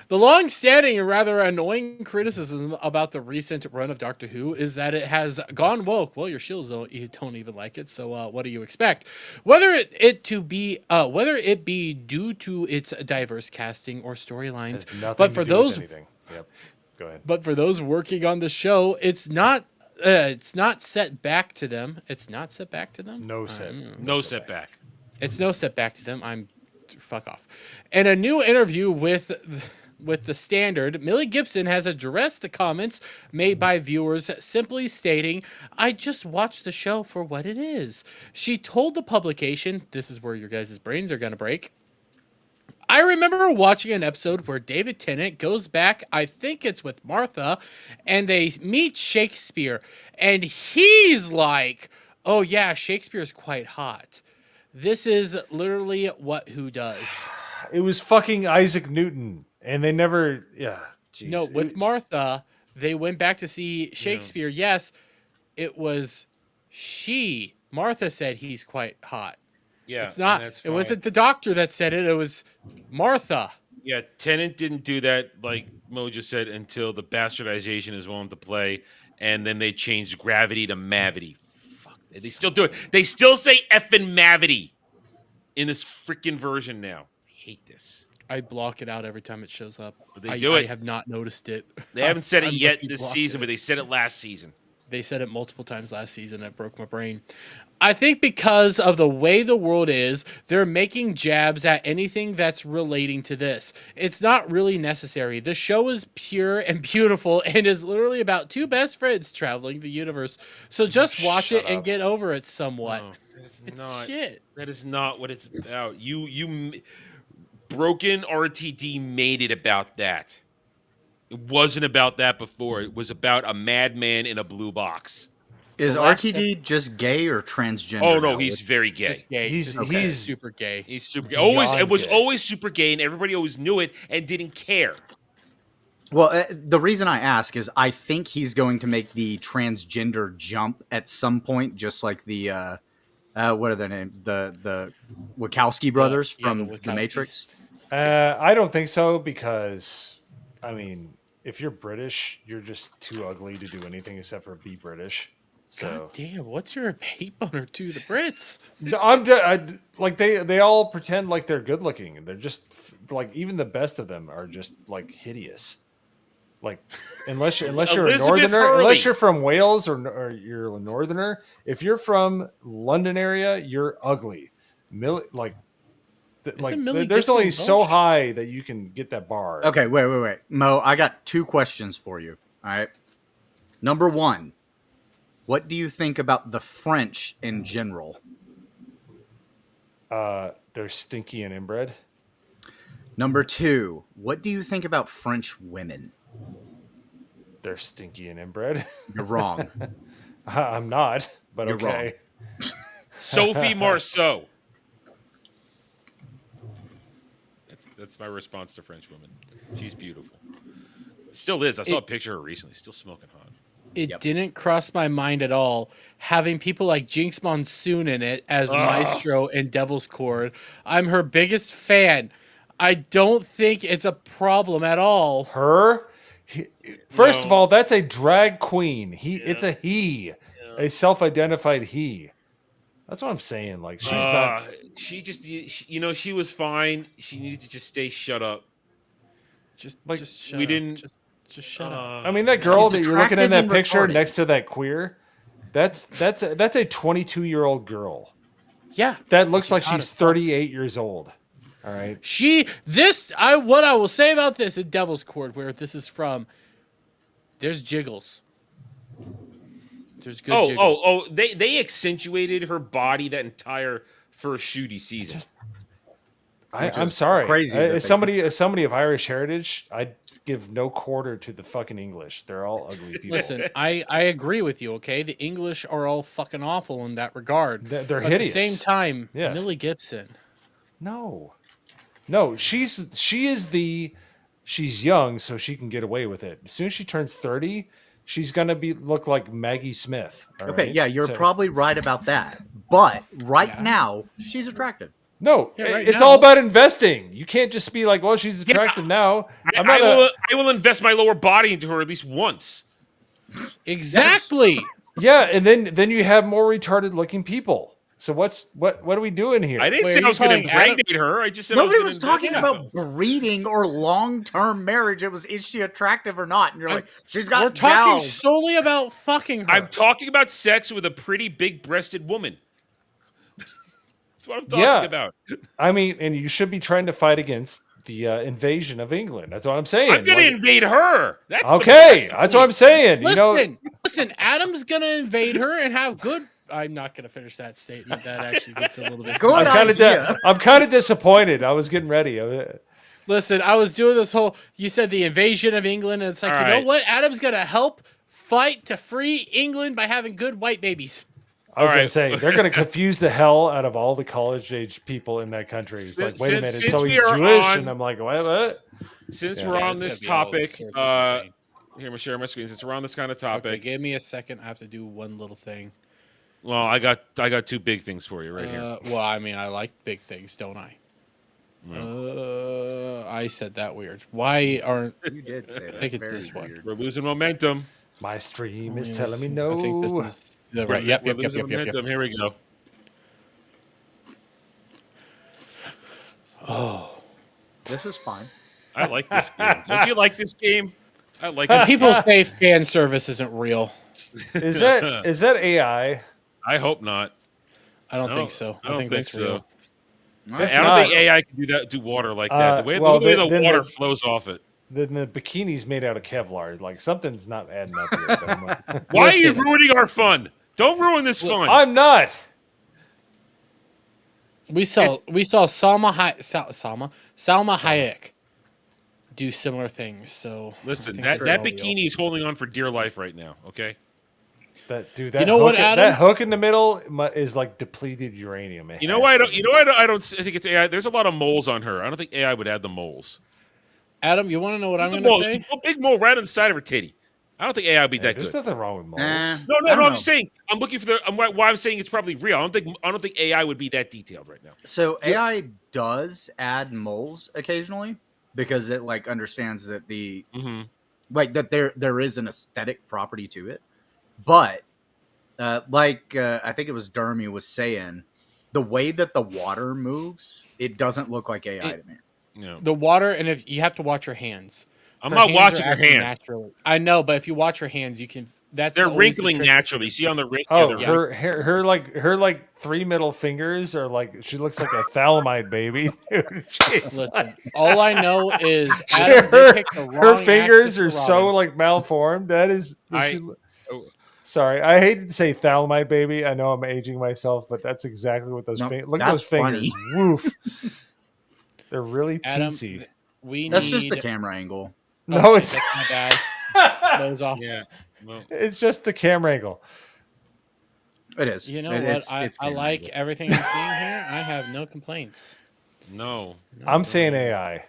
The long-standing and rather annoying criticism about the recent run of Doctor Who is that it has gone woke. Well, your shields don't even like it, so what do you expect? Whether it be due to its diverse casting or storylines, but for those, Yep. Go ahead. but for those working on the show, it's not set back to them. It's not set back to them. No setback. It's no setback to them. Fuck off. In a new interview with the Standard, Millie Gibson has addressed the comments made by viewers, simply stating, "I just watched the show for what it is." She told the publication, this is where your guys' brains are gonna break, "I remember watching an episode where David Tennant goes back, I think it's with Martha, and they meet Shakespeare, and he's like, oh yeah, Shakespeare's quite hot." This is literally what Who does. It was fucking Isaac Newton, and they never. Yeah. Geez. No, with Martha, they went back to see Shakespeare. Yes, it was she. Martha said he's quite hot. Yeah, it's not. It wasn't the doctor that said it. It was Martha. Yeah, Tennant didn't do that, like Mo just said, until the bastardization is willing to play, and then they changed gravity to mavity. Fuck, they still do it. They still say effing mavity in this freaking version now. I hate this. I block it out every time it shows up. They do it. I have not noticed it. They haven't said it I yet must be this blocked season, it. but they said it last season. They said it multiple times last season. That broke my brain. I think because of the way the world is, they're making jabs at anything that's relating to this. It's not really necessary. The show is pure and beautiful and is literally about two best friends traveling the universe. So just watch it and get over it somewhat. No, it's not, shit. That is not what it's about. Broken RTD made it about that. It wasn't about that before. It was about a madman in a blue box. Is RTD just gay or transgender? Oh no, now? he's very gay. Just gay. He's super gay. He's super gay. It was gay. always super gay, and everybody always knew it and didn't care. Well, the reason I ask is I think he's going to make the transgender jump at some point, just like the what are their names? The Wachowski brothers from the Matrix. I don't think so because, I mean, if you're British, you're just too ugly to do anything except for be British. So God damn, what's your hate boner to the Brits? Like they all pretend like they're good looking, and they're just like even the best of them are just like hideous. Like unless you're a northerner, Hurley. unless you're from Wales or you're a northerner, if you're from London area, you're ugly. There's only so high that you can get that bar. Okay, wait. Mo, I got two questions for you. All right. Number one, what do you think about the French in general? They're stinky and inbred. Number two, what do you think about French women? They're stinky and inbred. You're wrong. I'm not, but You're okay. wrong. Sophie Marceau. That's my response to French women. She's beautiful. Still is. I saw a picture of her recently. Still smoking hot. It didn't cross my mind at all having people like Jinx Monsoon in it as Maestro and Devil's Cord. I'm her biggest fan. I don't think it's a problem at all. Her? First of all, that's a drag queen. It's a he. A self-identified he. That's what I'm saying. Like she's not. She just, she was fine. She needed to just stay shut up. Just shut up. Just shut up. I mean, that girl that you're looking in that picture retarded. next to that queer, that's a 22-year-old girl. Yeah, that looks like hot she's as fuck. 38 years old. All right. What I will say about this in Devil's Cord, where this is from, there's jiggles. There's good jiggles. They accentuated her body that entire first shooty season. I'm sorry. Crazy. As somebody of Irish heritage, I'd give no quarter to the fucking English. They're all ugly people. Listen, I agree with you, okay? The English are all fucking awful in that regard. They're But hideous. At the same time, Yeah. Millie Gibson. No, she is the she's young, so she can get away with it. As soon as she turns 30, she's gonna look like Maggie Smith. Okay, right? yeah, you're So- probably right about that. But right now, she's attractive. No, Yeah, right it's now. all about investing. You can't just be like, well, she's attractive now. I will invest my lower body into her at least once. Exactly. Yeah, and then you have more retarded looking people. So what are we doing here? I didn't say I was going to impregnate her. I just said Nobody I was talking about breeding or long-term marriage. It was, is she attractive or not? And you're like, she's got We're talking jowls. solely about fucking her. I'm talking about sex with a pretty big-breasted woman. That's what I'm talking Yeah. about. I mean, and you should be trying to fight against the invasion of England. That's what I'm saying. I'm going to invade her. That's okay. That's what I'm saying. Listen, Adam's gonna invade her and have good. I'm not gonna finish that statement. That actually gets a little bit. I'm kind of disappointed. I was getting ready. Listen, I was doing this whole. You said the invasion of England, and it's like, All you know right. what? Adam's gonna help fight to free England by having good white babies. I was going to say, they're going to confuse the hell out of all the college-age people in that country. It's like, wait a minute, Since so we he's are Jewish? on- and I'm like, what? Since Yeah. we're Yeah, on it's this gonna be all topic, sorts of insane. here, I'm going to share my screen. Since we're on this kind of topic. Okay, give me a second. I have to do one little thing. Well, I got two big things for you right here. Well, I mean, I like big things, don't I? I said that weird. Why aren't you did say I think it's this one. We're losing momentum. My stream is Yes, telling me no. I think this is the We're- right. Yep, we're yep, yep, losing yep, yep, momentum. yep. Here we go. Oh, this is fine. I like this game. Don't you like this game? I like And it. people say fan service isn't real. Is that AI? I hope not. I don't No, think so. I don't think think that's so. real. I don't think AI can do water like that. The way the then water flows off it. Then the bikini's made out of Kevlar. Like, something's not adding up here. But I'm like, Why are you ruining our fun? Don't ruin this fun. I'm not. We saw Salma Hayek do similar things. So Listen, I think that it's all real. bikini is holding on for dear life right now. Okay. That You that know what, hook, Adam? that hook in the middle is like depleted uranium. It You know has why? to I don't think it's AI. There's a lot of moles on her. I don't think AI would add the moles. Adam, you want to know what I'm It's a going mole. to say? It's a big mole right on the side of her titty. I don't think AI would be that There's good. nothing wrong with moles. No, I'm just saying. I'm looking for why I'm saying it's probably real. I don't think AI would be that detailed right now. So AI does add moles occasionally because it like understands that the like that there is an aesthetic property to it, but I think it was Dermy was saying, the way that the water moves, it doesn't look like AI to me. No. The water, and if you have to watch her hands. I'm Her not hands watching are her acting hands. Naturally. I know, but if you watch her hands, you can. They're always the wrinkling trick. naturally. See on the wrist. Oh, yeah, her like three middle fingers are like, she looks like a thalamide baby. Dude, Listen, all I know is Adam, they picked the her wrong fingers actress are for so Robin. like malformed. That is. Sorry, I hated to say thalamide baby. I know I'm aging myself, but that's exactly what those No, fingers. Look at that's those fingers. funny. Woof. They're really Adam, teensy. That's just the camera angle. No, Okay, it's that's my bad. Nose off. Yeah. Well, it's just the camera angle. It is. You know It- what? it's I camera like angle. everything I'm seeing here. I have no complaints. no. I'm saying AI.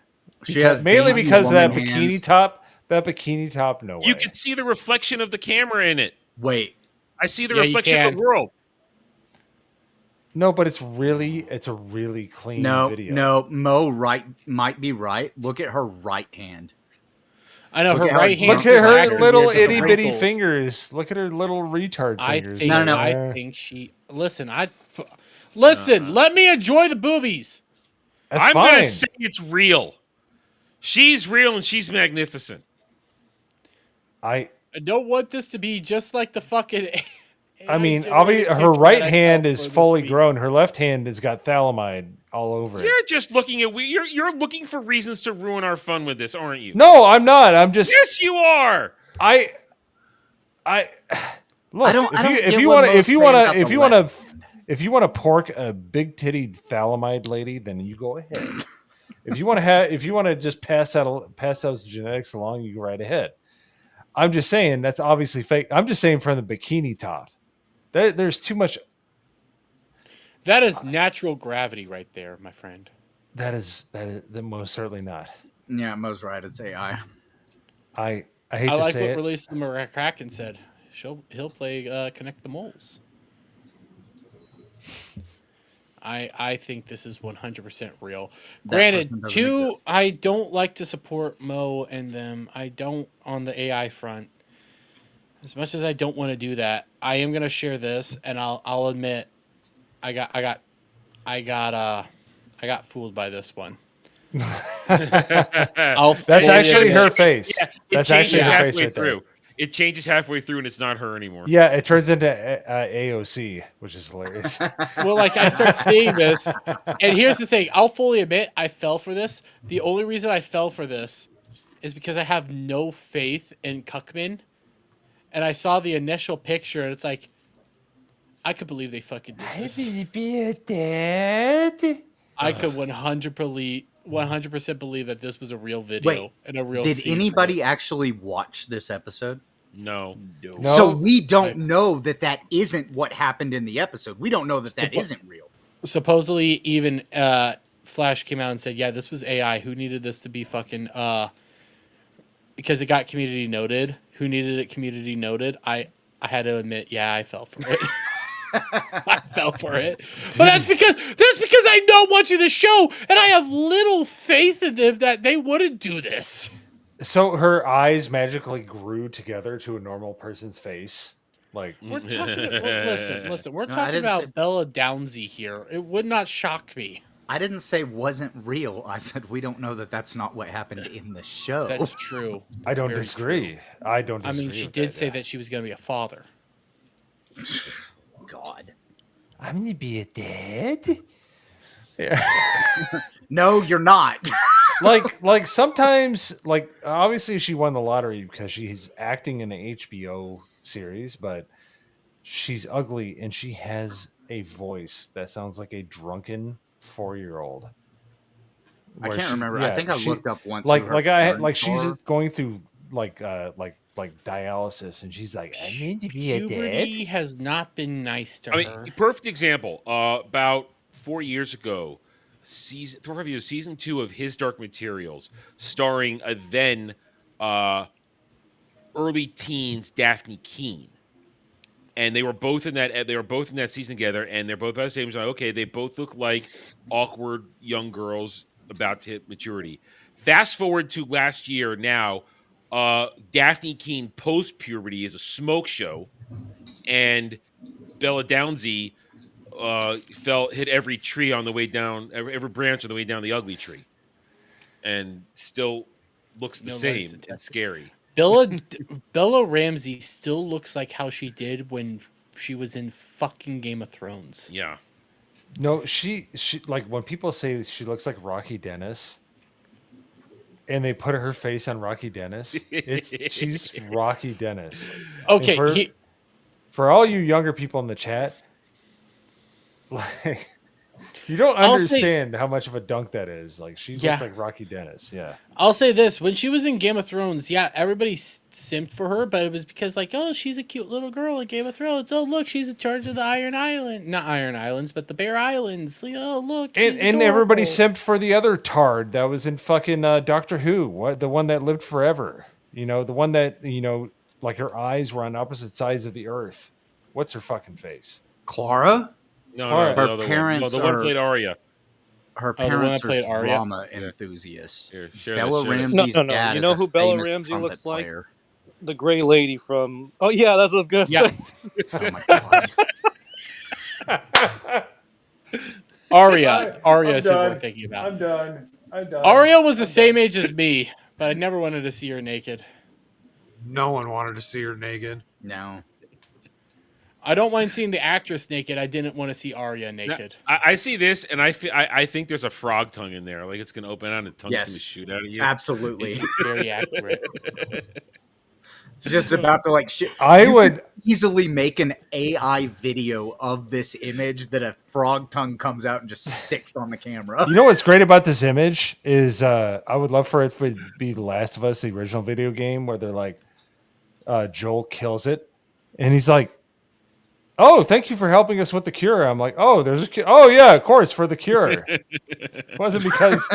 She has mainly dainty because of that woman bikini hands. top. That bikini top, no way. You can see the reflection of the camera in it. Wait. I see the Yeah, you reflection of can. the world. No, but it's a really clean No, video. no, Mo might be right. Look at her right hand. I know Look her at how right hand. Look at her is little accurate. itty bitty Wrinkles. fingers. Look at her little retard I fingers. think. No. I think she. Listen. Listen. Let me enjoy the boobies. That's I'm fine. gonna say it's real. She's real and she's magnificent. I don't want this to be just like the fucking. I mean, generated her picture right that I hand saw is for this fully week. grown. Her left hand has got thalamide all over it. You're just looking at you're looking for reasons to ruin our fun with this, aren't you? No, I'm not. I'm just. Yes, you are. I look. I don't if get you what want to, Mo's if you saying want about to, if the you want to, left hand. if you want to pork a big titted thalamide lady, then you go ahead. If you want to just pass those genetics along, you go right ahead. I'm just saying that's obviously fake. I'm just saying from the bikini top, there's too much. That is natural gravity right there, my friend. That is most certainly not. Yeah, Mo's right. It's AI. I hate I to like say what it. Release the McCracken said. He'll play Connect the Moles. I think this is 100% real. That Granted, person doesn't exist. I don't like to support Mo and them. I don't on the AI front. As much as I don't want to do that, I am gonna share this, and I'll admit, I got fooled by this one. That's actually her face. Yeah, it That's changes actually her face halfway right there. through. It changes halfway through, and it's not her anymore. Yeah, it turns into AOC, which is hilarious. Well, like I start seeing this, and here's the thing: I'll fully admit I fell for this. The only reason I fell for this is because I have no faith in Cuckman, and I saw the initial picture, and it's like, I could believe they fucking did this. Be a dad. I could 100% believe that this was a real video Wait, and a real. did scene anybody actually watch this episode? No. So we don't know that isn't what happened in the episode. We don't know that isn't real. Supposedly, even Flash came out and said, "Yeah, this was AI. Who needed this to be fucking because it got community noted. Who needed it community noted?" I had to admit, yeah, I fell for it. I fell for it, but that's because I know watching the show, and I have little faith in them that they wouldn't do this. So her eyes magically grew together to a normal person's face. Like We're talking. Listen. We're No, I talking didn't about say- Bella Downsy here. It would not shock me. I didn't say wasn't real. I said we don't know that that's not what happened in the show. That's true. I don't Very disagree. true. I don't I disagree. mean, she with did that, say yeah. that she was going to be a father. God. I'm gonna be a dad. Yeah. No, you're not. like sometimes, like obviously she won the lottery because she's acting in an HBO series, but she's ugly and she has a voice that sounds like a drunken 4-year-old. I Where can't she- remember. yeah, I think I she- looked up once. Like who her like I had parents like she's are. going through like dialysis, and she's like, I need to be a dad. Puberty has not been nice to I her. mean, perfect example. About 4 years ago, season 2 of His Dark Materials, starring a then early teens Daphne Keene, and they were both in that. They were both in that season together, and they're both about the same time. Okay, they both look like awkward young girls about to hit maturity. Fast forward to last year now. Daphne Keene post puberty is a smoke show, and Bella Downsy hit every tree on the way down, every branch on the way down the ugly tree, and still looks the No same lies and detected. scary. Bella Ramsey still looks like how she did when she was in fucking Game of Thrones. Yeah. No, she like when people say she looks like Rocky Dennis, and they put her face on Rocky Dennis, she's Rocky Dennis. Okay, And for all you younger people in the chat, like you don't I'll say- understand how much of a dunk that is. Like she Yeah. looks like Rocky Dennis. Yeah. I'll say this: when she was in Game of Thrones, yeah, everybody simped for her, but it was because like, oh, she's a cute little girl in Game of Thrones. Oh, look, she's in charge of the not Iron Islands, but the Bear Islands. Oh, look, And, she's everybody adorable. simped for the other tard that was in fucking Doctor Who, the one that lived forever. You know, the one that, you know, like her eyes were on opposite sides of the earth. What's her fucking face? Clara? No, Clara. no, Her the other one. parents No, the one are- played Arya. Her Oh, the one that parents played are Arya? drama enthusiasts. Here, share Bella this, share this. Ramsey's No. dad You is know a who Bella famous Ramsey trumpet looks like? player. The gray lady from. Oh yeah, that's what I was gonna Yeah. say. Oh my god. Arya I'm is who we're done. thinking about. I'm done. Arya was the same age as me, but I never wanted to see her naked. No one wanted to see her naked. No. I don't mind seeing the actress naked. I didn't want to see Arya Now, naked. I see this, and I think there's a frog tongue in there. Like it's gonna open out, and the tongue's Yes. gonna shoot out of you. Absolutely. It's very accurate. It's just about to like I you would- could easily make an AI video of this image that a frog tongue comes out and just sticks on the camera. You know what's great about this image is I would love for it to be The Last of Us, the original video game, where they're like Joel kills it, and he's like, "Oh, thank you for helping us with the cure." I'm like, "Oh, there's a cure. Oh yeah, of course, for the cure." It wasn't because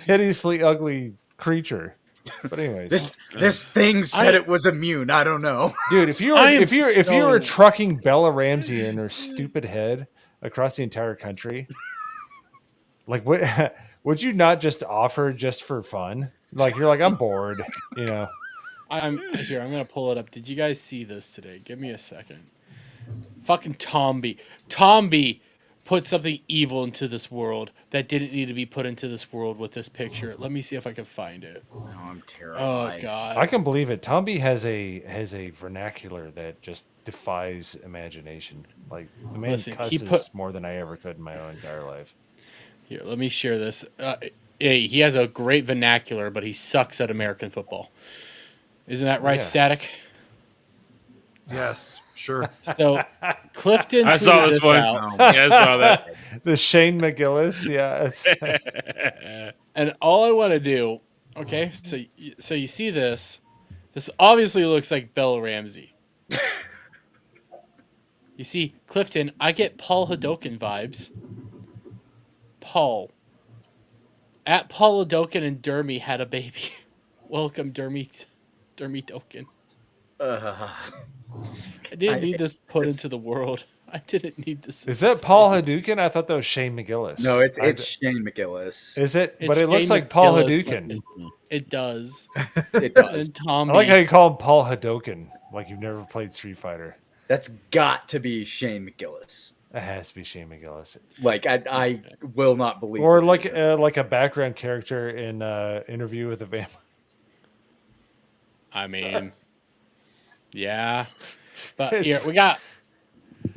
hideously ugly creature. But anyways, this thing said it was immune. I don't know, dude. If you were trucking Bella Ramsey and her stupid head across the entire country, like what would you not just offer just for fun? Like you're like, I'm bored, you know. I'm gonna pull it up. Did you guys see this today? Give me a second. Fucking Tomby put something evil into this world that didn't need to be put into this world with this picture. Let me see if I can find it. Oh, I'm terrified. Oh god. I can believe it. Tomby has a vernacular that just defies imagination. Like the man cusses more than I ever could in my own entire life. Here, let me share this. He has a great vernacular, but he sucks at American football. Isn't that right, Yeah. Static? Yes, sure. So Clifton, I saw tweeted this one. out. Yeah, I saw that. The Shane McGillis, yeah. And all I want to do, okay, so you see this. This obviously looks like Bella Ramsey. You see, Clifton, I get Paul Hadoken vibes. Paul. At Paul Hadoken and Dermy had a baby. Welcome, Dermy Doken. I didn't need this put into the world. I didn't need this. Is that Paul Hadouken? I thought that was Shane McGillis. No, it's Shane McGillis. Is it? It's But it looks Shane like Paul McGillis, Hadouken. It does. It does. And Tommy. I like how you call him Paul Hadoken, like you've never played Street Fighter. That's got to be Shane McGillis. It has to be Shane McGillis. Like I will not believe. Or it. like a background character in Interview with a Vampire. I mean, yeah. But here we got.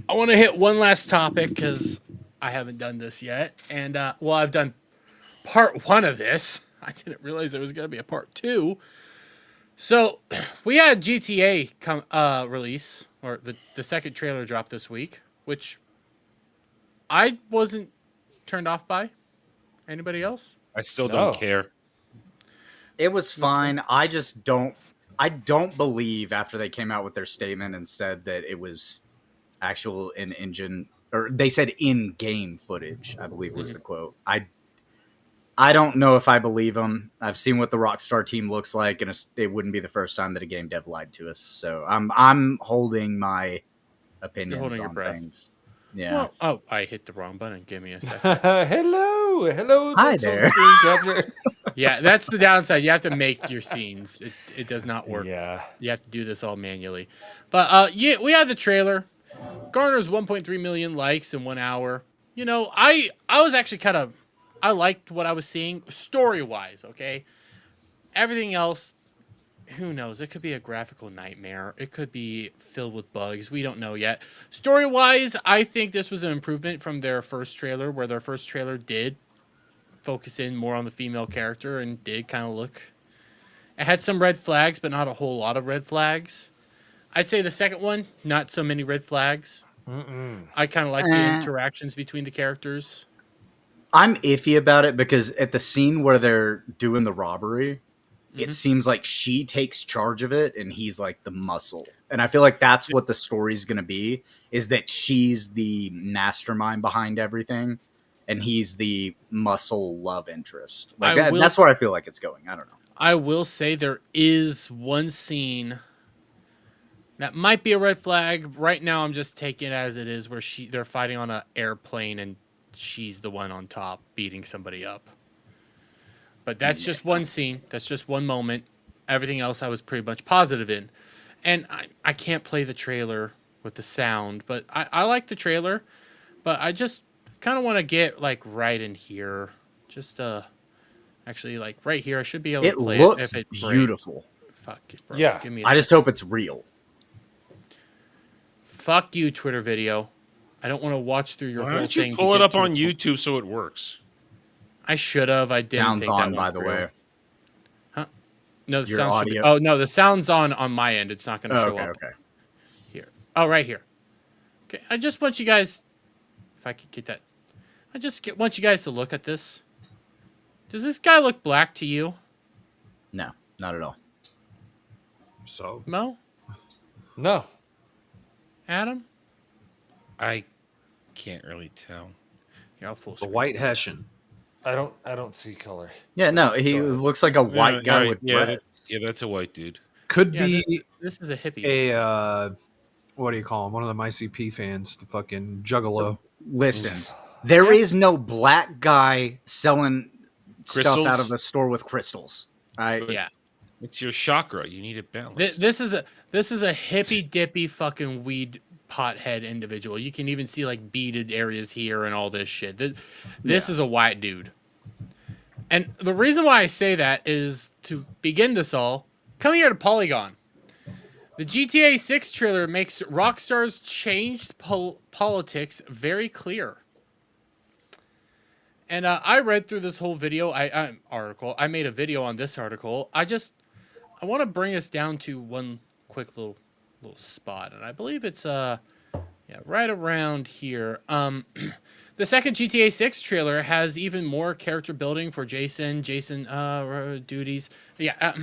I want to hit one last topic because I haven't done this yet, and well, I've done part 1 of this. I didn't realize there was going to be a part 2. So we had GTA release, or the second trailer drop this week, which I wasn't turned off by. Anybody else? I still don't care. It was fine. I just don't. I don't believe after they came out with their statement and said that it was actual in-engine, or they said in-game footage, I believe was the quote. I don't know if I believe them. I've seen what the Rockstar team looks like, and it wouldn't be the first time that a game dev lied to us. So I'm holding my opinions holding on your breath. things. Yeah. Well, oh, I hit the wrong button. Give me a second. Hello. Hi that's on there. screen capture. Yeah, that's the downside. You have to make your scenes. It does not work. Yeah. You have to do this all manually. But yeah, we had the trailer. Garners 1.3 million likes in 1 hour. You know, I was actually I liked what I was seeing story-wise, okay? Everything else, who knows? It could be a graphical nightmare. It could be filled with bugs. We don't know yet. Story-wise, I think this was an improvement from their first trailer, where their first trailer did focus in more on the female character and did kind of look... It had some red flags, but not a whole lot of red flags. I'd say the second one, not so many red flags. I kind of like the interactions between the characters. I'm iffy about it because at the scene where they're doing the robbery, it seems like she takes charge of it and he's like the muscle. And I feel like that's what the story's going to be, is that she's the mastermind behind everything and he's the muscle love interest. Like that's where I feel like it's going. I don't know. I will say there is one scene that might be a red flag. Right now I'm just taking it as it is, where they're fighting on an airplane and she's the one on top beating somebody up. But that's just one scene. That's just one moment. Everything else I was pretty much positive in. And I can't play the trailer with the sound, but I like the trailer. But I just kind of want to get like right in here. Just actually like right here. I should be able to play it. It looks beautiful. Fuck it, bro. Yeah. Give me I just hope it's real. Fuck you, Twitter video. I don't want to watch through your Why whole don't thing. you pull it up on YouTube so it works? I should have. I didn't. Sounds think that on, one by the through. way. Huh? No, the Your sound should be. audio. Oh no, the sound's on my end. It's not going to show up. Okay. Here. Oh, right here. Okay. I just want you guys. If I could get that. Want you guys to look at this. Does this guy look black to you? No, not at all. So Mo? No. Adam? I can't really tell. You're all full the screen. White Hessian. I don't see color. Yeah, no, he looks like a white guy with dreads. Yeah, that's a white dude. Could Yeah, be this is a hippie. What do you call him? One of the ICP fans, the fucking juggalo. Listen, there is no black guy selling stuff Crystals? out of a store with crystals. All right. Yeah. It's your chakra. You need it balanced. This is a hippy dippy fucking weed pothead individual. You can even see like beaded areas here and all this shit. This is a white dude. And the reason why I say that is to begin this all, come here to Polygon. The GTA 6 trailer makes Rockstar's changed politics very clear. And I read through this whole video article. I made a video on this article. I want to bring us down to one quick little spot, and I believe it's right around here. The second GTA 6 trailer has even more character building for Jason duties. Yeah.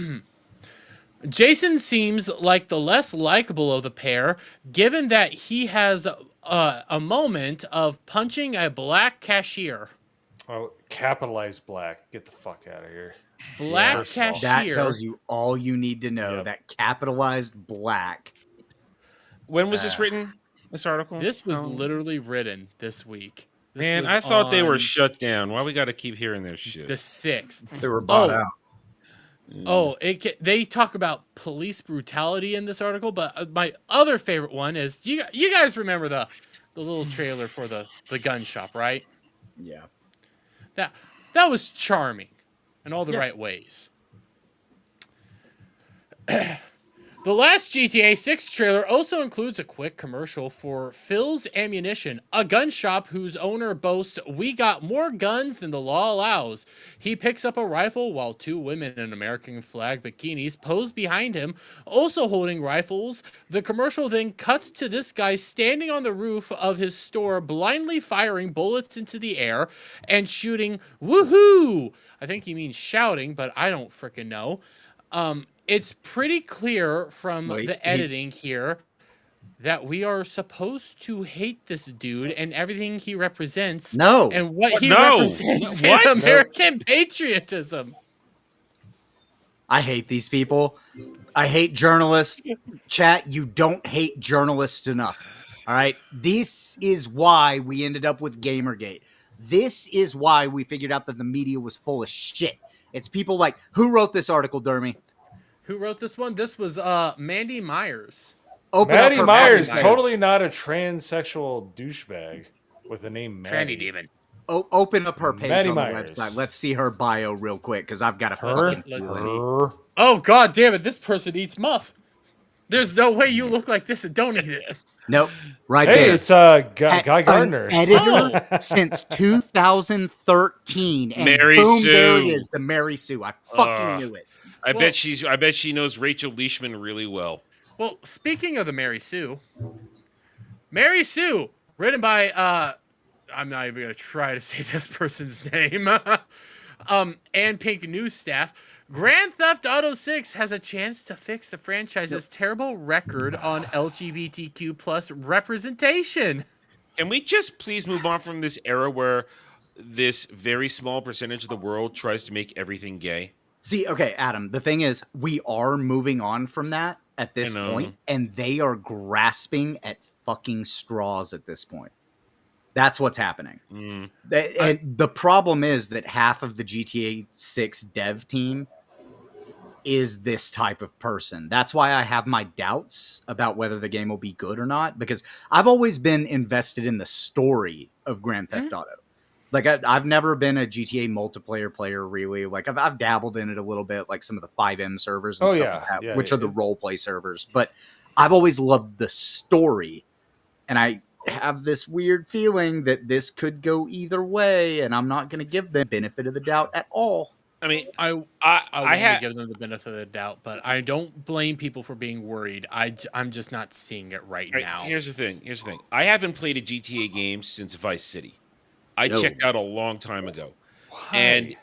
Jason seems like the less likable of the pair, given that he has a moment of punching a black cashier. Oh, capitalized black. Get the fuck out of here. Black cashier. That tells you all you need to know. That capitalized black. When was this written? This article? This was literally written this week. This Man, was I thought they were on shut down. Why we got to keep hearing their shit? the 6th. They were bought out. Oh, they talk about police brutality in this article, but my other favorite one is you guys remember the little trailer for the gun shop, right? Yeah. That was charming in all the right ways. The last GTA 6 trailer also includes a quick commercial for Phil's Ammunition, a gun shop whose owner boasts, "We got more guns than the law allows." He picks up a rifle while two women in American flag bikinis pose behind him, also holding rifles. The commercial then cuts to this guy standing on the roof of his store, blindly firing bullets into the air and shooting woohoo. I think he means shouting, but I don't freaking know. It's pretty clear from the editing here that we are supposed to hate this dude and everything he represents. No. And what he represents is American patriotism. I hate these people. I hate journalists. Chat, you don't hate journalists enough. All right? This is why we ended up with Gamergate. This is why we figured out that the media was full of shit. It's people like, who wrote this article, Dermy? Who wrote this one? This was Mandy Myers. Maddie Myers, totally not a transsexual douchebag with the name Maddie. Tranny demon. Open up her page Maddie on the Myers. website. Let's see her bio real quick, because I've got a fucking feeling. Oh, god damn it. This person eats muff. There's no way you look like this and don't eat it. Nope. Right Hey, there. it's Guy Gardner. An editor since 2013. And Mary boom, Sue. there it is. The Mary Sue. I fucking knew it. I bet she knows Rachel Leishman really well. Well, speaking of the Mary Sue, written by I'm not even gonna try to say this person's name. And Pink News staff. Grand Theft Auto 6 has a chance to fix the franchise's terrible record on LGBTQ plus representation. Can we just please move on from this era where this very small percentage of the world tries to make everything gay? See, okay, Adam, the thing is, we are moving on from that at this point, and they are grasping at fucking straws at this point. That's what's happening. And the problem is that half of the GTA 6 dev team is this type of person. That's why I have my doubts about whether the game will be good or not, because I've always been invested in the story of Grand Theft Auto. Like, I've never been a GTA multiplayer player, really. Like, I've dabbled in it a little bit, like some of the 5M servers and stuff like that, which are the role play servers. But I've always loved the story. And I have this weird feeling that this could go either way, and I'm not going to give them the benefit of the doubt at all. I mean, I want to give them the benefit of the doubt, but I don't blame people for being worried. I'm just not seeing it right now. Here's the thing. I haven't played a GTA game since Vice City. I checked out a long time ago. Why? And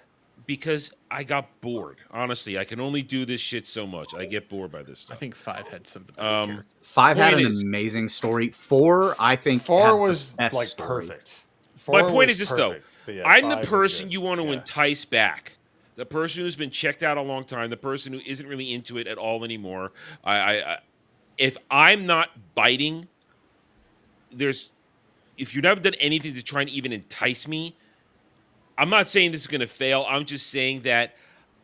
because I got bored. Honestly, I can only do this shit so much. I get bored by this stuff. I think 5 had some of the best characters. 5 had an amazing story. 4, I think, 4 was like perfect. My 4 point was is this perfect, but though: yeah, I'm the 5 was person good. you want to Yeah. entice back. The person who's been checked out a long time, the person who isn't really into it at all anymore. If I'm not biting, if you've never done anything to try and even entice me, I'm not saying this is going to fail. I'm just saying that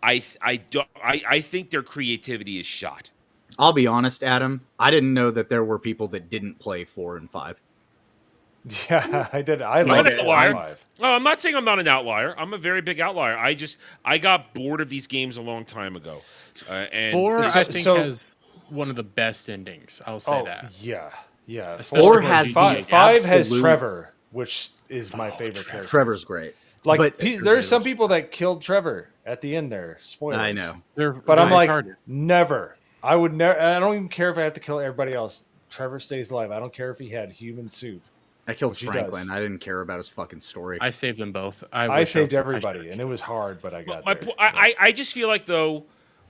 I think their creativity is shot. I'll be honest, Adam. I didn't know that there were people that didn't play 4 and 5. Yeah, I did. I I'm like an 4 outlier. and 5. No, I'm not saying I'm not an outlier. I'm a very big outlier. I got bored of these games a long time ago. And 4, this- I think, has one of the best endings. I'll say that. Yeah. Especially 4 for has GTA. the 5 has absolute- Trevor, which is my favorite character. Trevor's great. Like, But there's some people that killed Trevor at the end there. Spoilers. I know. But I'm like, retarded. never. I would never. I don't even care if I have to kill everybody else. Trevor stays alive. I don't care if he had human soup. I killed which he Franklin. does. I didn't care about his fucking story. I saved them both. I saved everybody, and it was hard, but I got there. I just feel like though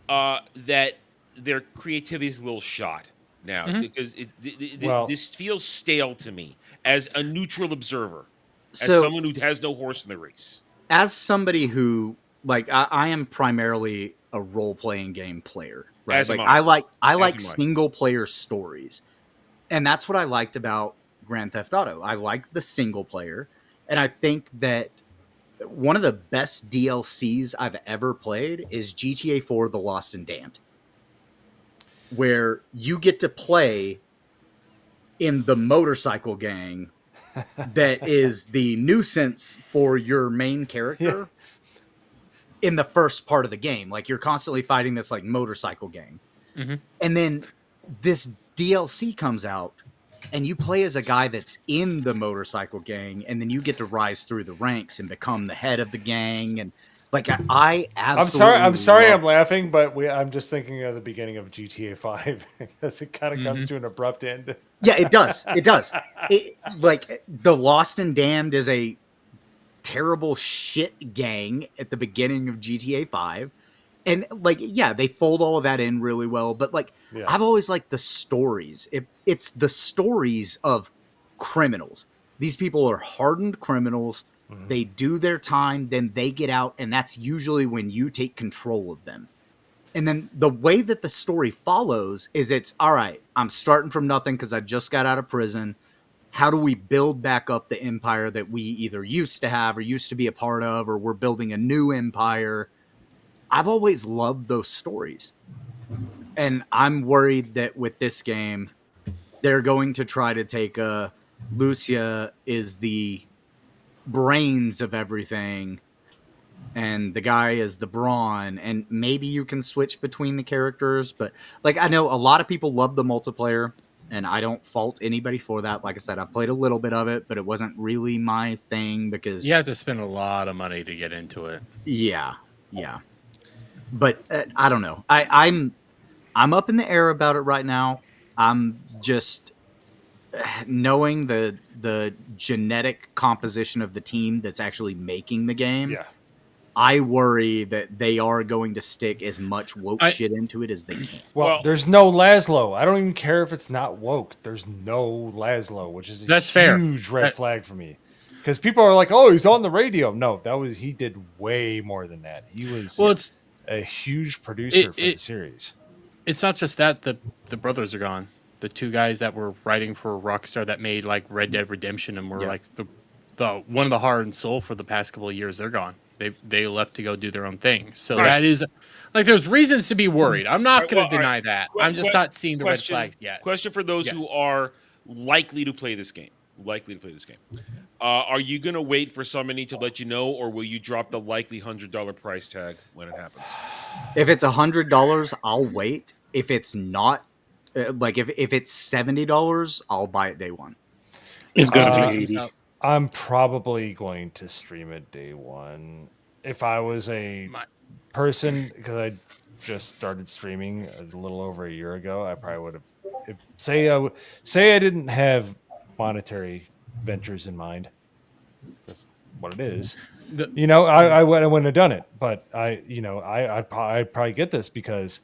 that their creativity is a little shot now because this feels stale to me as a neutral observer, as So- someone who has no horse in the race. As somebody who, like, I am primarily a role-playing game player, right? As am Like, I. I like am I. single-player stories, and that's what I liked about Grand Theft Auto. I like the single player, and I think that one of the best DLCs I've ever played is GTA 4: The Lost and Damned, where you get to play in the motorcycle gang that is the nuisance for your main character in the first part of the game. Like, you're constantly fighting this like motorcycle gang. And then this DLC comes out and you play as a guy that's in the motorcycle gang, and then you get to rise through the ranks and become the head of the gang. And like, I absolutely I'm sorry love- I'm laughing, but I'm just thinking of the beginning of GTA 5 because it kind of comes to an abrupt end. Yeah, it does. It does. Like, the Lost and Damned is a terrible shit gang at the beginning of GTA 5. And like, yeah, they fold all of that in really well. But like, Yeah. I've always liked the stories. It's the stories of criminals. These people are hardened criminals. They do their time, then they get out, and that's usually when you take control of them. And then the way that the story follows is it's, all right, I'm starting from nothing because I just got out of prison. How do we build back up the empire that we either used to have or used to be a part of, or we're building a new empire? I've always loved those stories. And I'm worried that with this game, they're going to try to take Lucia is the brains of everything, and the guy is the brawn, and maybe you can switch between the characters. But like, I know a lot of people love the multiplayer, and I don't fault anybody for that. Like I said, I played a little bit of it, but it wasn't really my thing because You have to spend a lot of money to get into it. yeah. But I don't know. I'm up in the air about it right now. I'm just knowing the genetic composition of the team that's actually making the game. Yeah. I worry that they are going to stick as much woke shit into it as they can. Well, there's no Laszlo. I don't even care if it's not woke. There's no Laszlo, which is a That's fair. huge red flag for me. Because people are like, "Oh, he's on the radio." No, he did way more than that. He was it's a huge producer for the series. It's not just that the brothers are gone. The two guys that were writing for Rockstar that made like Red Dead Redemption and were like the one of the heart and soul for the past couple of years, they're gone. They left to go do their own thing. So that is like, there's reasons to be worried. I'm not going to deny that. I'm just not seeing the red flags yet. Question for those who are likely to play this game. Are you going to wait for somebody to let you know, or will you drop the likely $100 price tag when it happens? If it's $100, I'll wait. If it's not, like if it's $70, I'll buy it day one. It's going to be 80. I'm probably going to stream it day one. If I was a person, because I just started streaming a little over a year ago, I probably would have. Say I didn't have monetary ventures in mind. That's what it is. I wouldn't have done it. But I'd probably get this because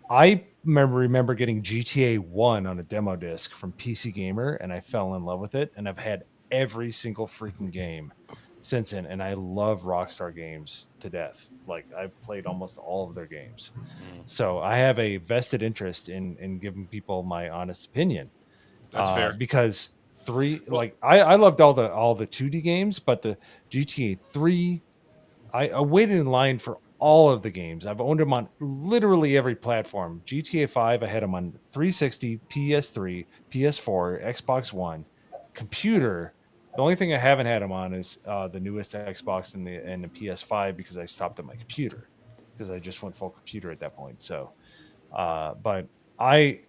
I remember getting GTA 1 on a demo disc from PC Gamer, and I fell in love with it, and I've had every single freaking game since then, and I love Rockstar games to death. Like I've played almost all of their games, so I have a vested interest in giving people my honest opinion. That's fair. Because I loved all the 2D games, but the GTA 3, I waited in line for all of the games. I've owned them on literally every platform. GTA 5, I had them on 360, PS3, PS4, Xbox One, computer. The only thing I haven't had them on is the newest Xbox and the PS5 because I stopped at my computer because I just went full computer at that point. So, but let's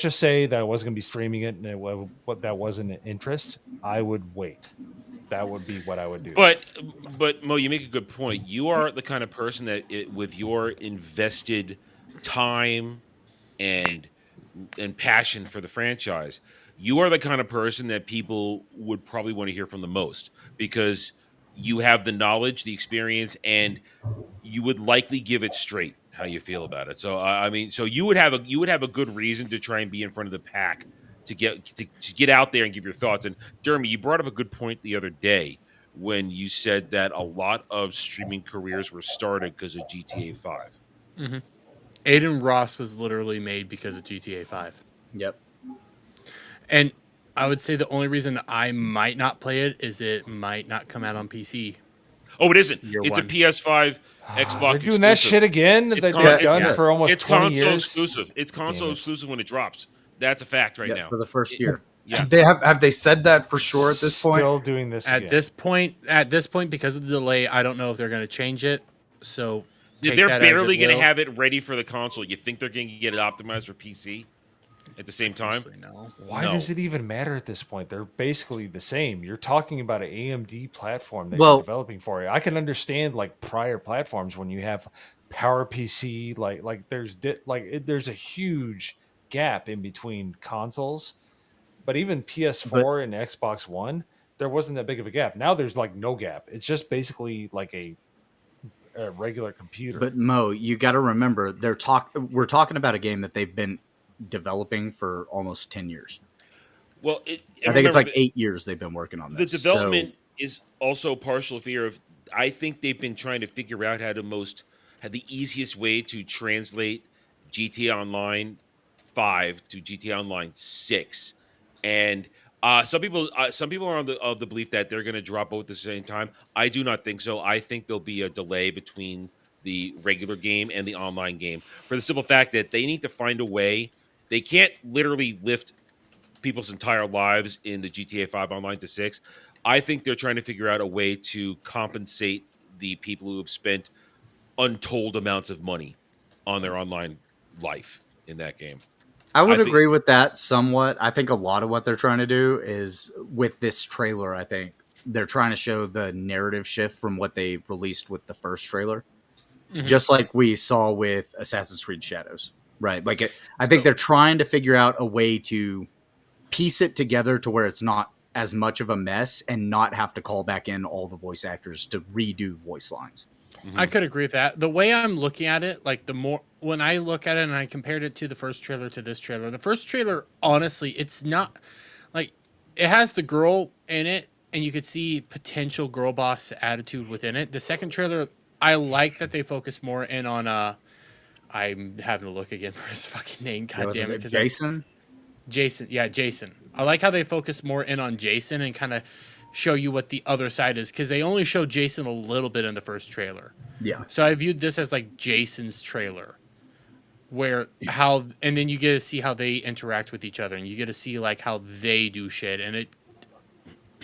just say that I wasn't going to be streaming it and that wasn't an interest, I would wait. That would be what I would do. But Mo, you make a good point. You are the kind of person that with your invested time and passion for the franchise, you are the kind of person that people would probably want to hear from the most because you have the knowledge, the experience, and you would likely give it straight how you feel about it. So I mean, so you would have a good reason to try and be in front of the pack to get out there and give your thoughts. And Dermy, you brought up a good point the other day when you said that a lot of streaming careers were started because of GTA 5. Mm-hmm. Aiden Ross was literally made because of GTA 5. Yep. And I would say the only reason I might not play it is it might not come out on PC. Oh, it isn't. It's a PS5, Xbox. They're doing that shit again that they've done for almost 20 years. Exclusive. It's console exclusive when it drops. That's a fact right now. For the first year. Yeah. Have they said that for sure at this point? Still doing this at this point, because of the delay. I don't know if they're going to change it. So they're barely going to have it ready for the console. You think they're going to get it optimized for PC at the same time? Why does it even matter at this point? They're basically the same. You're talking about an AMD platform that you're developing for you. I can understand like prior platforms when you have PowerPC, there's a huge gap in between consoles. But even PS4 and Xbox One, there wasn't that big of a gap. Now there's like no gap. It's just basically like a regular computer. But Mo, you got to remember, we're talking about a game that they've been developing for almost 10 years. Well, I think it's like 8 years they've been working on this. The development is also partial fear of. I think they've been trying to figure out how the easiest way to translate GTA Online 5 to GTA Online 6. And some people are of the belief that they're going to drop both at the same time. I do not think so. I think there'll be a delay between the regular game and the online game for the simple fact that they need to find a way. They can't literally lift people's entire lives in the GTA 5 Online to 6. I think they're trying to figure out a way to compensate the people who have spent untold amounts of money on their online life in that game. I would agree with that somewhat. I think a lot of what they're trying to do is with this trailer, I think they're trying to show the narrative shift from what they released with the first trailer. Mm-hmm. Just like we saw with Assassin's Creed Shadows, right? I think they're trying to figure out a way to piece it together to where it's not as much of a mess and not have to call back in all the voice actors to redo voice lines. Mm-hmm. I could agree with that. The way I'm looking at it, when I look at it and I compared it to the first trailer to this trailer, the first trailer, honestly, it's not like it has the girl in it and you could see potential girl boss attitude within it. The second trailer, I like that they focus more in on, I'm having to look again for his fucking name. God damn it. Jason? Jason. Yeah, Jason. I like how they focus more in on Jason and kind of show you what the other side is because they only showed Jason a little bit in the first trailer. Yeah. So I viewed this as like Jason's trailer and then you get to see how they interact with each other and you get to see like how they do shit. And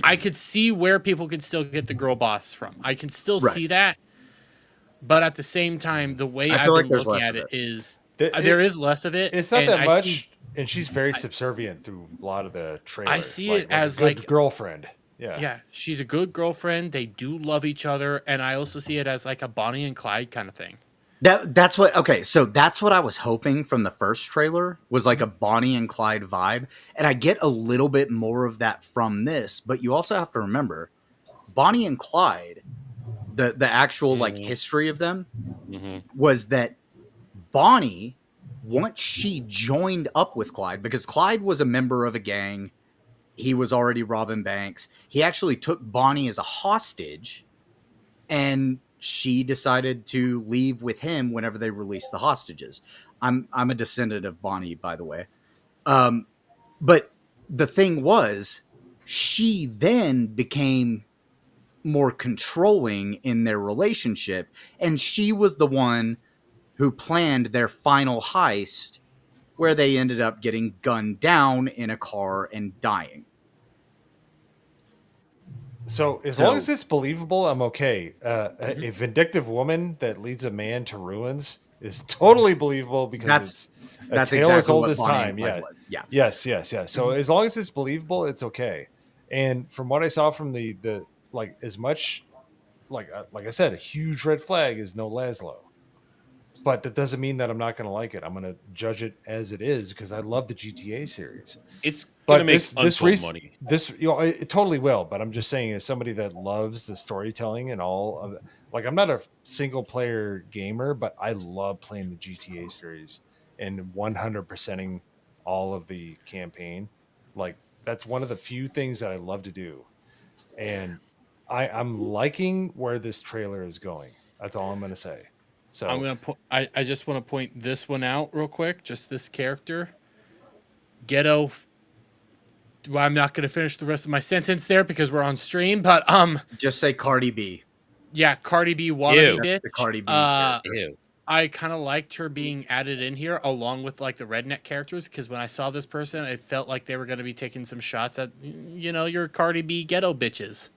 I could see where people could still get the girl boss from. I can still see that. But at the same time, the way I've been looking at it is there is less of it. It's not that much. And she's very subservient through a lot of the trailers. I see it as a good girlfriend. Yeah, she's a good girlfriend. They do love each other, and I also see it as like a Bonnie and Clyde kind of thing. That's what I was hoping from the first trailer was like a Bonnie and Clyde vibe, and I get a little bit more of that from this. But you also have to remember, Bonnie and Clyde, the actual like history of them was that Bonnie, once she joined up with Clyde, because Clyde was a member of a gang he was already robbing banks. He actually took Bonnie as a hostage, and she decided to leave with him whenever they released the hostages. I'm a descendant of Bonnie, by the way. But the thing was, she then became more controlling in their relationship, and she was the one who planned their final heist, where they ended up getting gunned down in a car and dying. So as long as it's believable, I'm okay. A vindictive woman that leads a man to ruins is totally believable because it's a tale as old as time. Yeah. Yeah. Yes. So as long as it's believable, it's okay. And from what I saw from the like as much like I said, a huge red flag is no Laszlo. But that doesn't mean that I'm not going to like it. I'm going to judge it as it is because I love the GTA series. It's going to make untold money. This, you know, it totally will. But I'm just saying, as somebody that loves the storytelling and all of, like, I'm not a single player gamer, but I love playing the GTA series and 100%ing all of the campaign. Like, that's one of the few things that I love to do, and I'm liking where this trailer is going. That's all I'm going to say. So I'm gonna I just want to point this one out real quick. Just this character, Ghetto. Well, I'm not gonna finish the rest of my sentence there because we're on stream. But just say Cardi B. Yeah, Cardi B wannabe bitch. The Cardi B. Ew. I kind of liked her being added in here along with like the redneck characters because when I saw this person, it felt like they were gonna be taking some shots at your Cardi B ghetto bitches.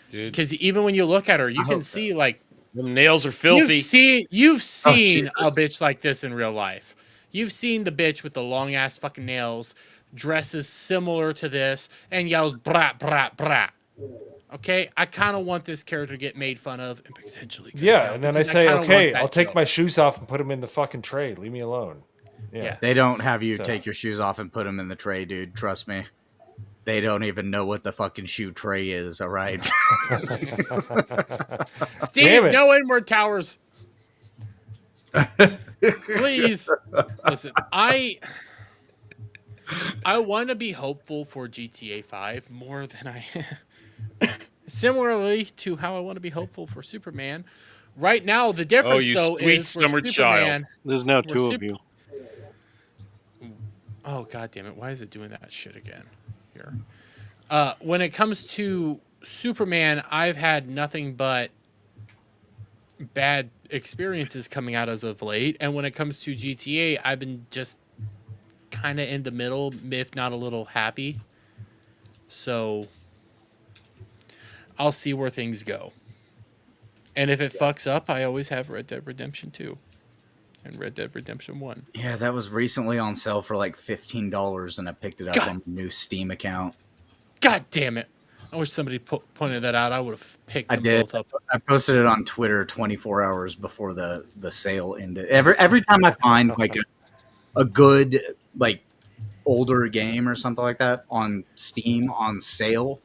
Dude, because even when you look at her, you can see like. The nails are filthy. You've seen a bitch like this in real life. You've seen the bitch with the long ass fucking nails, dresses similar to this, and yells brat brat brat. Okay, I kind of want this character to get made fun of and potentially. Yeah, and then I say, okay, I'll take my shoes off and put them in the fucking tray. Leave me alone. Yeah, they don't have you take your shoes off and put them in the tray, dude. Trust me. They don't even know what the fucking shoe tray is, all right? Steve, no inward towers. Please. Listen, I want to be hopeful for GTA 5 more than I... Similarly to how I want to be hopeful for Superman. Right now, the difference, though, is for Superman... There's now two of you. Oh, God damn it. Why is it doing that shit again? Here. When it comes to Superman, I've had nothing but bad experiences coming out as of late. And when it comes to GTA, I've been just kind of in the middle, if not a little happy. So I'll see where things go. And if it fucks up, I always have Red Dead Redemption 2 and Red Dead Redemption 1. Yeah, that was recently on sale for like $15, and I picked it up on the new Steam account. God damn it. I wish somebody pointed that out. I would have picked them both up. I posted it on Twitter 24 hours before the sale ended. Every time I find like a good like older game or something like that on Steam on sale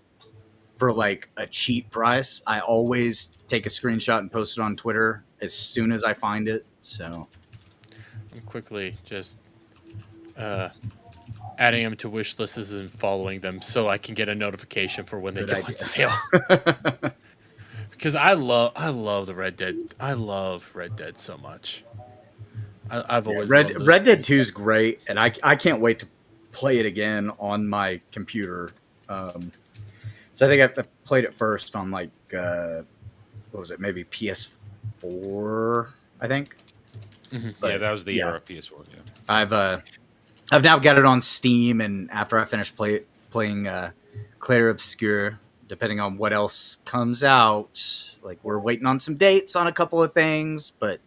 for like a cheap price, I always take a screenshot and post it on Twitter as soon as I find it. So I'm quickly just adding them to wish lists and following them so I can get a notification for when they go on sale. Because I love the Red Dead. I love Red Dead so much. I've always Red Dead 2 is great, and I can't wait to play it again on my computer. So I think I played it first on like what was it? Maybe PS4, I think. Mm-hmm. Yeah, that was the era of PS4. Yeah, I've now got it on Steam, and after I finish playing Clair Obscur, depending on what else comes out, like we're waiting on some dates on a couple of things, but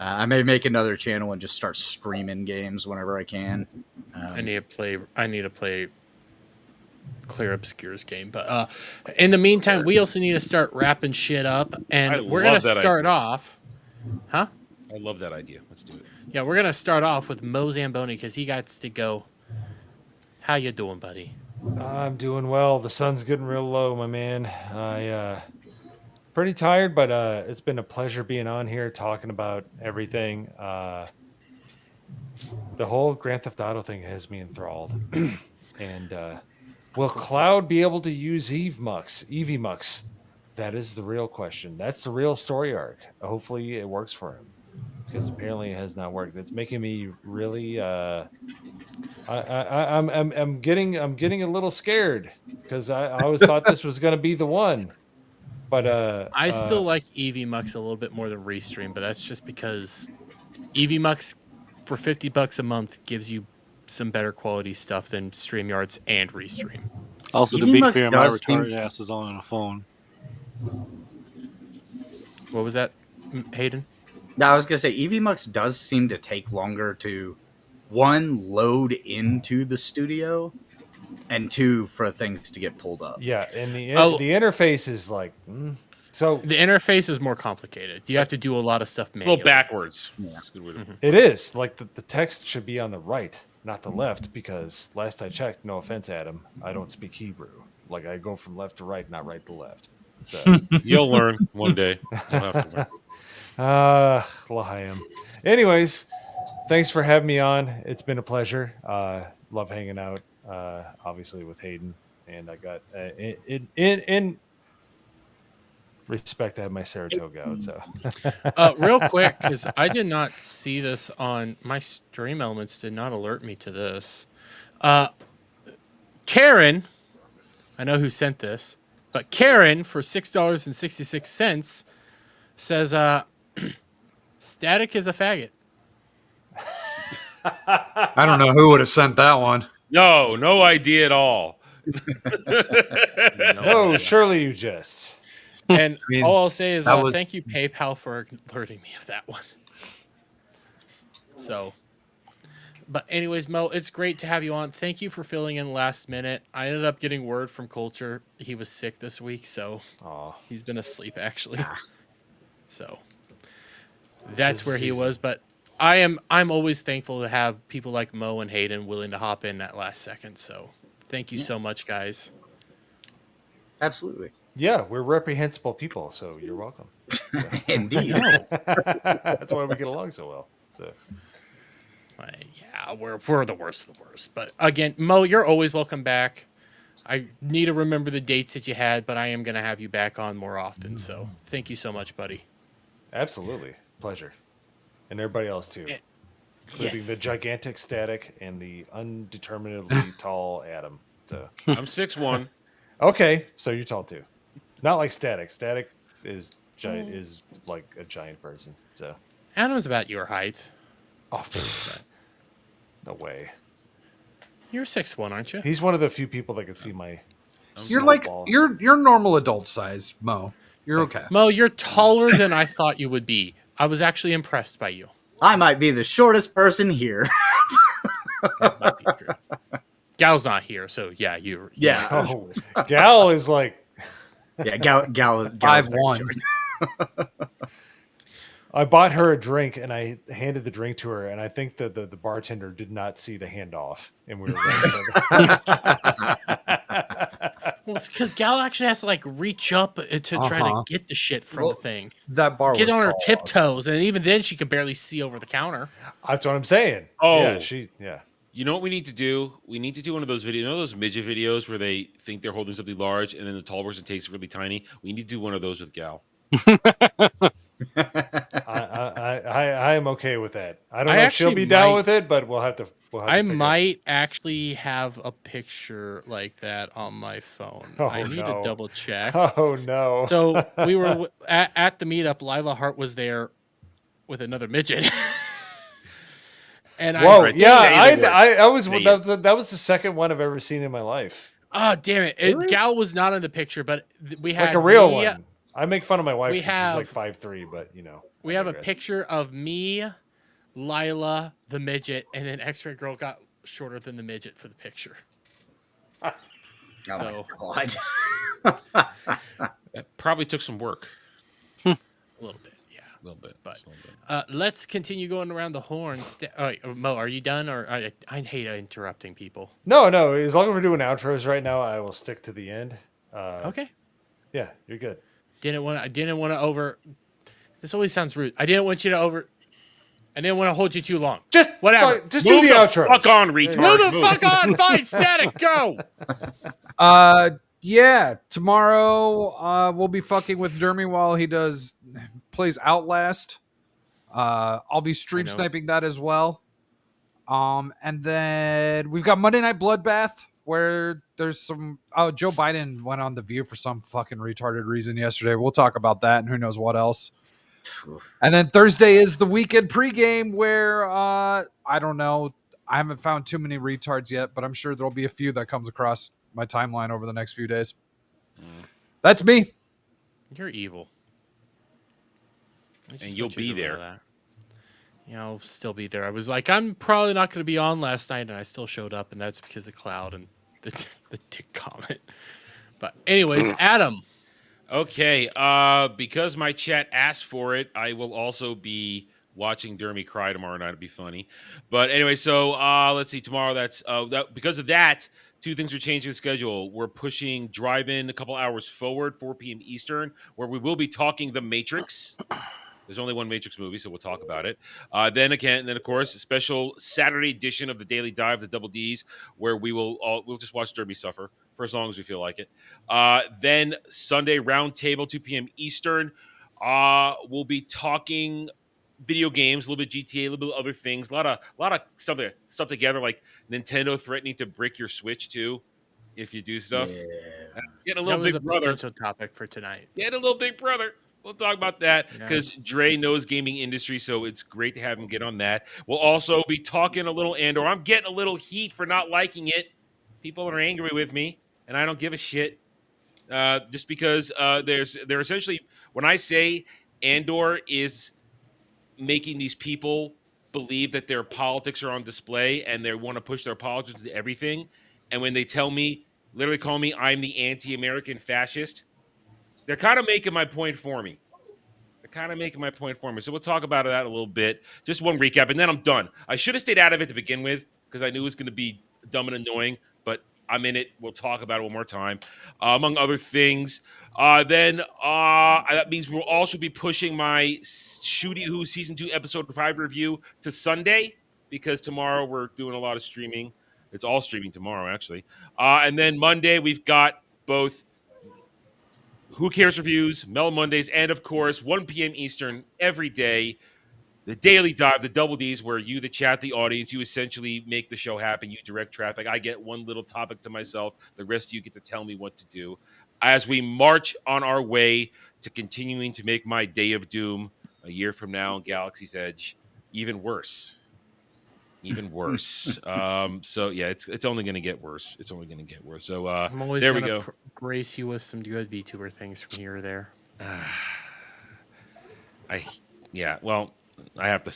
I may make another channel and just start streaming games whenever I can. I need to play Clair Obscur's game, but in the meantime, we also need to start wrapping shit up, and we're gonna start off. Huh? I love that idea. Let's do it. Yeah, we're gonna start off with Mo Zamboni because he got to go. How you doing, buddy? I'm doing well. The sun's getting real low, my man. I pretty tired, but it's been a pleasure being on here talking about everything. The whole Grand Theft Auto thing has me enthralled, and Will Cloud be able to use Eevee Mux? That is the real question. That's the real story arc. Hopefully, it works for him because apparently it has not worked. It's making me really. I'm getting a little scared because I always thought this was going to be the one, but I still like Eevee Mux a little bit more than Restream, but that's just because Eevee Mux for $50 a month gives you some better quality stuff than StreamYards and Restream. Also, to Eevee be Mux fair, my does seem- retarded ass is on a phone. What was that, Hayden? No, I was gonna say Eevee Mux does seem to take longer to load into the studio, and 2 for things to get pulled up. yeah, and the interface is like so. The interface is more complicated. You have to do a lot of stuff manually. Go backwards. That's a good way to- It is like the text should be on the right, not the left, because last I checked, no offense, Adam, I don't speak Hebrew. Like I go from left to right, not right to left. So You'll learn one day. You'll have to learn. L'chaim. Anyways, thanks for having me on. It's been a pleasure. Love hanging out, obviously with Hayden, and I got in respect, I have my Saratoga out. So real quick, because I did not see this on my Stream Elements, did not alert me to this. Karen, I know who sent this, but Karen for $6.66 says, Static is a faggot. I don't know who would have sent that one. No idea at all. Oh, surely you just. And I mean, all I'll say is that was- thank you, PayPal, for alerting me of that one. So, but anyways, Mo, it's great to have you on. Thank you for filling in last minute. I ended up getting word from Culture. He was sick this week, so he's been asleep, actually. So that's where he was. But I'm always thankful to have people like Mo and Hayden willing to hop in that last second. So thank you so much, guys. Absolutely. Yeah, we're reprehensible people, so you're welcome. Indeed. That's why we get along so well. So yeah, we're the worst of the worst. But again, Mo, you're always welcome back. I need to remember the dates that you had, but I am going to have you back on more often. So thank you so much, buddy. Absolutely. Pleasure. And everybody else too. Including Yes. the gigantic Static and the undeterminably tall Adam. So I'm 6'1". Okay, so you're tall too. Not like Static. Static is giant, is like a giant person. So Adam's about your height. Oh, no way. You're 6'1", aren't you? He's one of the few people that can see my. You're small like ball. you're normal adult size, Mo. You're okay. Mo, you're taller than I thought you would be. I was actually impressed by you. I might be the shortest person here. That might be true. Gal's not here, so yeah, you're. Yeah. Oh, Gal is like. Yeah, Gal is 5'1". I bought her a drink and I handed the drink to her, and I think the bartender did not see the handoff, and we were. Well, because Gal actually has to like reach up to try to get the shit from the thing. That bar Get was on her tall. tiptoes, and even then she could barely see over the counter. That's what I'm saying. Oh, yeah. You know what we need to do? We need to do one of those videos. You know those midget videos where they think they're holding something large and then the tall person takes it really tiny? We need to do one of those with Gal. I am okay with that. I don't I know if she'll actually be down might- with it, but we'll have to. I might actually have a picture like that on my phone. Oh, I need no. to double check. Oh no! So we were at the meetup. Lila Hart was there with another midget. And Whoa! I I was Say that was the second one I've ever seen in my life. Oh damn it! Gal was not in the picture, but we had Like a real me- one. I make fun of my wife. We 'cause have- she's like 5'3", but you know. We have a picture of me, Lila, the midget, and then X-Ray Girl got shorter than the midget for the picture. So, That probably took some work. a little bit, yeah. A little bit. But let's continue going around the horn. Mo, are you done? Or I hate interrupting people. No. As long as we're doing outros right now, I will stick to the end. Okay. Yeah, you're good. I didn't want to over. This always sounds rude. I didn't want you to over. I didn't want to hold you too long. Just whatever. Just Move do the the outro. fuck on, retard. Move the fuck on. Fine, static. Go. Yeah, tomorrow we'll be fucking with Dermy while he plays Outlast. I'll be stream sniping that as well. And then we've got Monday Night Bloodbath, where there's some Joe Biden went on The View for some fucking retarded reason yesterday. We'll talk about that and who knows what else. And then Thursday is the weekend pregame where I don't know. I haven't found too many retards yet, but I'm sure there'll be a few that comes across my timeline over the next few days. That's me. You're evil. And you'll be there. Yeah, I'll still be there. I was like, I'm probably not going to be on last night, and I still showed up, and that's because of Cloud and the dick comment. But anyways, Adam. Okay, because my chat asked for it, I will also be watching Dermy cry tomorrow night. It'll be funny. But anyway, so let's see. Tomorrow, because of that, two things are changing the schedule. We're pushing Drive-In a couple hours forward, 4 p.m. Eastern, where we will be talking The Matrix. There's only one Matrix movie, so we'll talk about it. Then of course, a special Saturday edition of the Daily Dive, the Double Ds, where we'll just watch Derby suffer for as long as we feel like it. Then Sunday roundtable, 2 p.m. Eastern. We'll be talking video games, a little bit GTA, a little bit of other things, a lot of stuff together, like Nintendo threatening to brick your Switch too if you do stuff. Yeah. Get a little big brother. Potential topic for tonight. Get a little big brother. We'll talk about that because Dre knows gaming industry, so it's great to have him get on that. We'll also be talking a little Andor. I'm getting a little heat for not liking it. People are angry with me, and I don't give a shit. Just because they're essentially, when I say Andor is making these people believe that their politics are on display and they want to push their politics into everything, and when they literally call me, I'm the anti-American fascist, they're kind of making my point for me. So we'll talk about that a little bit. Just one recap, and then I'm done. I should have stayed out of it to begin with because I knew it was going to be dumb and annoying, but I'm in it. We'll talk about it one more time, among other things. That means we'll also be pushing my Shooty Who Season 2 Episode 5 review to Sunday because tomorrow we're doing a lot of streaming. It's all streaming tomorrow, actually. And then Monday, we've got both Who Cares reviews, Mellow Mondays, and of course, 1 p.m. Eastern every day, the Daily Dive, the Double Ds, where you, the chat, the audience, you essentially make the show happen. You direct traffic. I get one little topic to myself. The rest of you get to tell me what to do. As we march on our way to continuing to make my Day of Doom a year from now in Galaxy's Edge even worse. So yeah, it's only going to get worse. So I'm always there we go. Grace you with some good VTuber things from here or there. I have to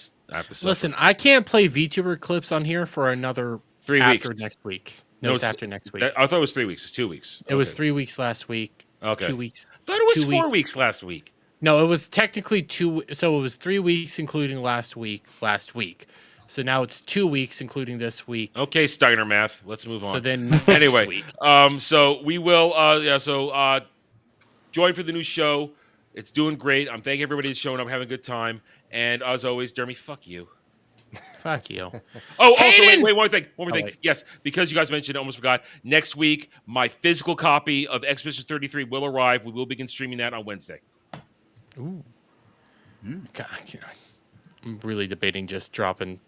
Listen, I can't play VTuber clips on here for another 3 weeks. after next week. No, it's after next week. I thought it was 3 weeks. It's 2 weeks. It was 3 weeks last week. Okay. 2 weeks. I thought it was 4 weeks last week. No, it was technically 2. So it was 3 weeks, including last week. So now it's 2 weeks, including this week. Okay, Steiner math. Let's move on. So then anyway, week. so we will. Join for the new show. It's doing great. I'm thanking everybody that's showing up, having a good time. And as always, Dermy, fuck you. Fuck you. Oh, also, wait, one more thing. Wait. Yes, because you guys mentioned it, I almost forgot. Next week, my physical copy of Expedition 33 will arrive. We will begin streaming that on Wednesday. Ooh. God, I'm really debating just dropping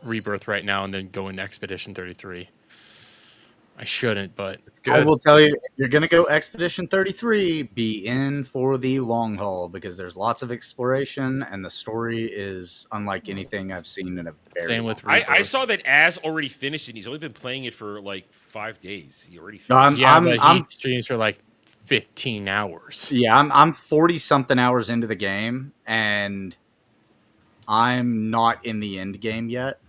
Rebirth right now and then going to Expedition 33. I shouldn't, but it's good. I will tell you, if you're going to go Expedition 33, be in for the long haul because there's lots of exploration and the story is unlike anything I've seen in a very Same with Rebirth. I saw that Az already finished it. He's only been playing it for like 5 days. He already finished it. He streams for like 15 hours. Yeah, I'm 40 something hours into the game and I'm not in the end game yet.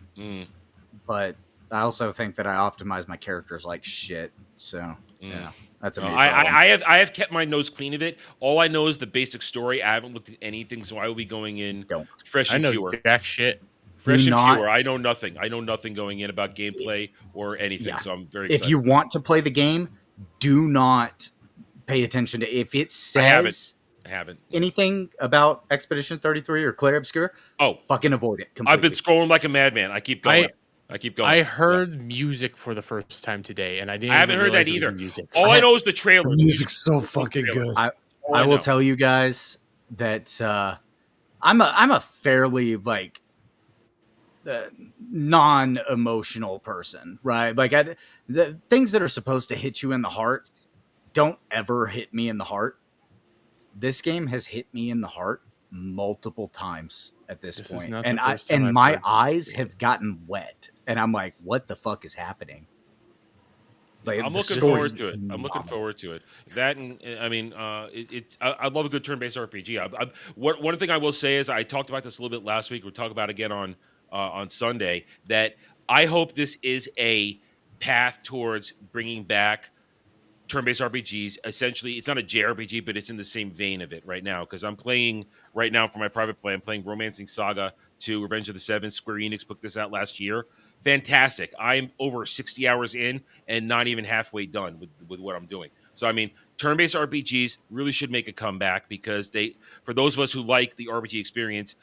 But I also think that I optimize my characters like shit. So yeah, that's a big problem. I have kept my nose clean of it. All I know is the basic story. I haven't looked at anything, so I will be going in fresh and pure. Jack shit. Fresh and pure. I know nothing. I know nothing going in about gameplay or anything. Yeah. So I'm very excited. If you want to play the game, do not pay attention to if it says I haven't. anything about Expedition 33 or Clair Obscur, fucking avoid it completely. I've been scrolling like a madman. I keep going. I keep going. I heard music for the first time today, and I didn't. I haven't even heard that realize it was either. music. All I know is the trailer. The music's so fucking good. I will tell you guys that I'm a fairly like non-emotional person, right? Like the things that are supposed to hit you in the heart don't ever hit me in the heart. This game has hit me in the heart multiple times at this point, and my eyes have gotten wet, and I'm like, what the fuck is happening? Like, I'm looking forward to it. I'm looking forward to it. That and I mean, I love a good turn-based RPG. One thing I will say is I talked about this a little bit last week. We'll talk about it again on Sunday. That I hope this is a path towards bringing back turn-based RPGs. Essentially, it's not a JRPG, but it's in the same vein of it right now. Because I'm playing right now for my private play. I'm playing Romancing Saga 2: Revenge of the Seven. Square Enix put this out last year. Fantastic. I'm over 60 hours in and not even halfway done with what I'm doing. So, I mean, turn-based RPGs really should make a comeback because for those of us who like the RPG experience,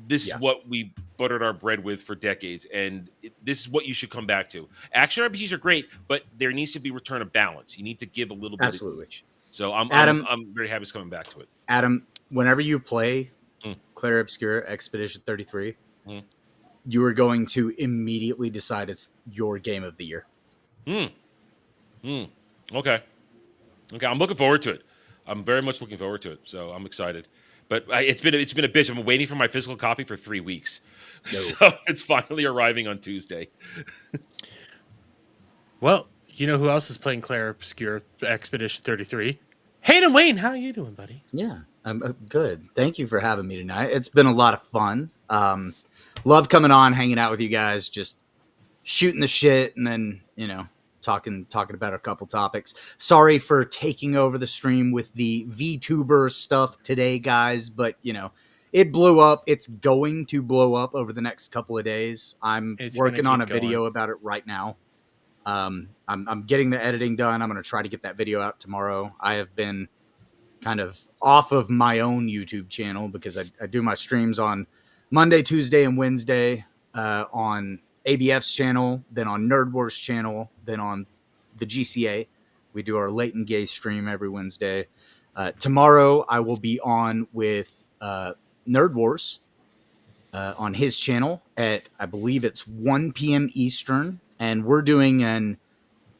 this is what we buttered our bread with for decades. And this is what you should come back to. Action RPGs are great, but there needs to be return of balance. You need to give a little bit. Absolutely. Of each. So I'm very happy it's coming back to it. Adam, whenever you play Clair Obscur Expedition 33, you are going to immediately decide it's your game of the year. Okay. I'm looking forward to it. I'm very much looking forward to it. So I'm excited. But it's been a bitch. I've been waiting for my physical copy for 3 weeks. No. So it's finally arriving on Tuesday. Well, you know who else is playing Clair Obscur Expedition 33? Hayden Wayne, how are you doing, buddy? Yeah, I'm good. Thank you for having me tonight. It's been a lot of fun. Love coming on, hanging out with you guys, just shooting the shit, and then talking about a couple topics. Sorry for taking over the stream with the VTuber stuff today, guys, but it blew up. It's going to blow up over the next couple of days. I'm working on a video about it right now. I'm getting the editing done. I'm going to try to get that video out tomorrow. I have been kind of off of my own YouTube channel because I do my streams on Monday, Tuesday, and Wednesday on ABF's channel, then on Nerd Wars channel, then on the GCA. We do our Late and Gay stream every Wednesday. Tomorrow I will be on with Nerd Wars on his channel at, I believe it's 1 p.m. Eastern, and we're doing an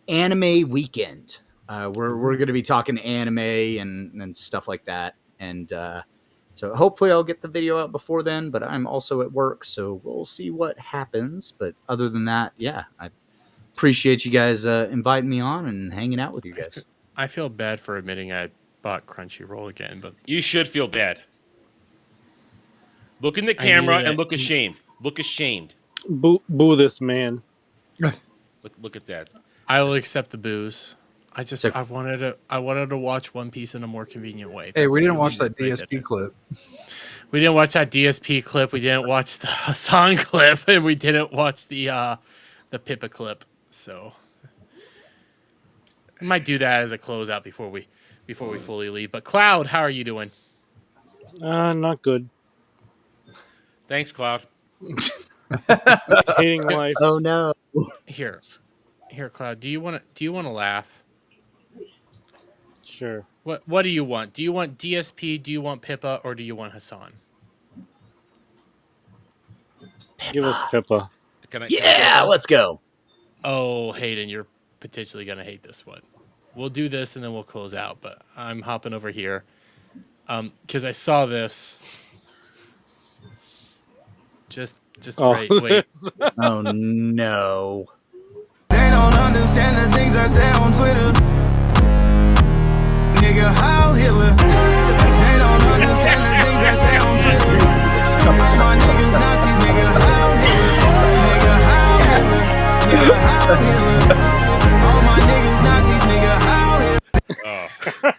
anime weekend. We're going to be talking anime and stuff like that, and so hopefully I'll get the video out before then, but I'm also at work, so we'll see what happens. But other than that, yeah, I appreciate you guys inviting me on and hanging out with you guys. I feel bad for admitting I bought Crunchyroll again, but you should feel bad. Look in the camera and look ashamed. Look ashamed. Boo this man. Look at that. I will accept the booze. I wanted to watch One Piece in a more convenient way. Hey, we didn't watch that DSP clip. We didn't watch that DSP clip. We didn't watch the Hassan clip, and we didn't watch the Pippa clip. So I might do that as a closeout before we fully leave. But Cloud, how are you doing? Not good. Thanks, Cloud. Hating life. Oh no. Here, Cloud. Do you want to laugh? Sure. What do you want? Do you want DSP? Do you want Pippa? Or do you want Hassan? Give us Pippa. Let's go. Oh, Hayden, you're potentially gonna hate this one. We'll do this and then we'll close out. But I'm hopping over here, because I saw this. Just wait. Oh no. They don't understand the things I say on Twitter. Nigga, how Hitler? They don't understand the things I say on Twitter. All my niggas Nazis, nigga, how Hitler? Nigga, how Hitler? Nigga, how Hitler? All my niggas Nazis, nigga, how Hitler?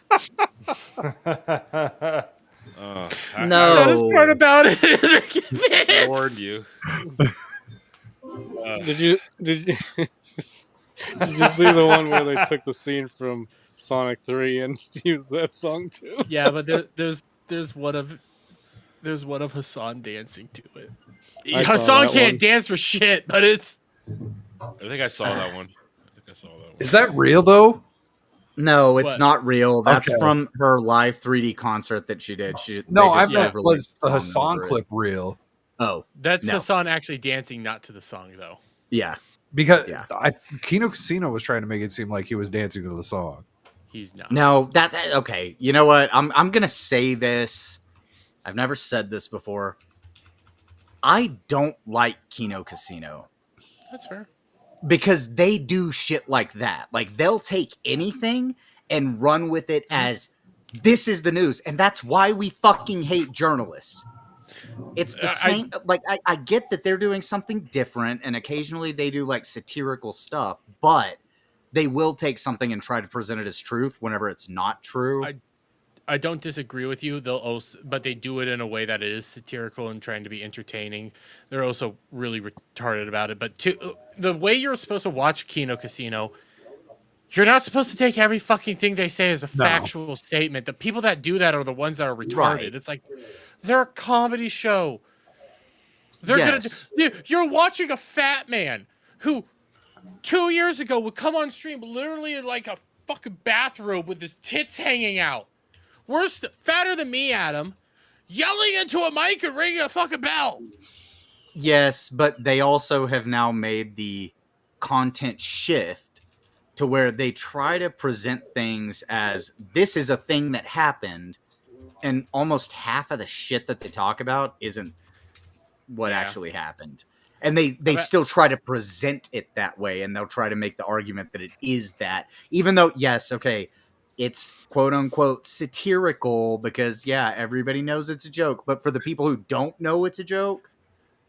No. The saddest part about it is I can't warned you. Did you see the one where they took the scene from Sonic 3 and used that song too? Yeah, but there's there's one of Hassan dancing to it. I saw Hassan that can't one. dance for shit, but it's. I think I saw that one. Is that real though? No, it's What? not real. That's Okay. from her live 3D concert that she did. No, they I just meant overlaid was the song Hassan over it. clip real? Oh, That's no. Hassan actually dancing, not to the song though. Yeah, Because Yeah. Kino Casino was trying to make it seem like he was dancing to the song. He's not. No, that okay. You know what? I'm gonna say this. I've never said this before. I don't like Kino Casino That's fair. because they do shit like that. Like they'll take anything and run with it as this is the news, and that's why we fucking hate journalists. It's the same. Like I get that they're doing something different, and occasionally they do like satirical stuff, but they will take something and try to present it as truth whenever it's not true. I don't disagree with you. They'll also, but they do it in a way that is satirical and trying to be entertaining. They're also really retarded about it. But the way you're supposed to watch Kino Casino, you're not supposed to take every fucking thing they say as a factual statement. The people that do that are the ones that are retarded. Right. It's like they're a comedy show. They're Yes. you're watching a fat man who 2 years ago would come on stream literally in like a fucking bathrobe with his tits hanging out. Worse, fatter than me, Adam, yelling into a mic and ringing a fucking bell. Yes, but they also have now made the content shift to where they try to present things as this is a thing that happened, and almost half of the shit that they talk about isn't what actually happened. And they still try to present it that way, and they'll try to make the argument that it is that, even though, yes, okay, it's quote unquote satirical because, yeah, everybody knows it's a joke. But for the people who don't know it's a joke,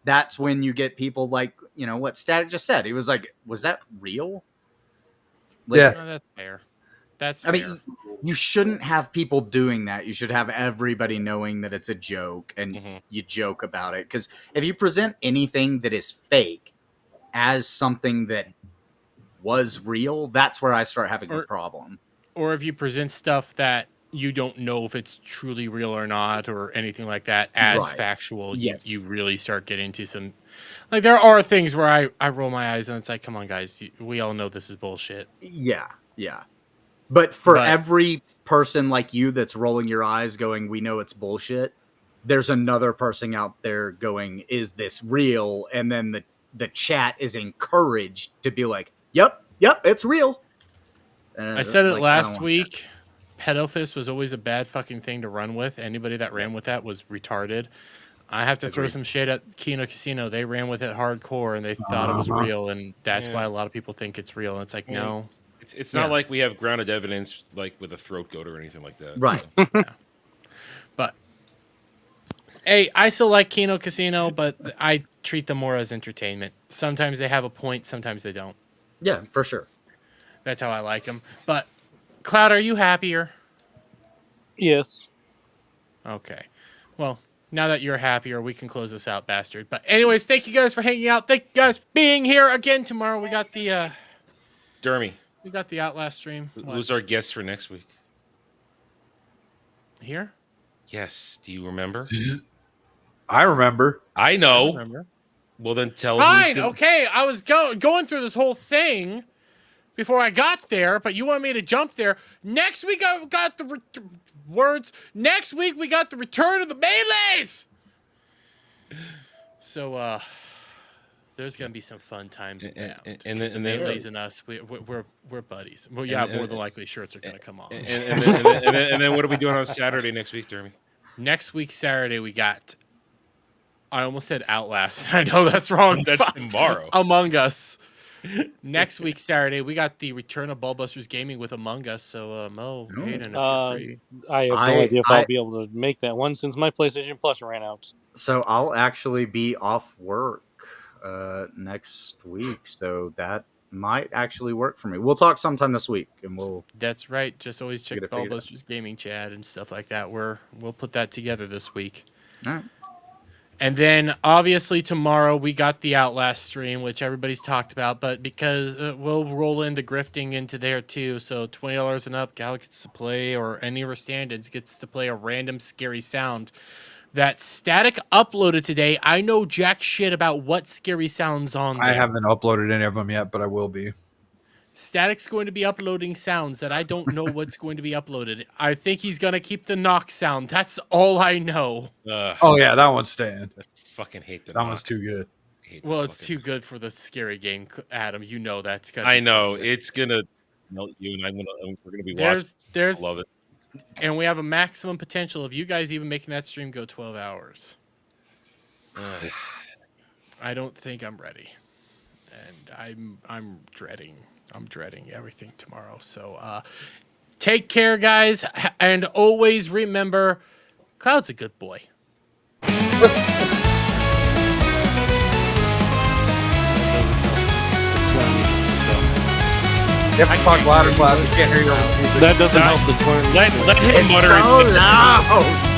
that's when you get people like, you know, what Static just said. He was like, was that real? Like, Yeah. No, that's fair. That's I fair. mean, you shouldn't have people doing that. You should have everybody knowing that it's a joke and you joke about it. Because if you present anything that is fake as something that was real, that's where I start having a problem. Or if you present stuff that you don't know if it's truly real or not or anything like that as Right. factual, Yes. you really start getting into some... Like, there are things where I roll my eyes and it's like, come on, guys, we all know this is bullshit. Yeah, yeah. But for every person like you that's rolling your eyes going, we know it's bullshit, there's another person out there going, is this real? And then the chat is encouraged to be like, yep, it's real. I said it Like, I don't last want week. Pedofist was always a bad fucking thing to run with. Anybody that ran with that was retarded. I have to throw some shade at Kino Casino. They ran with it hardcore and they thought it was real, and that's why a lot of people think it's real. And it's like, no. It's not like we have grounded evidence like with a throat goat or anything like that. Right. But hey, I still like Kino Casino, but I treat them more as entertainment. Sometimes they have a point, sometimes they don't. Yeah, for sure. That's how I like them. But Cloud, are you happier? Yes. Okay. Well, now that you're happier, we can close this out, bastard. But anyways, thank you guys for hanging out. Thank you guys for being here again tomorrow. We got the Dermy, we got the Outlast stream. who's our guest for next week? Here? Yes. Do you remember? I remember. I know. I remember. Well, then tell Fine, who's okay. I was going through this whole thing before I got there, but you want me to jump there. Next week I got the words. Next week we got the return of the Melees. So there's gonna be some fun times with that. and the then Melees and us, we're buddies. Well, yeah, more than likely shirts are gonna come off. And then what are we doing on Saturday next week, Dermy? Next week Saturday we got. I almost said Outlast. I know that's wrong. That's tomorrow. Among Us. Next week Saturday we got the return of Ballbusters Gaming with Among Us. So Mo, Hayden, if you're free. I have no idea if I'll be able to make that one since my PlayStation Plus ran out. So I'll actually be off work next week, so that might actually work for me. We'll talk sometime this week, and we'll. That's right. Just always check Get it figured Ballbusters Gaming chat and stuff like that. We'll put that together this week. All right. And then obviously tomorrow we got the Outlast stream, which everybody's talked about, but because we'll roll in the grifting into there too. So $20 and up, GHAL gets to play, or any of our stand-ins gets to play a random scary sound. That Static uploaded today. I know jack shit about what scary sounds on there. I haven't uploaded any of them yet, but I will be. Static's going to be uploading sounds that I don't know what's going to be uploaded. I think he's going to keep the knock sound. That's all I know. Oh yeah, that one's staying. I fucking hate that one's too good. Well, it's too good for the scary game, Adam. You know that's gonna. I know it's gonna melt you, and we're gonna be watching. There's I love it. And we have a maximum potential of you guys even making that stream go 12 hours. I don't think I'm ready, and I'm dreading everything tomorrow. So take care, guys, and always remember, Cloud's a good boy. You have to talk louder, Cloud. We can't hear your own music. That doesn't help the 20. Let him mutter. So loud.